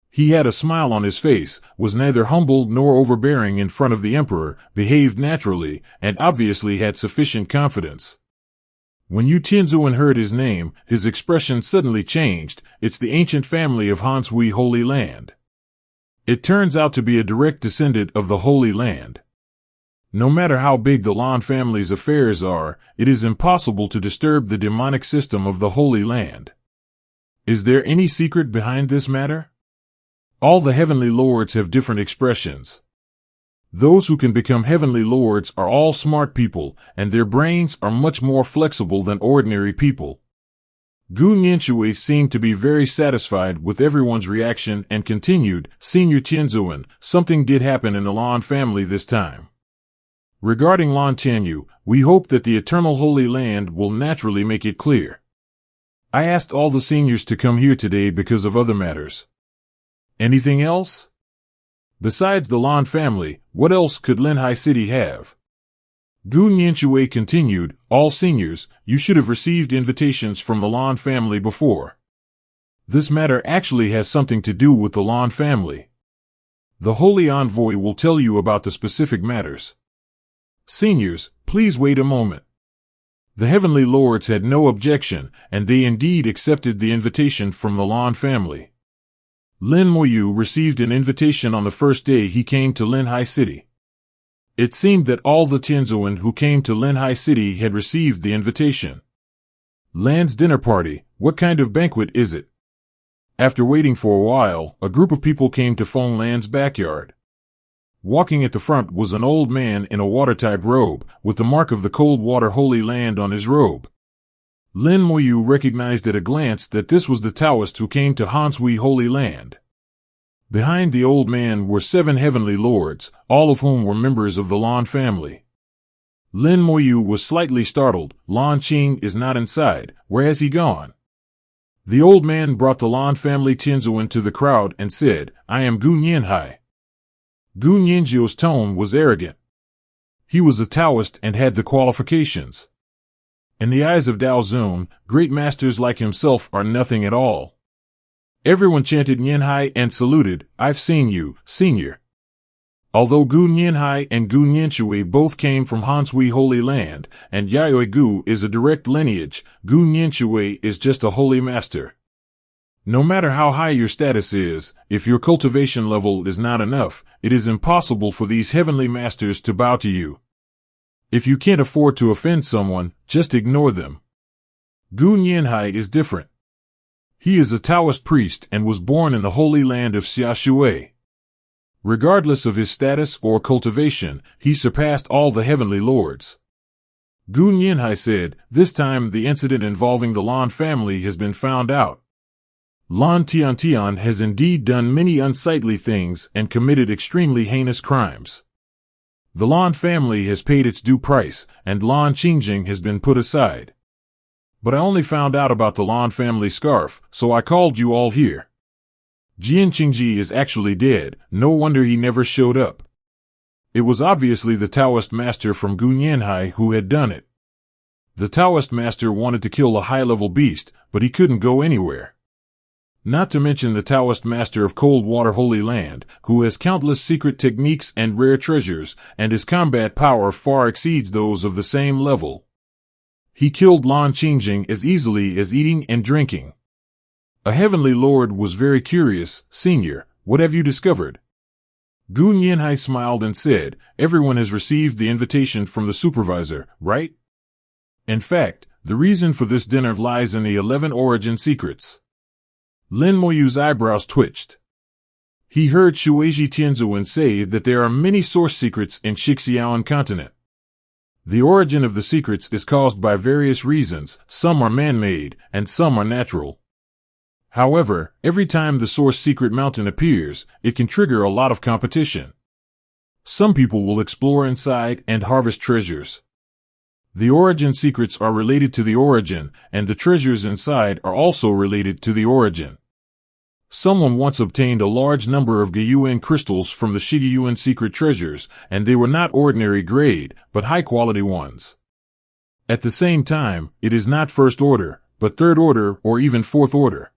S1: He had a smile on his face, was neither humble nor overbearing in front of the emperor, behaved naturally, and obviously had sufficient confidence. When Yu Tianzuan heard his name, his expression suddenly changed. It's the ancient family of Hanshui Holy Land. It turns out to be a direct descendant of the Holy Land. No matter how big the Lan family's affairs are, it is impossible to disturb the demonic system of the Holy Land. Is there any secret behind this matter? All the heavenly lords have different expressions. Those who can become heavenly lords are all smart people, and their brains are much more flexible than ordinary people. Gu Nianshui seemed to be very satisfied with everyone's reaction and continued, "Senior Tianzuan, something did happen in the Lan family this time. Regarding Lan Tianyu, we hope that the eternal Holy Land will naturally make it clear. I asked all the seniors to come here today because of other matters. Anything else? Besides the Lan family, what else could Linhai City have?" Gu Nianshui continued, "All seniors, you should have received invitations from the Lan family before. This matter actually has something to do with the Lan family. The Holy Envoy will tell you about the specific matters. Seniors, please wait a moment." The heavenly lords had no objection, and they indeed accepted the invitation from the Lan family. Lin Moyu received an invitation on the first day he came to Linhai City. It seemed that all the Tianzuan who came to Linhai City had received the invitation. Lan's dinner party, what kind of banquet is it? After waiting for a while, a group of people came to Feng Lan's backyard. Walking at the front was an old man in a watertight robe, with the mark of the Cold Water Holy Land on his robe. Lin Moyu recognized at a glance that this was the Taoist who came to Hanshui Holy Land. Behind the old man were 7 heavenly lords, all of whom were members of the Lan family. Lin Moyu was slightly startled. Lan Qing is not inside. Where has he gone? The old man brought the Lan family Tianzuan to the crowd and said, "I am Gu Nianhai." Gu Nianzhuo's tone was arrogant. He was a Taoist and had the qualifications. In the eyes of Dao Zun, great masters like himself are nothing at all. Everyone chanted Nianhai and saluted, "I've seen you, senior." Although Gu Nianhai and Gu Nianshui both came from Hanshui Holy Land, and Yayoi Gu is a direct lineage, Gu Nianshui is just a holy master. No matter how high your status is, if your cultivation level is not enough, it is impossible for these heavenly masters to bow to you. If you can't afford to offend someone, just ignore them. Gu Linhai is different. He is a Taoist priest and was born in the holy land of Xiaoshui. Regardless of his status or cultivation, he surpassed all the heavenly lords. Gu Linhai said, "This time the incident involving the Lan family has been found out. Lan Tiantian has indeed done many unsightly things and committed extremely heinous crimes. The Lan family has paid its due price, and Lan Qingjing has been put aside. But I only found out about the Lan family scarf, so I called you all here. Jian Qingji is actually dead, no wonder he never showed up. It was obviously the Taoist master from Gu Linhai who had done it. The Taoist master wanted to kill a high-level beast, but he couldn't go anywhere. Not to mention the Taoist master of Cold Water Holy Land, who has countless secret techniques and rare treasures, and his combat power far exceeds those of the same level. He killed Lan Qingjing as easily as eating and drinking. A heavenly lord was very curious. Senior, what have you discovered? Gu Linhai smiled and said, everyone has received the invitation from the supervisor, right? In fact, the reason for this dinner lies in the 11 origin secrets. Lin Moyu's eyebrows twitched. He heard Shueiji Tianzuan say that there are many source secrets in Shixiaoan continent. The origin of the secrets is caused by various reasons, some are man-made, and some are natural. However, every time the source secret mountain appears, it can trigger a lot of competition. Some people will explore inside and harvest treasures. The origin secrets are related to the origin, and the treasures inside are also related to the origin. Someone once obtained a large number of Gyuan crystals from the Shigeyuan secret treasures, and they were not ordinary grade, but high-quality ones. At the same time, it is not first order, but third order or even fourth order.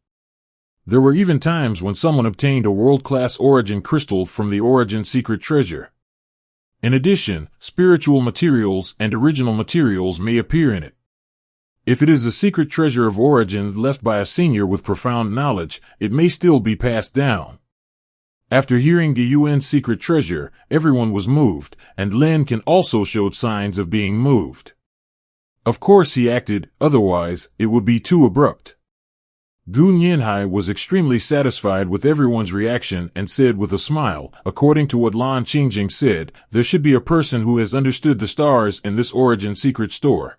S1: There were even times when someone obtained a world-class origin crystal from the origin secret treasure. In addition, spiritual materials and original materials may appear in it. If it is a secret treasure of origin left by a senior with profound knowledge, it may still be passed down. After hearing Gyuan's secret treasure, everyone was moved, and Lin can also showed signs of being moved. Of course he acted, otherwise, it would be too abrupt. Gu Linhai was extremely satisfied with everyone's reaction and said with a smile, according to what Lan Qingjing said, there should be a person who has understood the stars in this origin secret store.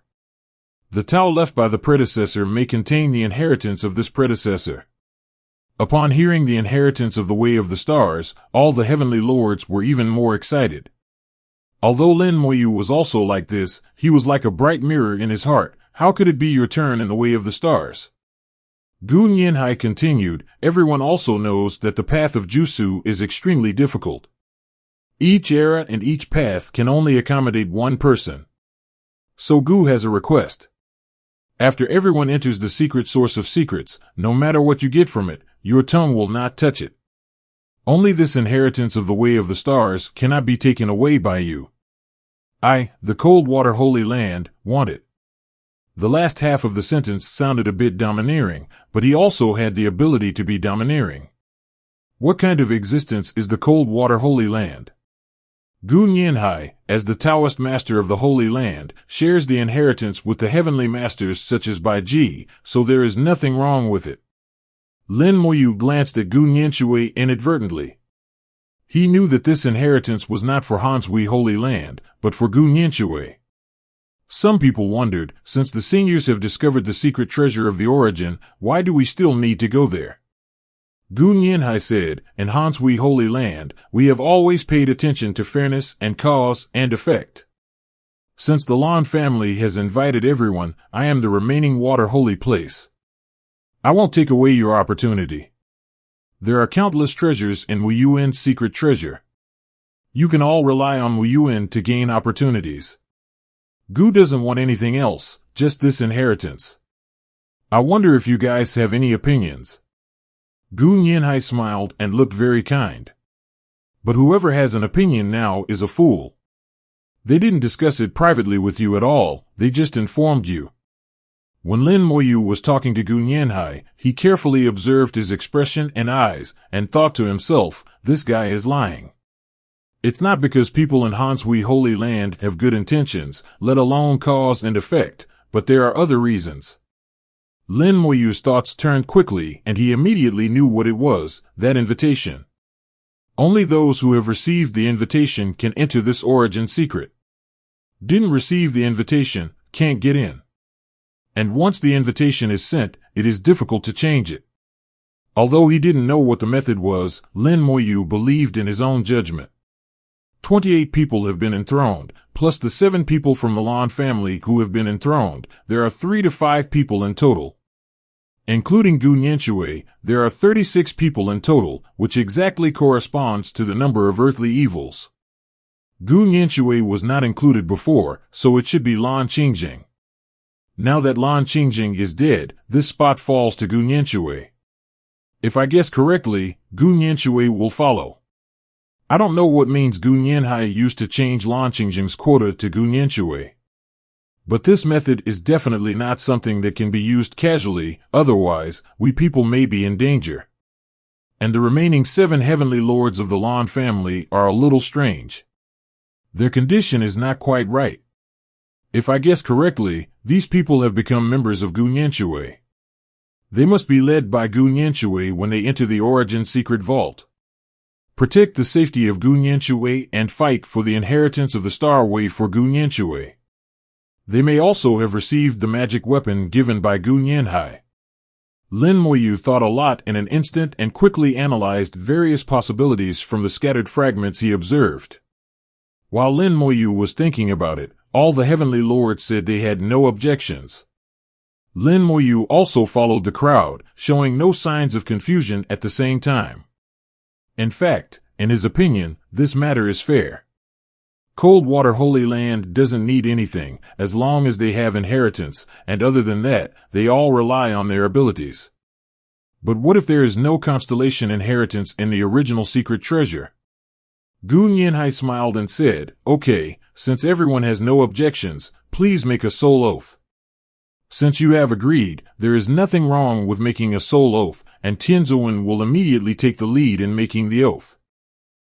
S1: The Tao left by the predecessor may contain the inheritance of this predecessor. Upon hearing the inheritance of the way of the stars, all the heavenly lords were even more excited. Although Lin Moyu was also like this, he was like a bright mirror in his heart. How could it be your turn in the way of the stars? Gu Linhai continued, everyone also knows that the path of Jusu is extremely difficult. Each era and each path can only accommodate one person. So Gu has a request. After everyone enters the secret source of secrets, no matter what you get from it, your tongue will not touch it. Only this inheritance of the way of the stars cannot be taken away by you. I, the Cold Water Holy Land, want it. The last half of the sentence sounded a bit domineering, but he also had the ability to be domineering. What kind of existence is the Cold Water Holy Land? Gu Linhai, as the Taoist master of the Holy Land, shares the inheritance with the heavenly masters such as Bai Ji, so there is nothing wrong with it. Lin Moyu glanced at Gu Nianshui inadvertently. He knew that this inheritance was not for Hanshui Holy Land, but for Gu Nianshui. Some people wondered, since the seniors have discovered the secret treasure of the origin, why do we still need to go there? Gu Linhai said, in Hanshui Holy Land, we have always paid attention to fairness and cause and effect. Since the Lan family has invited everyone, I am the remaining water holy place. I won't take away your opportunity. There are countless treasures in Wuyuan's secret treasure. You can all rely on Wuyuan to gain opportunities. Gu doesn't want anything else, just this inheritance. I wonder if you guys have any opinions. Gu Linhai smiled and looked very kind. But whoever has an opinion now is a fool. They didn't discuss it privately with you at all, they just informed you. When Lin Moyu was talking to Gu Nianhai, he carefully observed his expression and eyes, and thought to himself, this guy is lying. It's not because people in Hanshui Holy Land have good intentions, let alone cause and effect, but there are other reasons. Lin Moyu's thoughts turned quickly, and he immediately knew what it was, that invitation. Only those who have received the invitation can enter this origin secret. Didn't receive the invitation, can't get in. And once the invitation is sent, it is difficult to change it. Although he didn't know what the method was, Lin Moyu believed in his own judgment. 28 people have been enthroned, plus the 7 people from the Lan family who have been enthroned. There are 3 to 5 people in total. Including Gu Nianshui, there are 36 people in total, which exactly corresponds to the number of earthly evils. Gu Nianshui was not included before, so it should be Lan Qingjing. Now that Lan Qingjing is dead, this spot falls to Gu Nianshui. If I guess correctly, Gu Nianshui will follow. I don't know what means Gu Nianhai used to change Lan Qingjing's quota to Gu Nianshui. But this method is definitely not something that can be used casually, otherwise, we people may be in danger. And the remaining 7 heavenly lords of the Lan family are a little strange. Their condition is not quite right. If I guess correctly, these people have become members of Gu Nianshui. They must be led by Gu Nianshui when they enter the Origin Secret Vault. Protect the safety of Gu Nianshui and fight for the inheritance of the Star Way for Gu Nianshui. They may also have received the magic weapon given by Gu Nianhai. Lin Moyu thought a lot in an instant and quickly analyzed various possibilities from the scattered fragments he observed. While Lin Moyu was thinking about it, all the heavenly lords said they had no objections. Lin Moyu also followed the crowd, showing no signs of confusion at the same time. In fact, in his opinion, this matter is fair. Coldwater Holy Land doesn't need anything, as long as they have inheritance, and other than that, they all rely on their abilities. But what if there is no constellation inheritance in the original secret treasure? Gu Nianhai smiled and said, okay, since everyone has no objections, please make a soul oath. Since you have agreed, there is nothing wrong with making a soul oath, and Tianzuan will immediately take the lead in making the oath.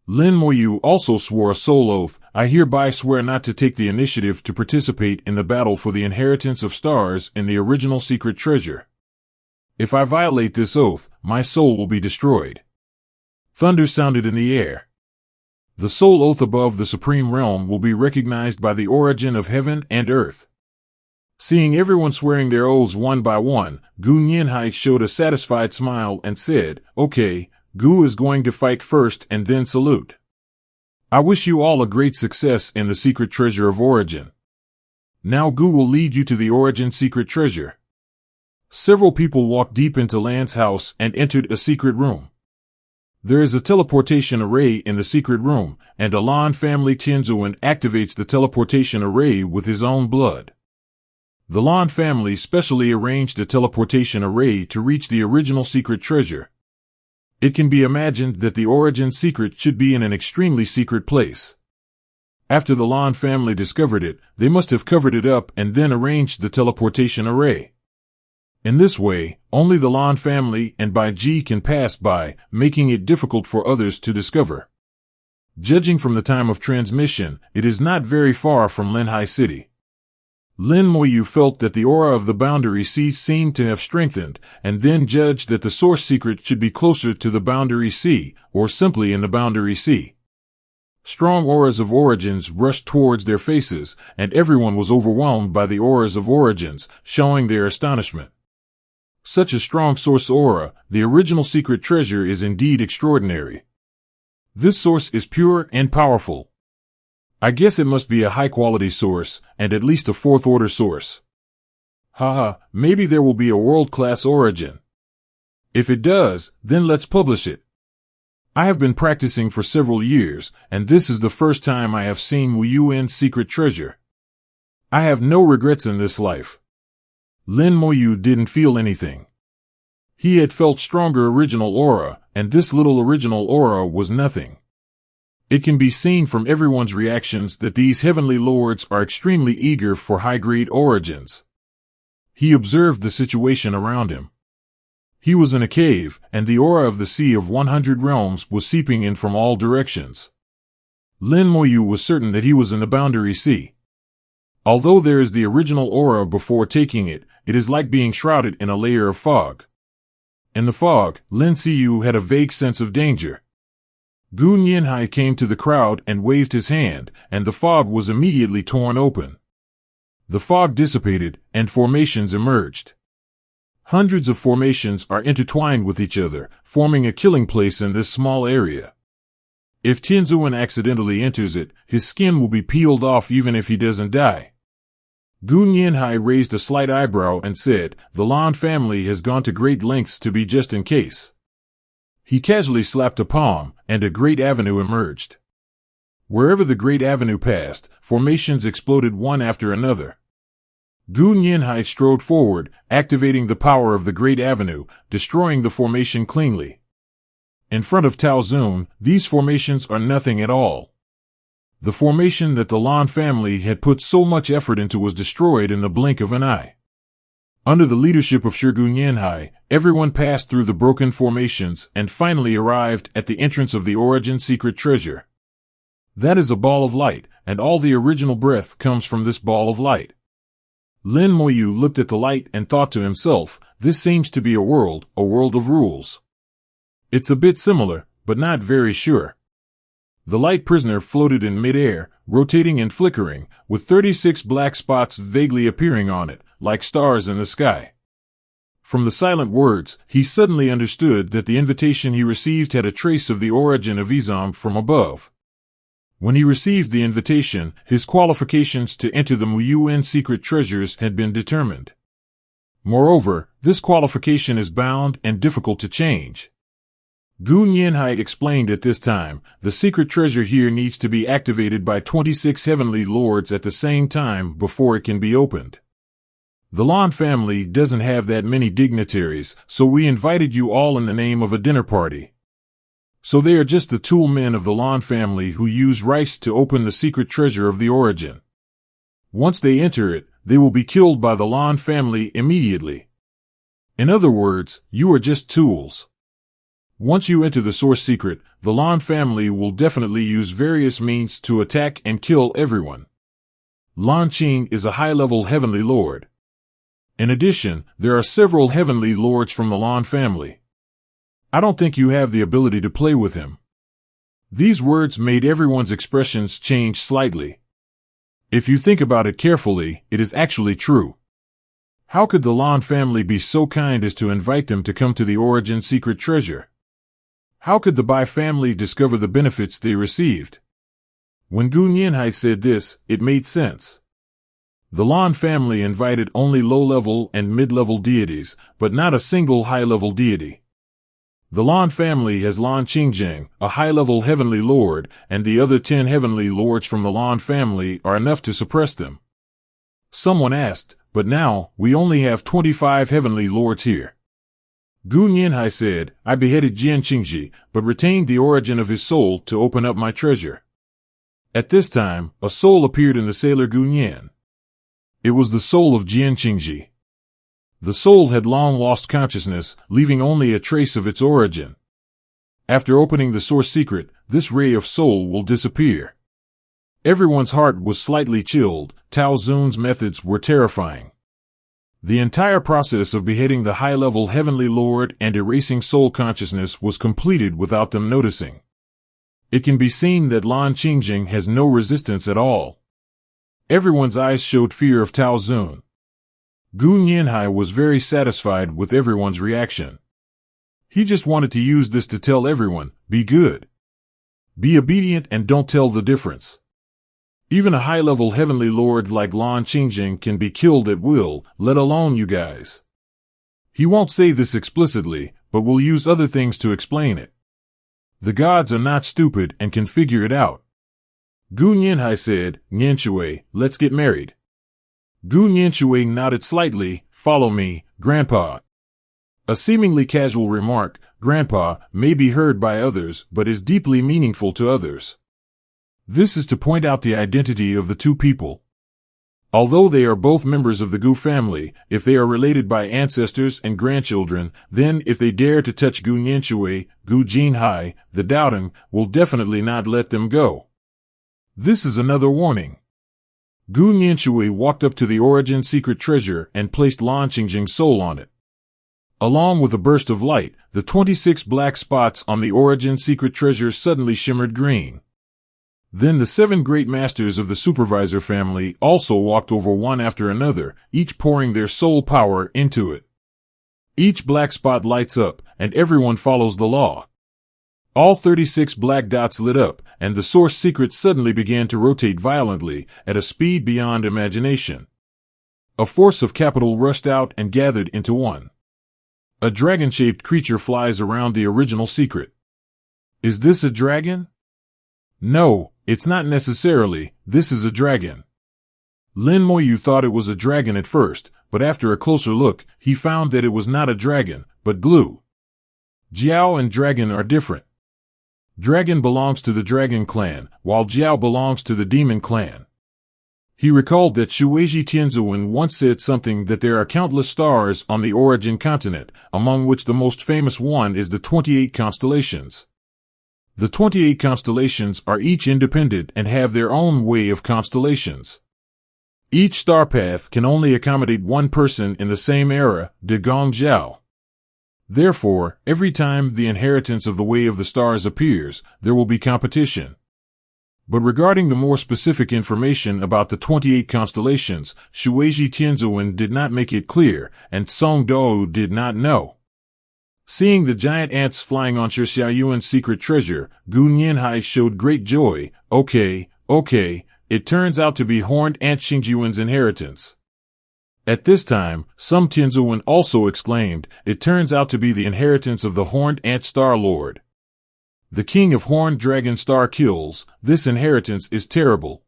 S1: Lin Moyu also swore a soul oath. I hereby swear not to take the initiative to participate in the battle for the inheritance of stars in the original secret treasure. If I violate this oath, my soul will be destroyed. Thunder sounded in the air. The soul oath above the supreme realm will be recognized by the origin of heaven and earth. Seeing everyone swearing their oaths one by one, Gu Nianhai showed a satisfied smile and said, okay, Gu is going to fight first and then salute. I wish you all a great success in the secret treasure of origin. Now Gu will lead you to the origin secret treasure. Several people walked deep into Lan's house and entered a secret room. There is a teleportation array in the secret room, and a Lan family Tianzuan activates the teleportation array with his own blood. The Lan family specially arranged a teleportation array to reach the original secret treasure. It can be imagined that the origin secret should be in an extremely secret place. After the Lan family discovered it, they must have covered it up and then arranged the teleportation array. In this way, only the Lan family and Bai Ji can pass by, making it difficult for others to discover. Judging from the time of transmission, it is not very far from Linhai City. Lin Moyu felt that the aura of the boundary sea seemed to have strengthened, and then judged that the source secret should be closer to the boundary sea, or simply in the boundary sea. Strong auras of origins rushed towards their faces, and everyone was overwhelmed by the auras of origins, showing their astonishment. Such a strong source aura, the original secret treasure is indeed extraordinary. This source is pure and powerful. I guess it must be a high-quality source, and at least a fourth-order source. Haha, maybe there will be a world-class origin. If it does, then let's publish it. I have been practicing for several years, and this is the first time I have seen Wu Yuan's secret treasure. I have no regrets in this life. Lin Moyu didn't feel anything. He had felt stronger original aura, and this little original aura was nothing. It can be seen from everyone's reactions that these heavenly lords are extremely eager for high-grade origins. He observed the situation around him. He was in a cave, and the aura of the Sea of 100 Realms was seeping in from all directions. Linhai was certain that he was in the Boundary Sea. Although there is the original aura before taking it, it is like being shrouded in a layer of fog. In the fog, Linhai had a vague sense of danger. Linhai came to the crowd and waved his hand, and the fog was immediately torn open. The fog dissipated, and formations emerged. Hundreds of formations are intertwined with each other, forming a killing place in this small area. If Tianzuan accidentally enters it, his skin will be peeled off even if he doesn't die. Linhai raised a slight eyebrow and said, "The Lan family has gone to great lengths to be just in case." He casually slapped a palm, and a great avenue emerged. Wherever the great avenue passed, formations exploded one after another. Linhai strode forward, activating the power of the great avenue, destroying the formation cleanly. In front of Tao Zun, these formations are nothing at all. The formation that the Lan family had put so much effort into was destroyed in the blink of an eye. Under the leadership of Shogun Linhai, everyone passed through the broken formations and finally arrived at the entrance of the Origin Secret Treasure. That is a ball of light, and all the original breath comes from this ball of light. Linhai looked at the light and thought to himself, "This seems to be a world of rules." It's a bit similar, but not very sure. The light prisoner floated in mid-air, rotating and flickering, with 36 black spots vaguely appearing on it, like stars in the sky. From the silent words, he suddenly understood that the invitation he received had a trace of the origin of Izam from above. When he received the invitation, his qualifications to enter the Muyuan secret treasures had been determined. Moreover, this qualification is bound and difficult to change. Linhai explained at this time, the secret treasure here needs to be activated by 26 heavenly lords at the same time before it can be opened. The Lan family doesn't have that many dignitaries, so we invited you all in the name of a dinner party. So they are just the tool men of the Lan family who use rice to open the secret treasure of the origin. Once they enter it, they will be killed by the Lan family immediately. In other words, you are just tools. Once you enter the source secret, the Lan family will definitely use various means to attack and kill everyone. Lan Qing is a high-level heavenly lord. In addition, there are several heavenly lords from the Lan family. I don't think you have the ability to play with him. These words made everyone's expressions change slightly. If you think about it carefully, it is actually true. How could the Lan family be so kind as to invite them to come to the Origin secret treasure? How could the Bai family discover the benefits they received? When Linhai said this, it made sense. The Lan family invited only low-level and mid-level deities, but not a single high-level deity. The Lan family has Lan Qingjing, a high-level heavenly lord, and the other 10 heavenly lords from the Lan family are enough to suppress them. Someone asked, "But now, we only have 25 heavenly lords here." Linhai said, "I beheaded Jian Qingji, but retained the origin of his soul to open up my treasure." At this time, a soul appeared in the sailor Gunyan. It was the soul of Jian Qingji. The soul had long lost consciousness, leaving only a trace of its origin. After opening the source secret, this ray of soul will disappear. Everyone's heart was slightly chilled. Tao Zun's methods were terrifying. The entire process of beheading the high-level heavenly lord and erasing soul consciousness was completed without them noticing. It can be seen that Lan Qingjing has no resistance at all. Everyone's eyes showed fear of Tao Zun. Linhai was very satisfied with everyone's reaction. He just wanted to use this to tell everyone, be good. Be obedient and don't tell the difference. Even a high-level heavenly lord like Lan Qingjing can be killed at will, let alone you guys. He won't say this explicitly, but will use other things to explain it. The gods are not stupid and can figure it out. Linhai said, "Nianshui, let's get married." Nianshui nodded slightly, "Follow me, Grandpa." A seemingly casual remark, "Grandpa," may be heard by others but is deeply meaningful to others. This is to point out the identity of the two people. Although they are both members of the Gu family, if they are related by ancestors and grandchildren, then if they dare to touch Gu Nianshui, Gu Jinhai, the doubting, will definitely not let them go. This is another warning. Gu Nianshui walked up to the origin secret treasure and placed Lan Qingjing's soul on it. Along with a burst of light, the 26 black spots on the origin secret treasure suddenly shimmered green. Then the 7 great masters of the supervisor family also walked over one after another, each pouring their soul power into it. Each black spot lights up, and everyone follows the law. All 36 black dots lit up, and the source secret suddenly began to rotate violently, at a speed beyond imagination. A force of capital rushed out and gathered into one. A dragon-shaped creature flies around the original secret. Is this a dragon? No, it's not necessarily. This is a dragon. Lin Moyu thought it was a dragon at first, but after a closer look, he found that it was not a dragon, but glue. Jiao and dragon are different. Dragon belongs to the dragon clan, while Jiao belongs to the demon clan. He recalled that Shueiji Tianzuan once said something that there are countless stars on the origin continent, among which the most famous one is the 28 constellations. The 28 constellations are each independent and have their own way of constellations. Each star path can only accommodate one person in the same era, De Gong Zhao. Therefore, every time the inheritance of the way of the stars appears, there will be competition. But regarding the more specific information about the 28 constellations, Shueiji Tianzuan did not make it clear, and Song Dou did not know. Seeing the giant ants flying on Shi Xiaoyuan's secret treasure, Gu Nianhai showed great joy. Okay, it turns out to be horned ant Xingyuan's inheritance. At this time, some Tianzuan also exclaimed, it turns out to be the inheritance of the horned ant Star Lord. The king of horned dragon star kills, this inheritance is terrible.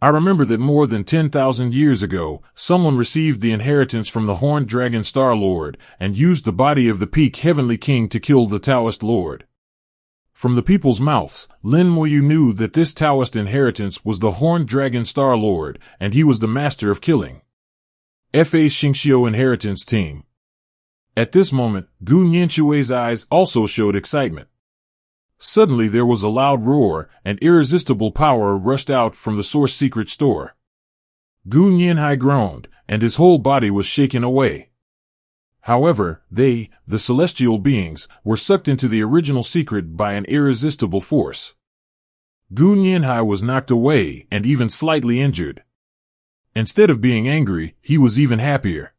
S1: I remember that more than 10,000 years ago, someone received the inheritance from the horned dragon Star Lord, and used the body of the peak heavenly king to kill the Taoist Lord. From the people's mouths, Lin Moyu knew that this Taoist inheritance was the horned dragon Star Lord, and he was the master of killing. F.A. Xingxiu inheritance team. At this moment, Gu Nianshui's eyes also showed excitement. Suddenly there was a loud roar, and irresistible power rushed out from the source secret store. Gu Nianhai groaned, and his whole body was shaken away. However, they, the celestial beings, were sucked into the original secret by an irresistible force. Gu Nianhai was knocked away and even slightly injured. Instead of being angry, he was even happier.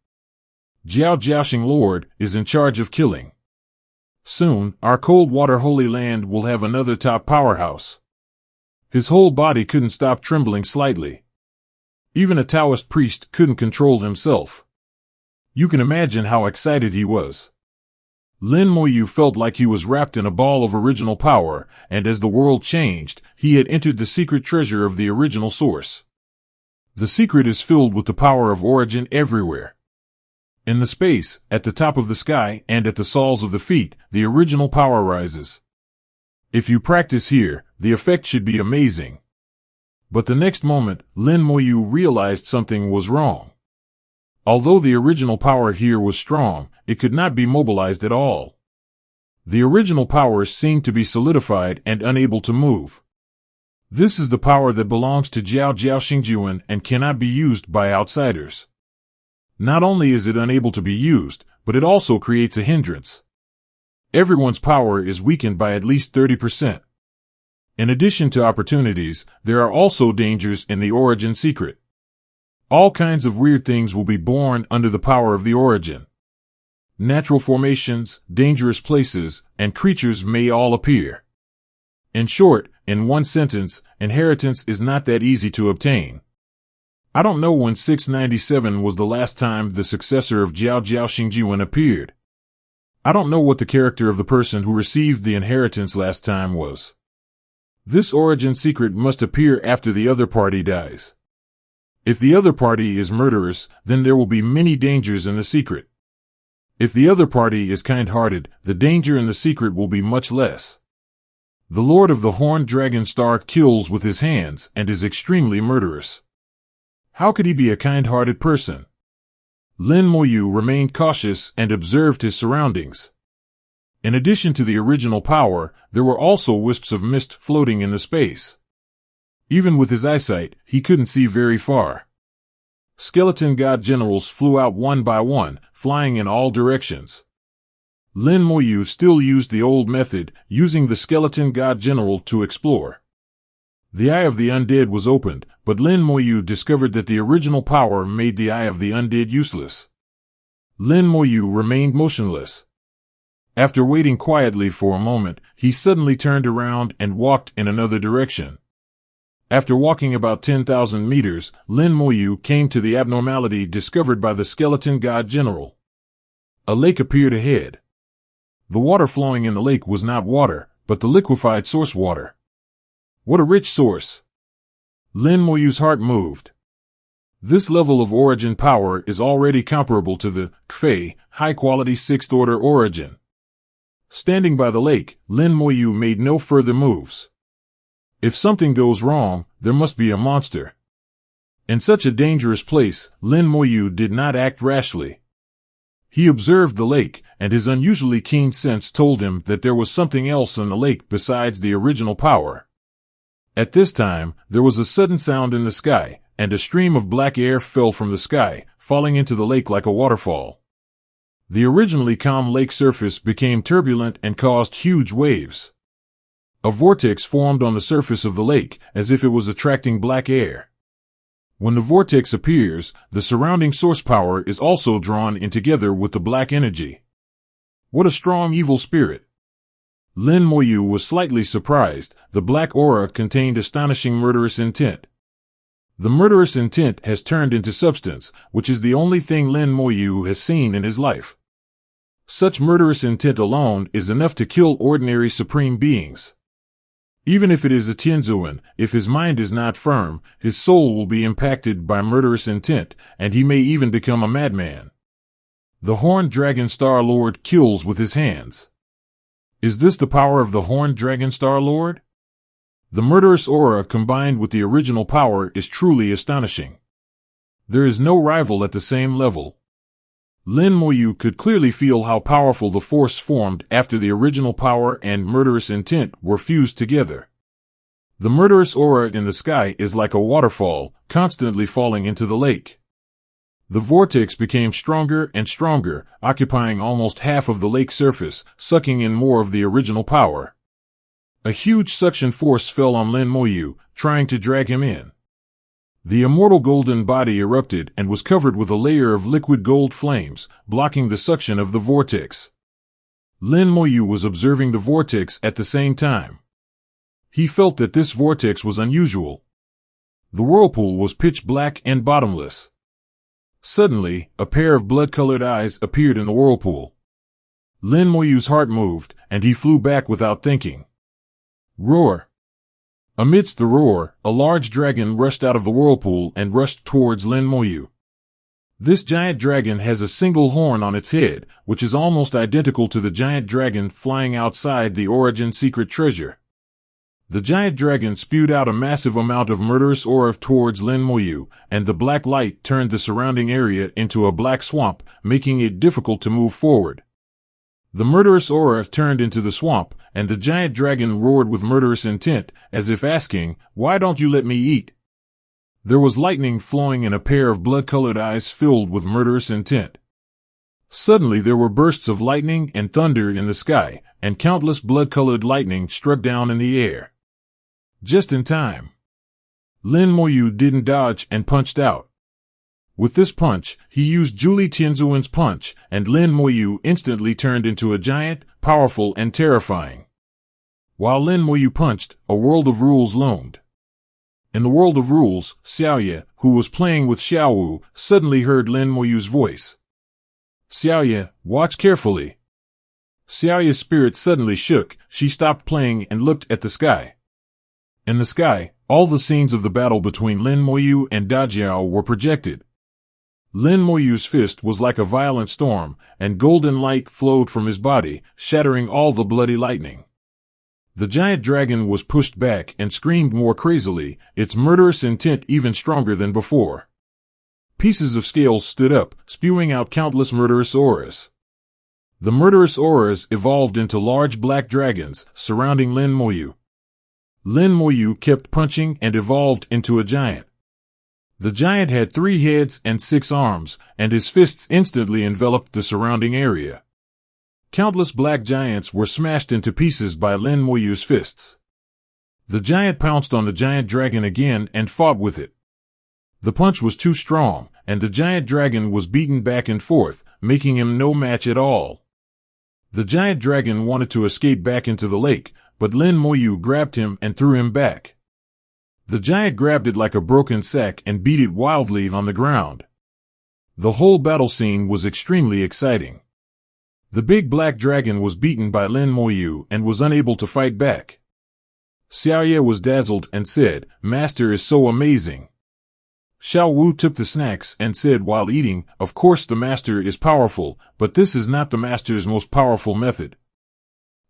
S1: Jiao Jiaoxing Lord is in charge of killing. Soon, our cold water holy land will have another top powerhouse. His whole body couldn't stop trembling slightly. Even a Taoist priest couldn't control himself. You can imagine how excited he was. Lin Moyu felt like he was wrapped in a ball of original power, and as the world changed, he had entered the secret treasure of the original source. The secret is filled with the power of origin everywhere. In the space, at the top of the sky, and at the soles of the feet, the original power rises. If you practice here, the effect should be amazing. But the next moment, Lin Moyu realized something was wrong. Although the original power here was strong, it could not be mobilized at all. The original power seemed to be solidified and unable to move. This is the power that belongs to Jiao Xingyuan and cannot be used by outsiders. Not only is it unable to be used, but it also creates a hindrance. Everyone's power is weakened by at least 30%. In addition to opportunities, there are also dangers in the origin secret. All kinds of weird things will be born under the power of the origin. Natural formations, dangerous places, and creatures may all appear. In short, in one sentence, inheritance is not that easy to obtain. I don't know when 697 was the last time the successor of Jiao Xingyuan appeared. I don't know what the character of the person who received the inheritance last time was. This origin secret must appear after the other party dies. If the other party is murderous, then there will be many dangers in the secret. If the other party is kind-hearted, the danger in the secret will be much less. The Lord of the Horned Dragon Star kills with his hands and is extremely murderous. How could he be a kind-hearted person? Lin Moyu remained cautious and observed his surroundings. In addition to the original power, there were also wisps of mist floating in the space. Even with his eyesight, he couldn't see very far. Skeleton god generals flew out one by one, flying in all directions. Lin Moyu still used the old method, using the skeleton god general to explore. The Eye of the Undead was opened, but Lin Moyu discovered that the original power made the Eye of the Undead useless. Lin Moyu remained motionless. After waiting quietly for a moment, he suddenly turned around and walked in another direction. After walking about 10,000 meters, Lin Moyu came to the abnormality discovered by the skeleton god general. A lake appeared ahead. The water flowing in the lake was not water, but the liquefied source water. What a rich source! Lin Moyu's heart moved. This level of origin power is already comparable to the Kfei, high-quality 6th-order origin. Standing by the lake, Lin Moyu made no further moves. If something goes wrong, there must be a monster. In such a dangerous place, Lin Moyu did not act rashly. He observed the lake, and his unusually keen sense told him that there was something else in the lake besides the original power. At this time, there was a sudden sound in the sky, and a stream of black air fell from the sky, falling into the lake like a waterfall. The originally calm lake surface became turbulent and caused huge waves. A vortex formed on the surface of the lake, as if it was attracting black air. When the vortex appears, the surrounding source power is also drawn in together with the black energy. What a strong evil spirit! Lin Moyu was slightly surprised. The black aura contained astonishing murderous intent. The murderous intent has turned into substance, which is the only thing Lin Moyu has seen in his life. Such murderous intent alone is enough to kill ordinary supreme beings. Even if it is a Tianzuan, if his mind is not firm, his soul will be impacted by murderous intent, and he may even become a madman. The Horned Dragon Star Lord kills with his hands. Is this the power of the Horned Dragon Star Lord? The murderous aura combined with the original power is truly astonishing. There is no rival at the same level. Lin Moyu could clearly feel how powerful the force formed after the original power and murderous intent were fused together. The murderous aura in the sky is like a waterfall, constantly falling into the lake. The vortex became stronger and stronger, occupying almost half of the lake surface, sucking in more of the original power. A huge suction force fell on Lin Moyu, trying to drag him in. The immortal golden body erupted and was covered with a layer of liquid gold flames, blocking the suction of the vortex. Lin Moyu was observing the vortex at the same time. He felt that this vortex was unusual. The whirlpool was pitch black and bottomless. Suddenly, a pair of blood-colored eyes appeared in the whirlpool. Lin Moyu's heart moved, and he flew back without thinking. Roar! Amidst the roar, a large dragon rushed out of the whirlpool and rushed towards Lin Moyu. This giant dragon has a single horn on its head, which is almost identical to the giant dragon flying outside the Origin secret treasure. The giant dragon spewed out a massive amount of murderous aura towards Lin Moyu, and the black light turned the surrounding area into a black swamp, making it difficult to move forward. The murderous aura turned into the swamp, and the giant dragon roared with murderous intent, as if asking, "Why don't you let me eat?" There was lightning flowing in a pair of blood-colored eyes filled with murderous intent. Suddenly there were bursts of lightning and thunder in the sky, and countless blood-colored lightning struck down in the air. Just in time. Lin Moyu didn't dodge and punched out. With this punch, he used Julie Tianzuan's punch, and Lin Moyu instantly turned into a giant, powerful, and terrifying. While Lin Moyu punched, a world of rules loomed. In the world of rules, Xiaoye, who was playing with Xiaowu, suddenly heard Lin Moyu's voice. "Xiaoye, watch carefully." Xiaoye's spirit suddenly shook, she stopped playing and looked at the sky. In the sky, all the scenes of the battle between Lin Moyu and Dajiao were projected. Lin Moyu's fist was like a violent storm, and golden light flowed from his body, shattering all the bloody lightning. The giant dragon was pushed back and screamed more crazily, its murderous intent even stronger than before. Pieces of scales stood up, spewing out countless murderous auras. The murderous auras evolved into large black dragons, surrounding Lin Moyu. Lin Moyu kept punching and evolved into a giant. The giant had 3 heads and 6 arms, and his fists instantly enveloped the surrounding area. Countless black giants were smashed into pieces by Lin Moyu's fists. The giant pounced on the giant dragon again and fought with it. The punch was too strong, and the giant dragon was beaten back and forth, making him no match at all. The giant dragon wanted to escape back into the lake, but Lin Moyu grabbed him and threw him back. The giant grabbed it like a broken sack and beat it wildly on the ground. The whole battle scene was extremely exciting. The big black dragon was beaten by Lin Moyu and was unable to fight back. Xiaoye was dazzled and said, "Master is so amazing." Xiao Wu took the snacks and said while eating, "Of course the master is powerful, but this is not the master's most powerful method."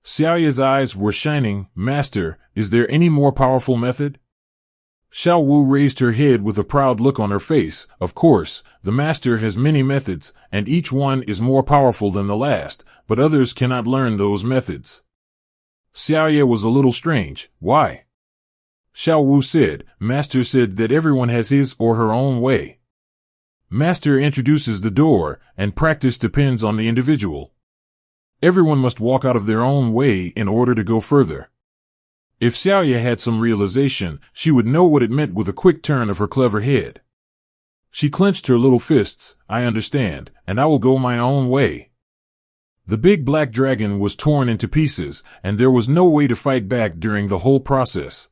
S1: Xiaoye's eyes were shining. "Master, is there any more powerful method?" Xiao Wu raised her head with a proud look on her face. "Of course, the master has many methods, and each one is more powerful than the last, but others cannot learn those methods." Xiaoye was a little strange. "Why?" Xiao Wu said, "Master said that everyone has his or her own way. Master introduces the door, and practice depends on the individual. Everyone must walk out of their own way in order to go further." If Xiaoye had some realization, she would know what it meant with a quick turn of her clever head. She clenched her little fists. "I understand, and I will go my own way." The big black dragon was torn into pieces, and there was no way to fight back during the whole process.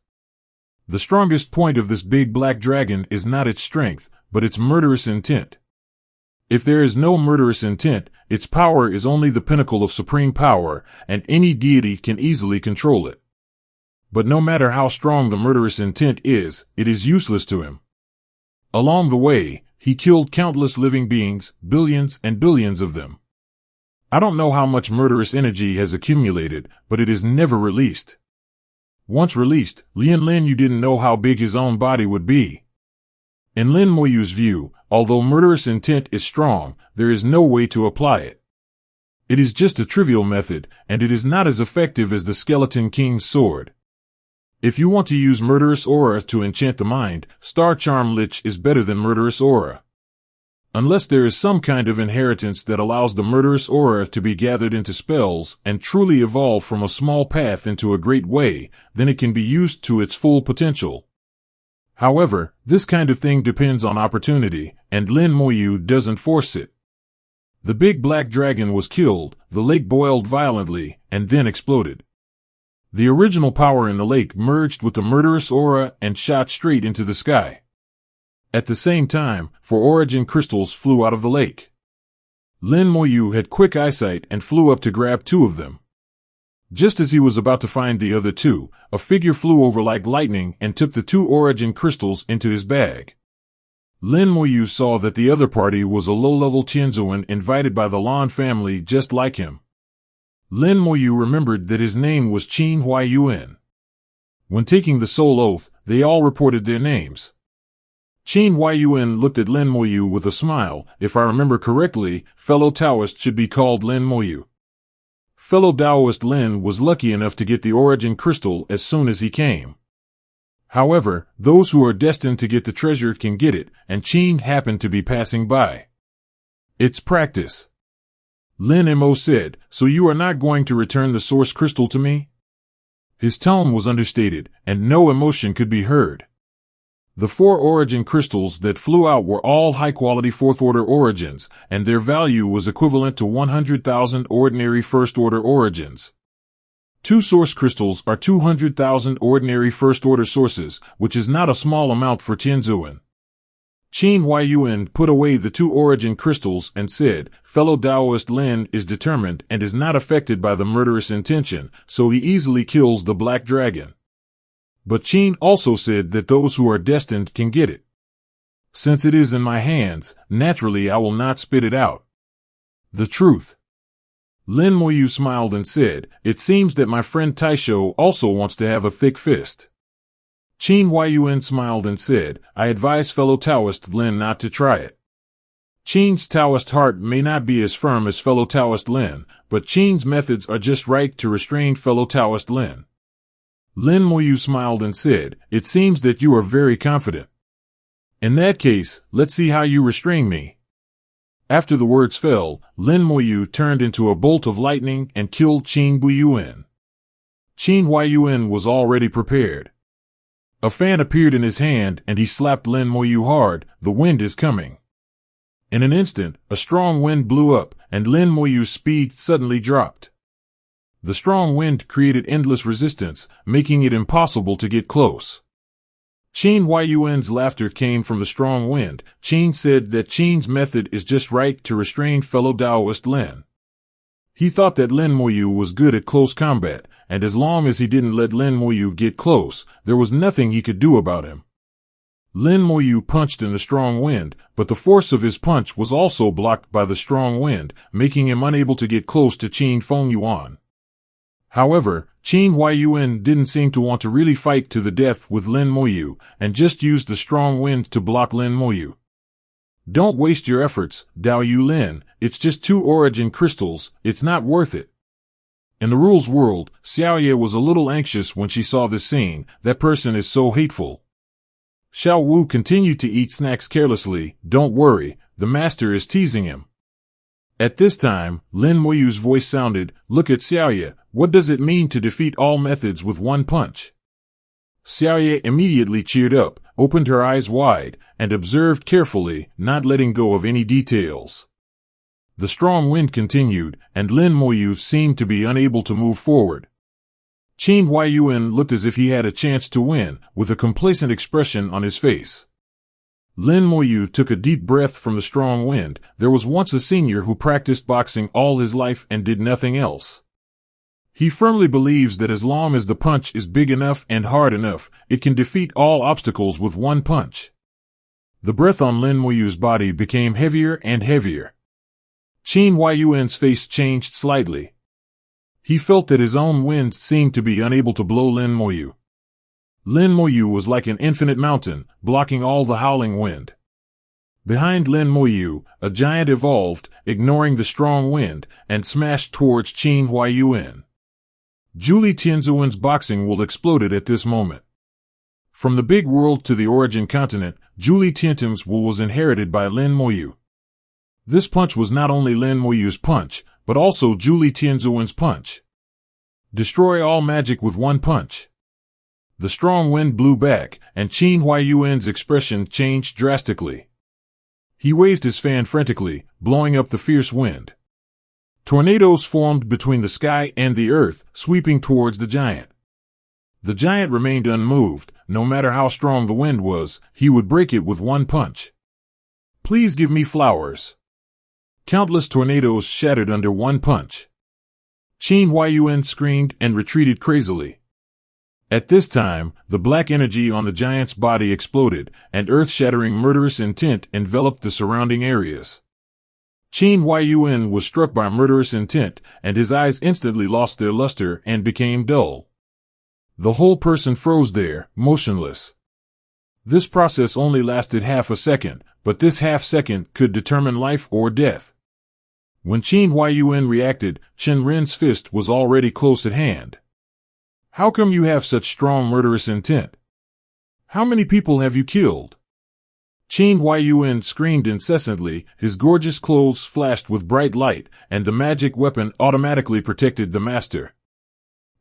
S1: The strongest point of this big black dragon is not its strength, but its murderous intent. If there is no murderous intent, its power is only the pinnacle of supreme power, and any deity can easily control it. But no matter how strong the murderous intent is, it is useless to him. Along the way, he killed countless living beings, billions and billions of them. I don't know how much murderous energy has accumulated, but it is never released. Once released, Lin Yu didn't know how big his own body would be. In Lin Moyu's view, although murderous intent is strong, there is no way to apply it. It is just a trivial method, and it is not as effective as the Skeleton King's sword. If you want to use murderous aura to enchant the mind, Star Charm Lich is better than murderous aura. Unless there is some kind of inheritance that allows the murderous aura to be gathered into spells and truly evolve from a small path into a great way, then it can be used to its full potential. However, this kind of thing depends on opportunity, and Lin Moyu doesn't force it. The big black dragon was killed, the lake boiled violently, and then exploded. The original power in the lake merged with the murderous aura and shot straight into the sky. At the same time, 4 origin crystals flew out of the lake. Lin Moyu had quick eyesight and flew up to grab 2 of them. Just as he was about to find the other 2, a figure flew over like lightning and took the 2 origin crystals into his bag. Lin Moyu saw that the other party was a low-level Tianzuan invited by the Lan family just like him. Lin Moyu remembered that his name was Qin Huaiyuan. When taking the soul oath, they all reported their names. Qin Huaiyuan looked at Lin Moyu with a smile. "If I remember correctly, fellow Taoist should be called Lin Moyu." Fellow Taoist Lin was lucky enough to get the origin crystal as soon as he came. However, those who are destined to get the treasure can get it, and Qin happened to be passing by. "It's practice." Lin Mo said, "So you are not going to return the source crystal to me?" His tone was understated, and no emotion could be heard. The 4 origin crystals that flew out were all high-quality 4th-order origins, and their value was equivalent to 100,000 ordinary 1st-order origins. 2 source crystals are 200,000 ordinary 1st-order sources, which is not a small amount for Tianzuan. Qin Huaiyuan put away the 2 origin crystals and said, "Fellow Taoist Lin is determined and is not affected by the murderous intention, so he easily kills the black dragon." But Qin also said that those who are destined can get it. "Since it is in my hands, naturally I will not spit it out." The truth. Lin Moyu smiled and said, "It seems that my friend Taisho also wants to have a thick fist." Qin Huaiyuan smiled and said, "I advise fellow Taoist Lin not to try it." Qing's Taoist heart may not be as firm as fellow Taoist Lin, but Qing's methods are just right to restrain fellow Taoist Lin. Lin Moyu smiled and said, "It seems that you are very confident. In that case, let's see how you restrain me." After the words fell, Lin Moyu turned into a bolt of lightning and killed Qing Buyuan. Qing Huayuan was already prepared. A fan appeared in his hand and he slapped Lin Moyu hard. "The wind is coming." In an instant, a strong wind blew up, and Lin Moyu's speed suddenly dropped. The strong wind created endless resistance, making it impossible to get close. Qing Huayuan's laughter came from the strong wind. Qing said that Qing's method is just right to restrain fellow Taoist Lin. He thought that Lin Moyu was good at close combat, and as long as he didn't let Lin Moyu get close, there was nothing he could do about him. Lin Moyu punched in the strong wind, but the force of his punch was also blocked by the strong wind, making him unable to get close to Qing Fengyuan. However, Qing Huayuan didn't seem to want to really fight to the death with Lin Moyu, and just used the strong wind to block Lin Moyu. "Don't waste your efforts, Dao Yu Lin, it's just 2 origin crystals, it's not worth it." In the rules world, Xiaoye was a little anxious when she saw this scene. That person is so hateful. Xiao Wu continued to eat snacks carelessly. "Don't worry, the master is teasing him." At this time, Lin Moyu's voice sounded, "Look at Xiaoye, what does it mean to defeat all methods with one punch?" Xiaoye immediately cheered up, opened her eyes wide, and observed carefully, not letting go of any details. The strong wind continued, and Lin Moyu seemed to be unable to move forward. Qing Huayuan looked as if he had a chance to win, with a complacent expression on his face. Lin Moyu took a deep breath from the strong wind. There was once a senior who practiced boxing all his life and did nothing else. He firmly believes that as long as the punch is big enough and hard enough, it can defeat all obstacles with one punch. The breath on Lin Moyu's body became heavier and heavier. Qing Huayuan's face changed slightly. He felt that his own wind seemed to be unable to blow Lin Moyu. Lin Moyu was like an infinite mountain, blocking all the howling wind. Behind Lin Moyu, a giant evolved, ignoring the strong wind, and smashed towards Qing Huayuan. Julie Tianzuan's boxing will exploded at this moment. From the big world to the origin continent, Julie Tianzuan's will was inherited by Lin Moyu. This punch was not only Lin Moyu's punch, but also Julie Tianzuan's punch. Destroy all magic with one punch. The strong wind blew back, and Qing Huayuan's expression changed drastically. He waved his fan frantically, blowing up the fierce wind. Tornadoes formed between the sky and the earth, sweeping towards the giant. The giant remained unmoved. No matter how strong the wind was, he would break it with one punch. "Please give me flowers." Countless tornadoes shattered under one punch. Qing Huayuan screamed and retreated crazily. At this time, the black energy on the giant's body exploded, and earth-shattering murderous intent enveloped the surrounding areas. Qing Huayuan was struck by murderous intent, and his eyes instantly lost their luster and became dull. The whole person froze there, motionless. This process only lasted half a second, but this half second could determine life or death. When Qing Huayuan reacted, Chen Ren's fist was already close at hand. "How come you have such strong murderous intent? How many people have you killed?" Qing Huayuan screamed incessantly. His gorgeous clothes flashed with bright light, and the magic weapon automatically protected the master.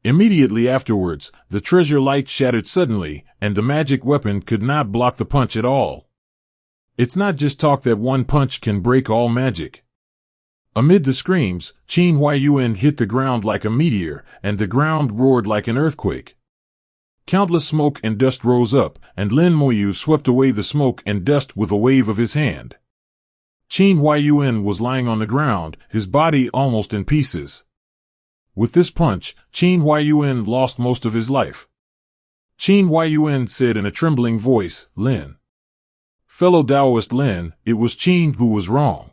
S1: Immediately afterwards, the treasure light shattered suddenly, and the magic weapon could not block the punch at all. It's not just talk that one punch can break all magic. Amid the screams, Qing Huayuan hit the ground like a meteor, and the ground roared like an earthquake. Countless smoke and dust rose up, and Lin Moyu swept away the smoke and dust with a wave of his hand. Qing Huayuan was lying on the ground, his body almost in pieces. With this punch, Qing Huayuan lost most of his life. Qing Huayuan said in a trembling voice, "Lin. Fellow Taoist Lin, it was Qing who was wrong.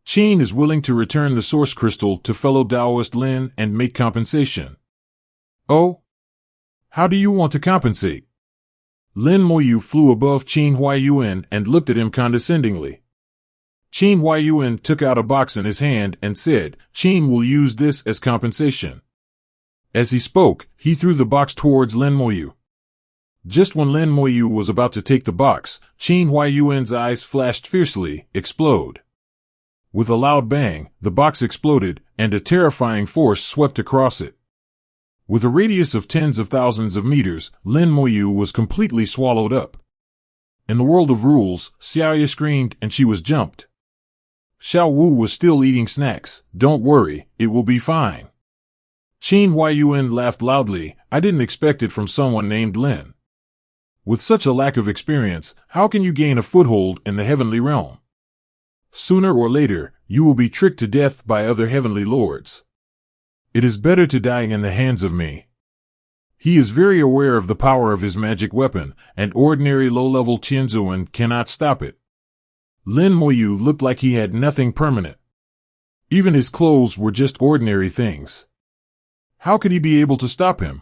S1: Qing is willing to return the source crystal to fellow Taoist Lin and make compensation." "Oh? How do you want to compensate?" Lin Moyu flew above Qing Huayuan and looked at him condescendingly. Qin Huayuan took out a box in his hand and said, "Qin will use this as compensation." As he spoke, he threw the box towards Lin Moyu. Just when Lin Moyu was about to take the box, Qin Huayuan's eyes flashed fiercely, "Explode." With a loud bang, the box exploded, and a terrifying force swept across it. With a radius of tens of thousands of meters, Lin Moyu was completely swallowed up. In the world of rules, Xiaoya screamed and she was jumped. Xiao Wu was still eating snacks. "Don't worry, it will be fine." Qin Huayuan laughed loudly. "I didn't expect it from someone named Lin. With such a lack of experience, how can you gain a foothold in the heavenly realm? Sooner or later, you will be tricked to death by other heavenly lords. It is better to die in the hands of me." He is very aware of the power of his magic weapon, and ordinary low-level Tianzuan cannot stop it. Lin Moyu looked like he had nothing permanent. Even his clothes were just ordinary things. How could he be able to stop him?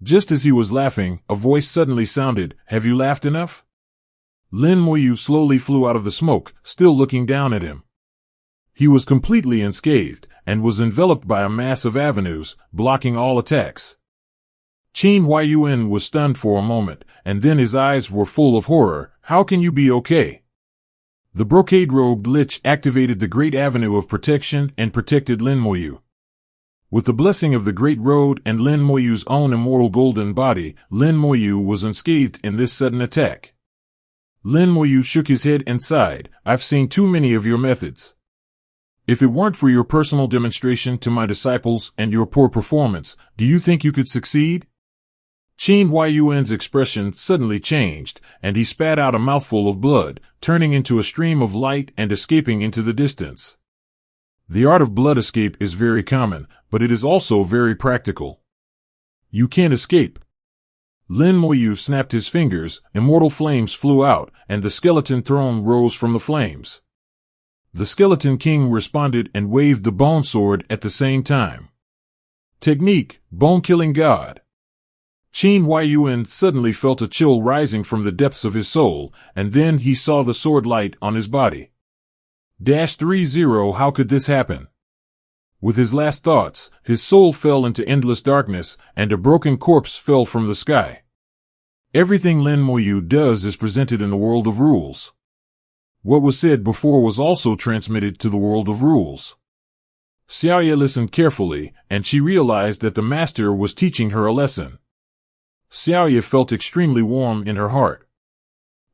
S1: Just as he was laughing, a voice suddenly sounded, "Have you laughed enough?" Lin Moyu slowly flew out of the smoke, still looking down at him. He was completely unscathed, and was enveloped by a mass of avenues, blocking all attacks. Qin Huayuan was stunned for a moment, and then his eyes were full of horror. "How can you be okay?" The brocade-robed lich activated the Great Avenue of Protection and protected Lin Moyu. With the blessing of the Great Road and Lin Moyu's own immortal golden body, Lin Moyu was unscathed in this sudden attack. Lin Moyu shook his head and sighed, "I've seen too many of your methods. If it weren't for your personal demonstration to my disciples and your poor performance, do you think you could succeed?" Qin Huayuan's expression suddenly changed, and he spat out a mouthful of blood, turning into a stream of light and escaping into the distance. The art of blood escape is very common, but it is also very practical. You can't escape. Lin Moyu snapped his fingers, immortal flames flew out, and the skeleton throne rose from the flames. The skeleton king responded and waved the bone sword at the same time. Technique, bone-killing god. Qin Huayuan suddenly felt a chill rising from the depths of his soul, and then he saw the sword light on his body. -30 How could this happen? With his last thoughts, his soul fell into endless darkness, and a broken corpse fell from the sky. Everything Lin Moyu does is presented in the world of rules. What was said before was also transmitted to the world of rules. Xiaoya listened carefully, and she realized that the master was teaching her a lesson. Xiaoya felt extremely warm in her heart.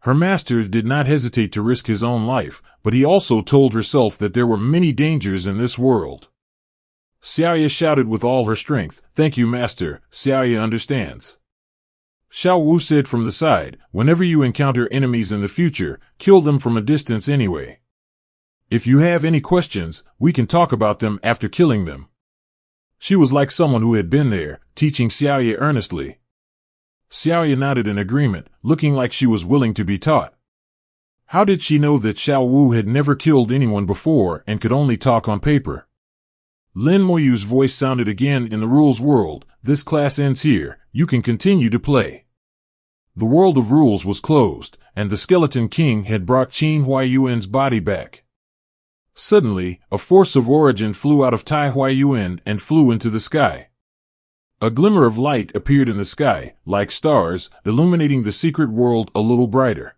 S1: Her master did not hesitate to risk his own life, but he also told herself that there were many dangers in this world. Xiaoya shouted with all her strength, "Thank you, master, Xiaoya understands." Xiao Wu said from the side, "Whenever you encounter enemies in the future, kill them from a distance anyway. If you have any questions, we can talk about them after killing them." She was like someone who had been there, teaching Xiaoya earnestly. Xiaoya nodded in agreement, looking like she was willing to be taught. How did she know that Xiao Wu had never killed anyone before and could only talk on paper? Lin Moyu's voice sounded again in the rules world. "This class ends here, you can continue to play." The world of rules was closed, and the skeleton king had brought Qin Huayuan's body back. Suddenly, a force of origin flew out of Tai Huayuan and flew into the sky. A glimmer of light appeared in the sky, like stars, illuminating the secret world a little brighter.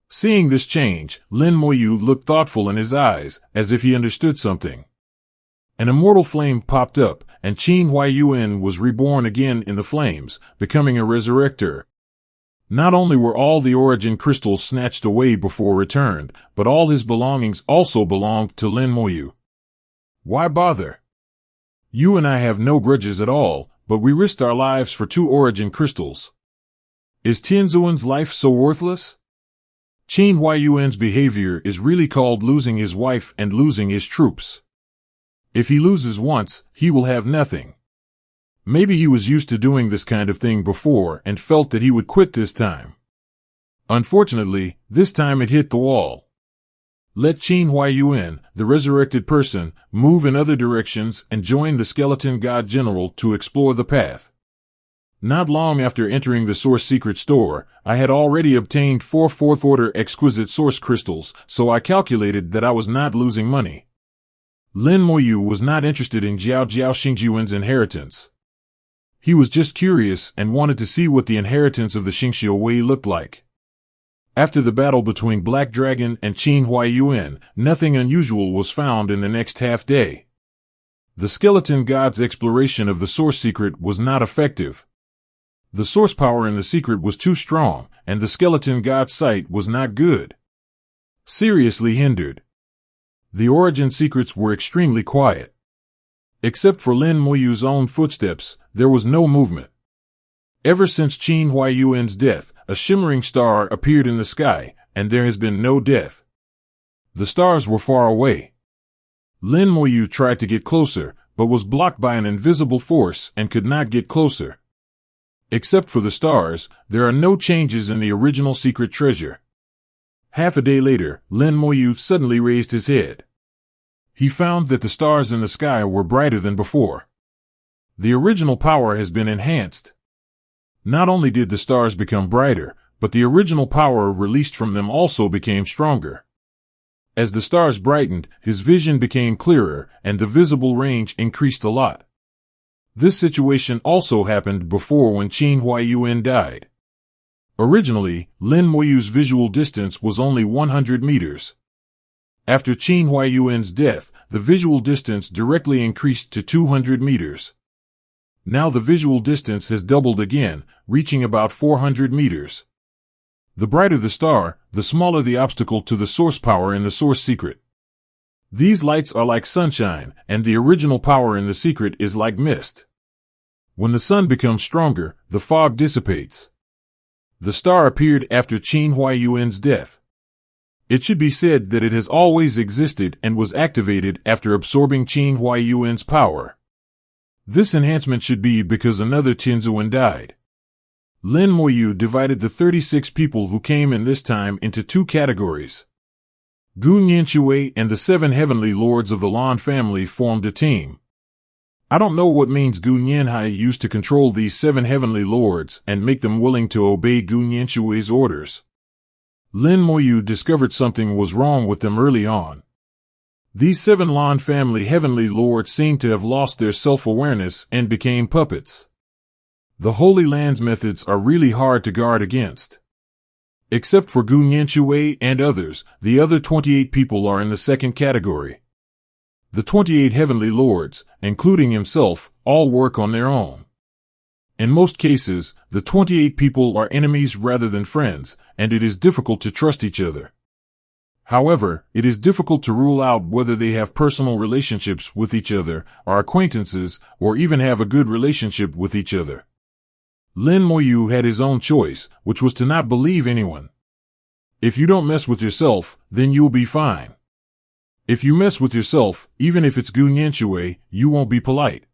S1: Seeing this change, Lin Moyu looked thoughtful in his eyes, as if he understood something. An immortal flame popped up, and Qin Huayuan was reborn again in the flames, becoming a resurrector. Not only were all the origin crystals snatched away before returned, but all his belongings also belonged to Lin Moyu. Why bother? You and I have no grudges at all, but we risked our lives for 2 origin crystals. Is Tianzuan's life so worthless? Qin Huayuan's behavior is really called losing his wife and losing his troops. If he loses once, he will have nothing. Maybe he was used to doing this kind of thing before and felt that he would quit this time. Unfortunately, this time it hit the wall. Let Qin Huayuan, the resurrected person, move in other directions and join the skeleton god general to explore the path. Not long after entering the Source Secret store, I had already obtained 4 4th-order exquisite source crystals, so I calculated that I was not losing money. Lin Moyu was not interested in Jiao Xingjiwen's inheritance. He was just curious and wanted to see what the inheritance of the Xingxiu Wei looked like. After the battle between Black Dragon and Qin Huaiyuan, nothing unusual was found in the next half day. The skeleton god's exploration of the source secret was not effective. The source power in the secret was too strong, and the skeleton god's sight was not good. Seriously hindered. The origin secrets were extremely quiet. Except for Lin Moyu's own footsteps, there was no movement. Ever since Qin Huaiyuan's death, a shimmering star appeared in the sky, and there has been no death. The stars were far away. Lin Moyu tried to get closer, but was blocked by an invisible force and could not get closer. Except for the stars, there are no changes in the original secret treasure. Half a day later, Lin Moyu suddenly raised his head. He found that the stars in the sky were brighter than before. The original power has been enhanced. Not only did the stars become brighter, but the original power released from them also became stronger. As the stars brightened, his vision became clearer, and the visible range increased a lot. This situation also happened before when Qin Huaiyuan died. Originally, Lin Moyu's visual distance was only 100 meters. After Qin Huaiyuan's death, the visual distance directly increased to 200 meters. Now the visual distance has doubled again, reaching about 400 meters. The brighter the star, the smaller the obstacle to the source power in the source secret. These lights are like sunshine, and the original power in the secret is like mist. When the sun becomes stronger, the fog dissipates. The star appeared after Qin Huaiyuan's death. It should be said that it has always existed and was activated after absorbing Qin Huaiyuan's power. This enhancement should be because another Tianzuan died. Lin Moyu divided the 36 people who came in this time into 2 categories. Gu Nianshui and the 7 heavenly lords of the Lan family formed a team. I don't know what means Gu Nianhai used to control these 7 heavenly lords and make them willing to obey Gu Nianshui's orders. Lin Moyu discovered something was wrong with them early on. These 7 Lan family heavenly lords seemed to have lost their self-awareness and became puppets. The Holy Land's methods are really hard to guard against. Except for Gu Nianshui and others, the other 28 people are in the second category. The 28 heavenly lords, including himself, all work on their own. In most cases, the 28 people are enemies rather than friends, and it is difficult to trust each other. However, it is difficult to rule out whether they have personal relationships with each other, are acquaintances, or even have a good relationship with each other. Lin Moyu had his own choice, which was to not believe anyone. If you don't mess with yourself, then you'll be fine. If you mess with yourself, even if it's Gu Nianshui, you won't be polite.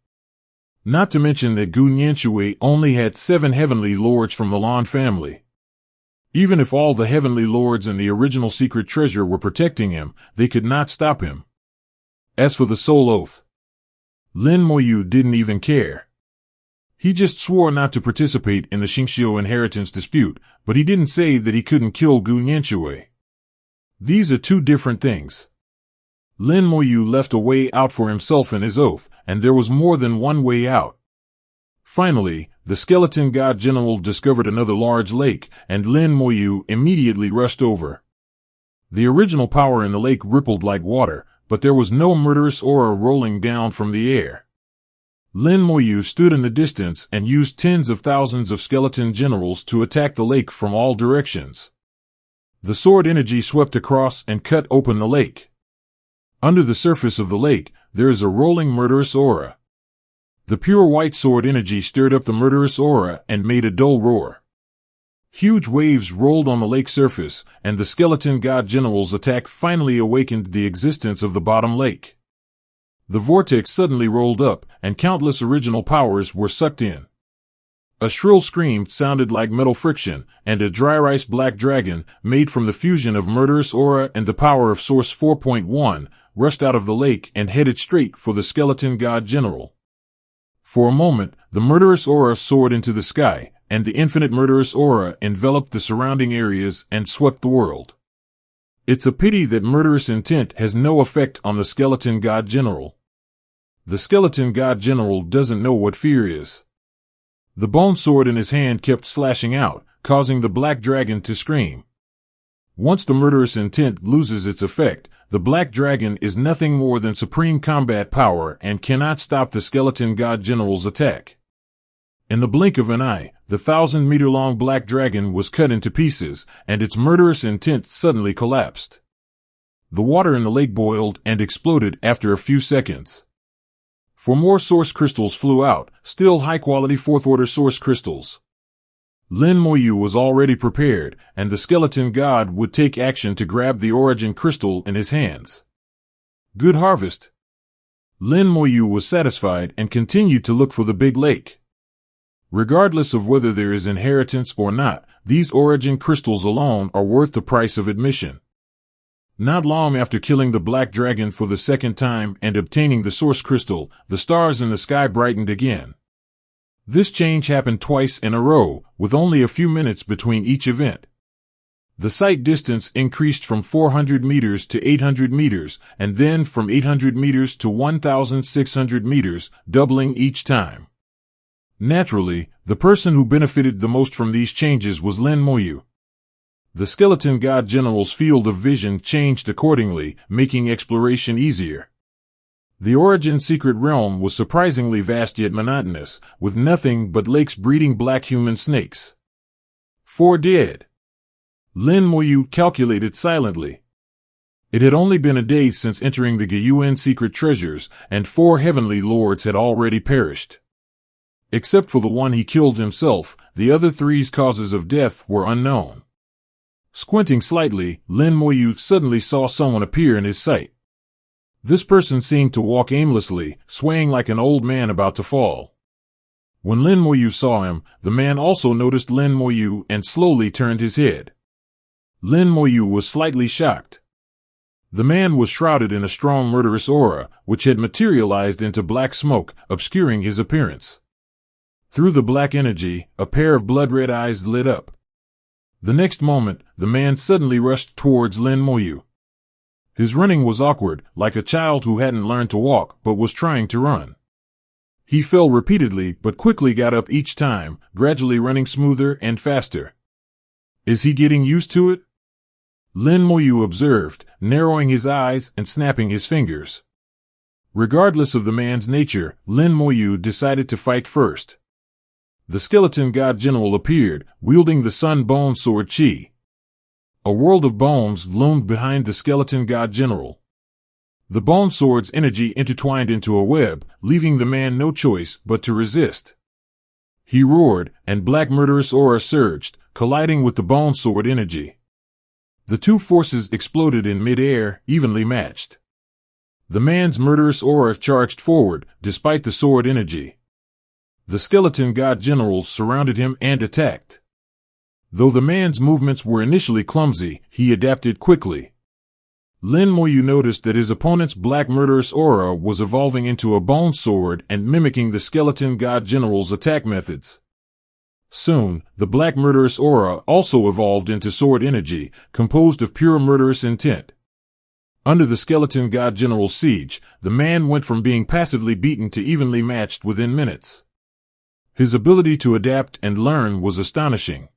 S1: Not to mention that Gu Nianshui only had 7 heavenly lords from the Lan family. Even if all the heavenly lords in the original secret treasure were protecting him, they could not stop him. As for the soul oath, Lin Moyu didn't even care. He just swore not to participate in the Xingxiu inheritance dispute, but he didn't say that he couldn't kill Gu Nianshui. These are 2 different things. Lin Moyu left a way out for himself in his oath, and there was more than one way out. Finally, the skeleton god general discovered another large lake, and Lin Moyu immediately rushed over. The original power in the lake rippled like water, but there was no murderous aura rolling down from the air. Lin Moyu stood in the distance and used tens of thousands of skeleton generals to attack the lake from all directions. The sword energy swept across and cut open the lake. Under the surface of the lake, there is a rolling murderous aura. The pure white sword energy stirred up the murderous aura and made a dull roar. Huge waves rolled on the lake surface, and the skeleton god general's attack finally awakened the existence of the bottom lake. The vortex suddenly rolled up, and countless original powers were sucked in. A shrill scream sounded like metal friction, and a dry rice black dragon, made from the fusion of murderous aura and the power of Source 4.1, rushed out of the lake and headed straight for the skeleton god general. For a moment, the murderous aura soared into the sky, and the infinite murderous aura enveloped the surrounding areas and swept the world. It's a pity that murderous intent has no effect on the skeleton god general. The skeleton god general doesn't know what fear is. The bone sword in his hand kept slashing out, causing the black dragon to scream. Once the murderous intent loses its effect, the black dragon is nothing more than supreme combat power and cannot stop the skeleton god general's attack. In the blink of an eye, the 1,000-meter-long black dragon was cut into pieces, and its murderous intent suddenly collapsed. The water in the lake boiled and exploded after a few seconds. 4 more source crystals flew out, still high-quality 4th-order source crystals. Lin Moyu was already prepared, and the skeleton god would take action to grab the origin crystal in his hands. Good harvest. Lin Moyu was satisfied and continued to look for the big lake. Regardless of whether there is inheritance or not, these origin crystals alone are worth the price of admission. Not long after killing the black dragon for the 2nd time and obtaining the source crystal, the stars in the sky brightened again. This change happened twice in a row, with only a few minutes between each event. The sight distance increased from 400 meters to 800 meters, and then from 800 meters to 1,600 meters, doubling each time. Naturally, the person who benefited the most from these changes was Lin Moyu. The skeleton god general's field of vision changed accordingly, making exploration easier. The origin secret realm was surprisingly vast yet monotonous, with nothing but lakes breeding black human snakes. 4 dead. Lin Moyu calculated silently. It had only been a day since entering the Gyuan secret treasures, and 4 heavenly lords had already perished. Except for the one he killed himself, the other 3's causes of death were unknown. Squinting slightly, Lin Moyu suddenly saw someone appear in his sight. This person seemed to walk aimlessly, swaying like an old man about to fall. When Lin Moyu saw him, the man also noticed Lin Moyu and slowly turned his head. Lin Moyu was slightly shocked. The man was shrouded in a strong murderous aura, which had materialized into black smoke, obscuring his appearance. Through the black energy, a pair of blood-red eyes lit up. The next moment, the man suddenly rushed towards Lin Moyu. His running was awkward, like a child who hadn't learned to walk but was trying to run. He fell repeatedly but quickly got up each time, gradually running smoother and faster. Is he getting used to it? Lin Moyu observed, narrowing his eyes and snapping his fingers. Regardless of the man's nature, Lin Moyu decided to fight first. The skeleton god general appeared, wielding the sun bone sword Qi. A world of bones loomed behind the skeleton god general. The bone sword's energy intertwined into a web, leaving the man no choice but to resist. He roared, and black murderous aura surged, colliding with the bone sword energy. The 2 forces exploded in mid-air, evenly matched. The man's murderous aura charged forward, despite the sword energy. The skeleton god generals surrounded him and attacked. Though the man's movements were initially clumsy, he adapted quickly. Lin Moyu noticed that his opponent's black murderous aura was evolving into a bone sword and mimicking the skeleton god general's attack methods. Soon, the black murderous aura also evolved into sword energy, composed of pure murderous intent. Under the skeleton god general's siege, the man went from being passively beaten to evenly matched within minutes. His ability to adapt and learn was astonishing.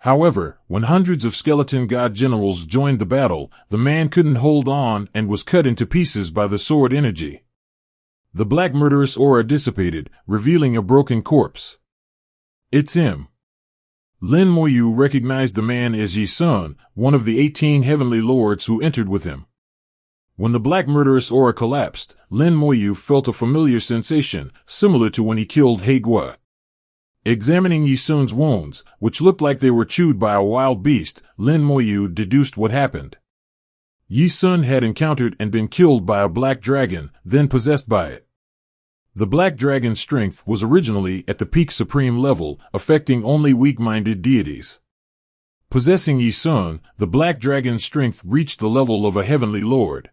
S1: However, when hundreds of skeleton god generals joined the battle, the man couldn't hold on and was cut into pieces by the sword energy. The black murderous aura dissipated, revealing a broken corpse. It's him. Lin Moyu recognized the man as Yi Sun, one of the 18 heavenly lords who entered with him. When the black murderous aura collapsed, Lin Moyu felt a familiar sensation, similar to when he killed He Guo. Examining Yi Sun's wounds, which looked like they were chewed by a wild beast, Lin Moyu deduced what happened. Yi Sun had encountered and been killed by a black dragon, then possessed by it. The black dragon's strength was originally at the peak supreme level, affecting only weak-minded deities. Possessing Yi Sun, the black dragon's strength reached the level of a heavenly lord.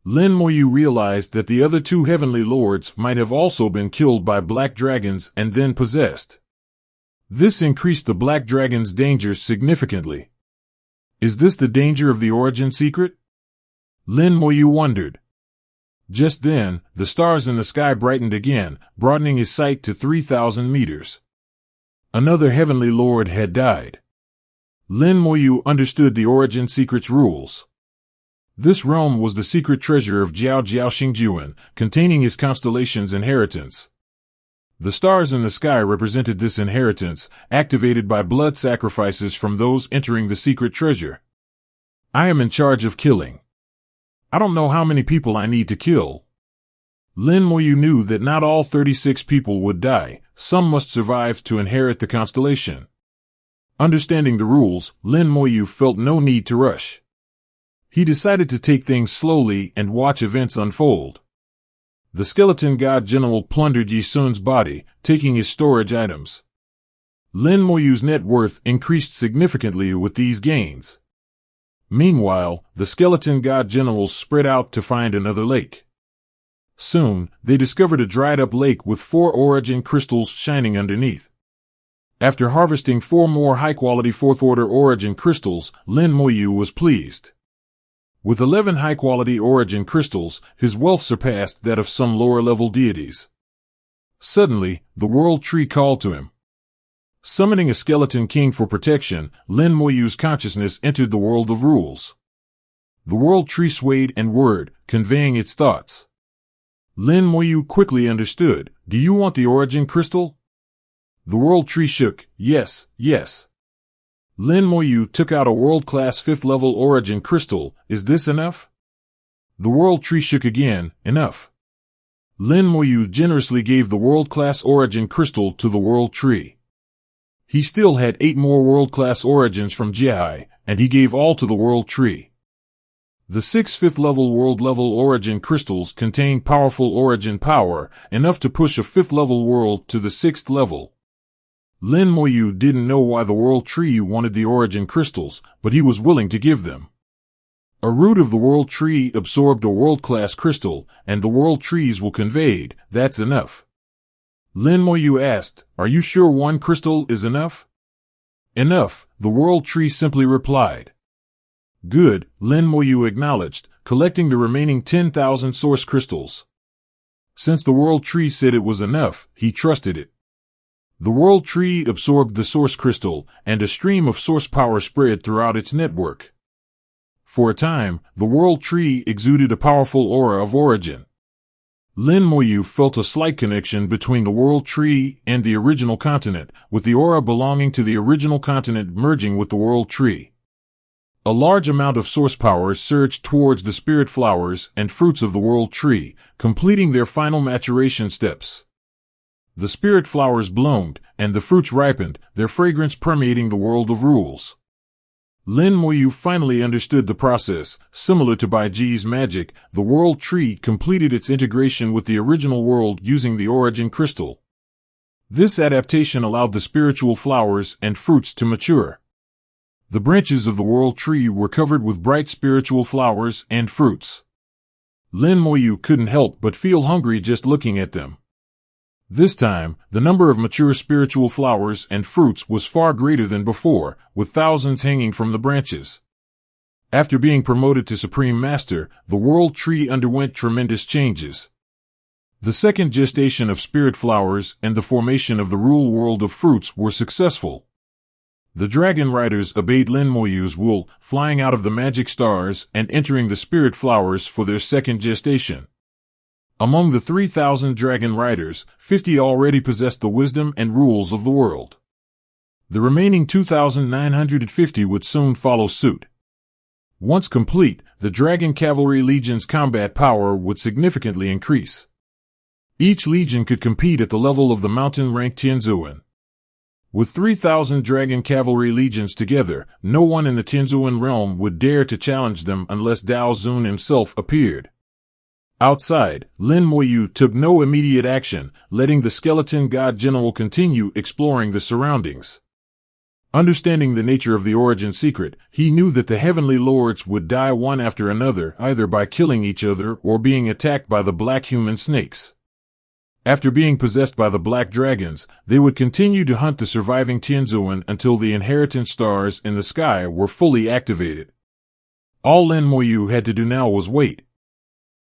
S1: Lin Moyu realized that the other two heavenly lords might have also been killed by black dragons and then possessed. This increased the black dragon's danger significantly. Is this the danger of the origin secret? Lin Moyu wondered. Just then, the stars in the sky brightened again, broadening his sight to 3,000 meters. Another heavenly lord had died. Lin Moyu understood the origin secret's rules. This realm was the secret treasure of Jiao Jiao Xingjuan, containing his constellation's inheritance. The stars in the sky represented this inheritance, activated by blood sacrifices from those entering the secret treasure. I am in charge of killing. I don't know how many people I need to kill. Lin Moyu knew that not all 36 people would die, some must survive to inherit the constellation. Understanding the rules, Lin Moyu felt no need to rush. He decided to take things slowly and watch events unfold. The skeleton god general plundered Yi Sun's body, taking his storage items. Lin Moyu's net worth increased significantly with these gains. Meanwhile, the skeleton god generals spread out to find another lake. Soon, they discovered a dried-up lake with 4 origin crystals shining underneath. After harvesting 4 more high-quality 4th-order origin crystals, Lin Moyu was pleased. With 11 high-quality origin crystals, his wealth surpassed that of some lower-level deities. Suddenly, the World Tree called to him. Summoning a skeleton king for protection, Lin Moyu's consciousness entered the world of rules. The World Tree swayed and whirred, conveying its thoughts. Lin Moyu quickly understood. Do you want the origin crystal? The World Tree shook. Yes, yes. Lin Moyu took out a world-class 5th-level origin crystal. Is this enough? The World Tree shook again. Enough. Lin Moyu generously gave the world-class origin crystal to the World Tree. He still had 8 more world-class origins from Linhai, and he gave all to the World Tree. The 6 5th-level world-level origin crystals contain powerful origin power, enough to push a 5th-level world to the 6th level. Lin Moyu didn't know why the World Tree wanted the origin crystals, but he was willing to give them. A root of the World Tree absorbed a world-class crystal, and the World Trees will conveyed. That's enough. Lin Moyu asked, Are you sure 1 crystal is enough? Enough, the World Tree simply replied. Good, Lin Moyu acknowledged, collecting the remaining 10,000 source crystals. Since the World Tree said it was enough, he trusted it. The World Tree absorbed the source crystal, and a stream of source power spread throughout its network. For a time, the World Tree exuded a powerful aura of origin. Lin Moyu felt a slight connection between the World Tree and the original continent, with the aura belonging to the original continent merging with the World Tree. A large amount of source power surged towards the spirit flowers and fruits of the World Tree, completing their final maturation steps. The spirit flowers bloomed, and the fruits ripened, their fragrance permeating the world of rules. Lin Moyu finally understood the process. Similar to Bai Ji's magic, the World Tree completed its integration with the original world using the origin crystal. This adaptation allowed the spiritual flowers and fruits to mature. The branches of the World Tree were covered with bright spiritual flowers and fruits. Lin Moyu couldn't help but feel hungry just looking at them. This time, the number of mature spiritual flowers and fruits was far greater than before, with thousands hanging from the branches. After being promoted to Supreme Master, the World Tree underwent tremendous changes. The second gestation of spirit flowers and the formation of the rule world of fruits were successful. The dragon riders obeyed Lin Moyu's will, flying out of the magic stars and entering the spirit flowers for their second gestation. Among the 3,000 dragon riders, 50 already possessed the wisdom and rules of the world. The remaining 2,950 would soon follow suit. Once complete, the Dragon Cavalry Legion's combat power would significantly increase. Each legion could compete at the level of the mountain-ranked Tianzuan. With 3,000 Dragon Cavalry Legions together, no one in the Tianzuan realm would dare to challenge them unless Dao Zun himself appeared. Outside, Lin Moyu took no immediate action, letting the skeleton god general continue exploring the surroundings. Understanding the nature of the origin secret, he knew that the heavenly lords would die one after another, either by killing each other or being attacked by the black human snakes. After being possessed by the black dragons, they would continue to hunt the surviving Tianzuan until the inheritance stars in the sky were fully activated. All Lin Moyu had to do now was wait.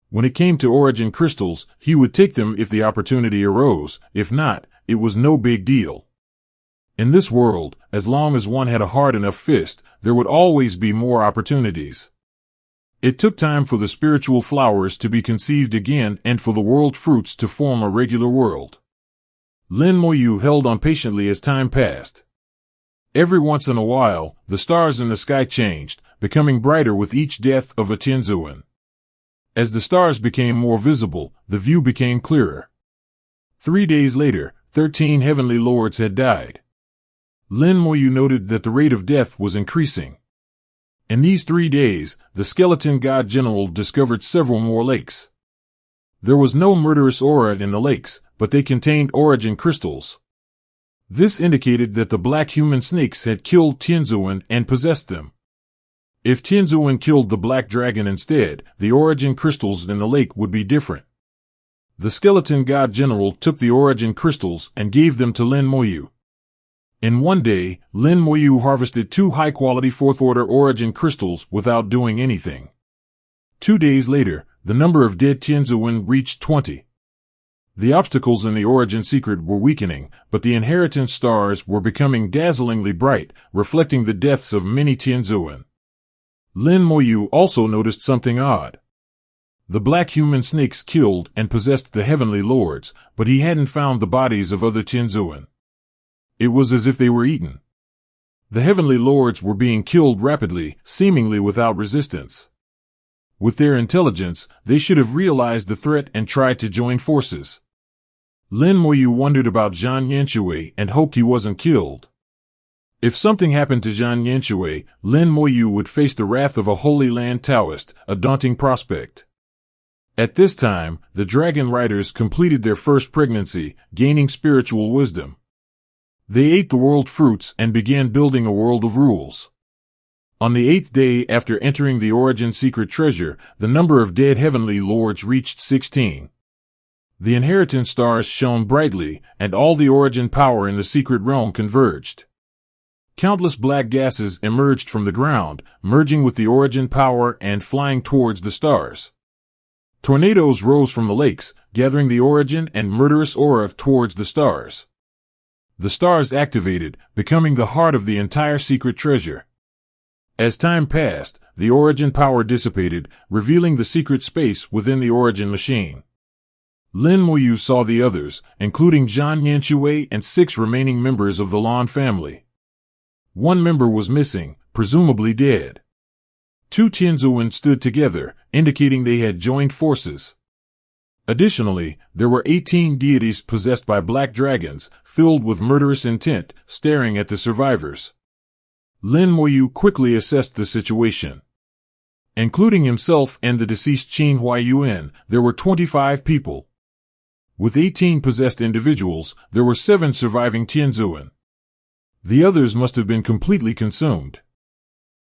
S1: When it came to origin crystals, he would take them if the opportunity arose. If not, it was no big deal. In this world, as long as one had a hard enough fist, there would always be more opportunities. It took time for the spiritual flowers to be conceived again and for the world fruits to form a regular world. Lin Moyu held on patiently as time passed. Every once in a while, the stars in the sky changed, becoming brighter with each death of a Tianzuan. As the stars became more visible, the view became clearer. 3 days later, 13 heavenly lords had died. Lin Moyu noted that the rate of death was increasing. In these 3 days, the skeleton god general discovered several more lakes. There was no murderous aura in the lakes, but they contained origin crystals. This indicated that the black human snakes had killed Tianzuan and possessed them. If Tianzuan killed the black dragon instead, the origin crystals in the lake would be different. The skeleton god general took the origin crystals and gave them to Lin Moyu. In one day, Lin Moyu harvested 2 high-quality 4th-order origin crystals without doing anything. 2 days later, the number of dead Tianzuan reached 20. The obstacles in the origin secret were weakening, but the inheritance stars were becoming dazzlingly bright, reflecting the deaths of many Tianzuan. Lin Moyu also noticed something odd. The black human snakes killed and possessed the heavenly lords, but he hadn't found the bodies of other Tianzuan. It was as if they were eaten. The heavenly lords were being killed rapidly, seemingly without resistance. With their intelligence, they should have realized the threat and tried to join forces. Lin Moyu wondered about Zhang Yanxue and hoped he wasn't killed. If something happened to Zhang Yanxue, Lin Moyu would face the wrath of a Holy Land Taoist, a daunting prospect. At this time, the Dragon Riders completed their first pregnancy, gaining spiritual wisdom. They ate the world fruits and began building a world of rules. On the 8th day after entering the origin secret treasure, the number of dead heavenly lords reached 16. The inheritance stars shone brightly, and all the origin power in the secret realm converged. Countless black gases emerged from the ground, merging with the origin power and flying towards the stars. Tornadoes rose from the lakes, gathering the origin and murderous aura towards the stars. The stars activated, becoming the heart of the entire secret treasure. As time passed, the origin power dissipated, revealing the secret space within the origin machine. Lin Moyu saw the others, including Zhang Yanxue and 6 remaining members of the Lan family. 1 member was missing, presumably dead. 2 Tianzuan stood together, indicating they had joined forces. Additionally, there were 18 deities possessed by black dragons, filled with murderous intent, staring at the survivors. Lin Moyu quickly assessed the situation. Including himself and the deceased Qin Huayuan, there were 25 people. With 18 possessed individuals, there were 7 surviving Tianzuan. The others must have been completely consumed.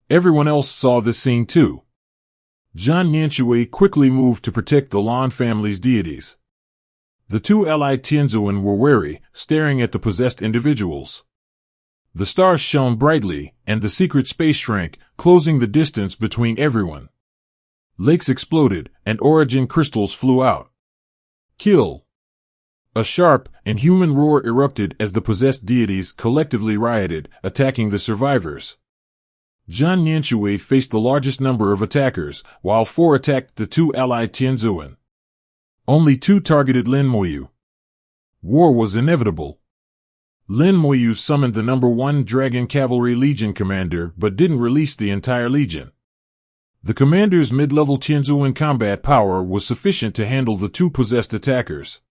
S1: Everyone else saw this scene too. Zhang Yanxue quickly moved to protect the Lan family's deities. The 2 allied Tianzuan were wary, staring at the possessed individuals. The stars shone brightly, and the secret space shrank, closing the distance between everyone. Lakes exploded, and origin crystals flew out. Kill! A sharp, inhuman roar erupted as the possessed deities collectively rioted, attacking the survivors. Zhang Yanxue faced the largest number of attackers, while 4 attacked the 2 allied Tianzuan. Only 2 targeted Lin Moyu. War was inevitable. Lin Moyu summoned the number 1 Dragon Cavalry Legion commander but didn't release the entire legion. The commander's mid-level Tianzuan combat power was sufficient to handle the 2 possessed attackers.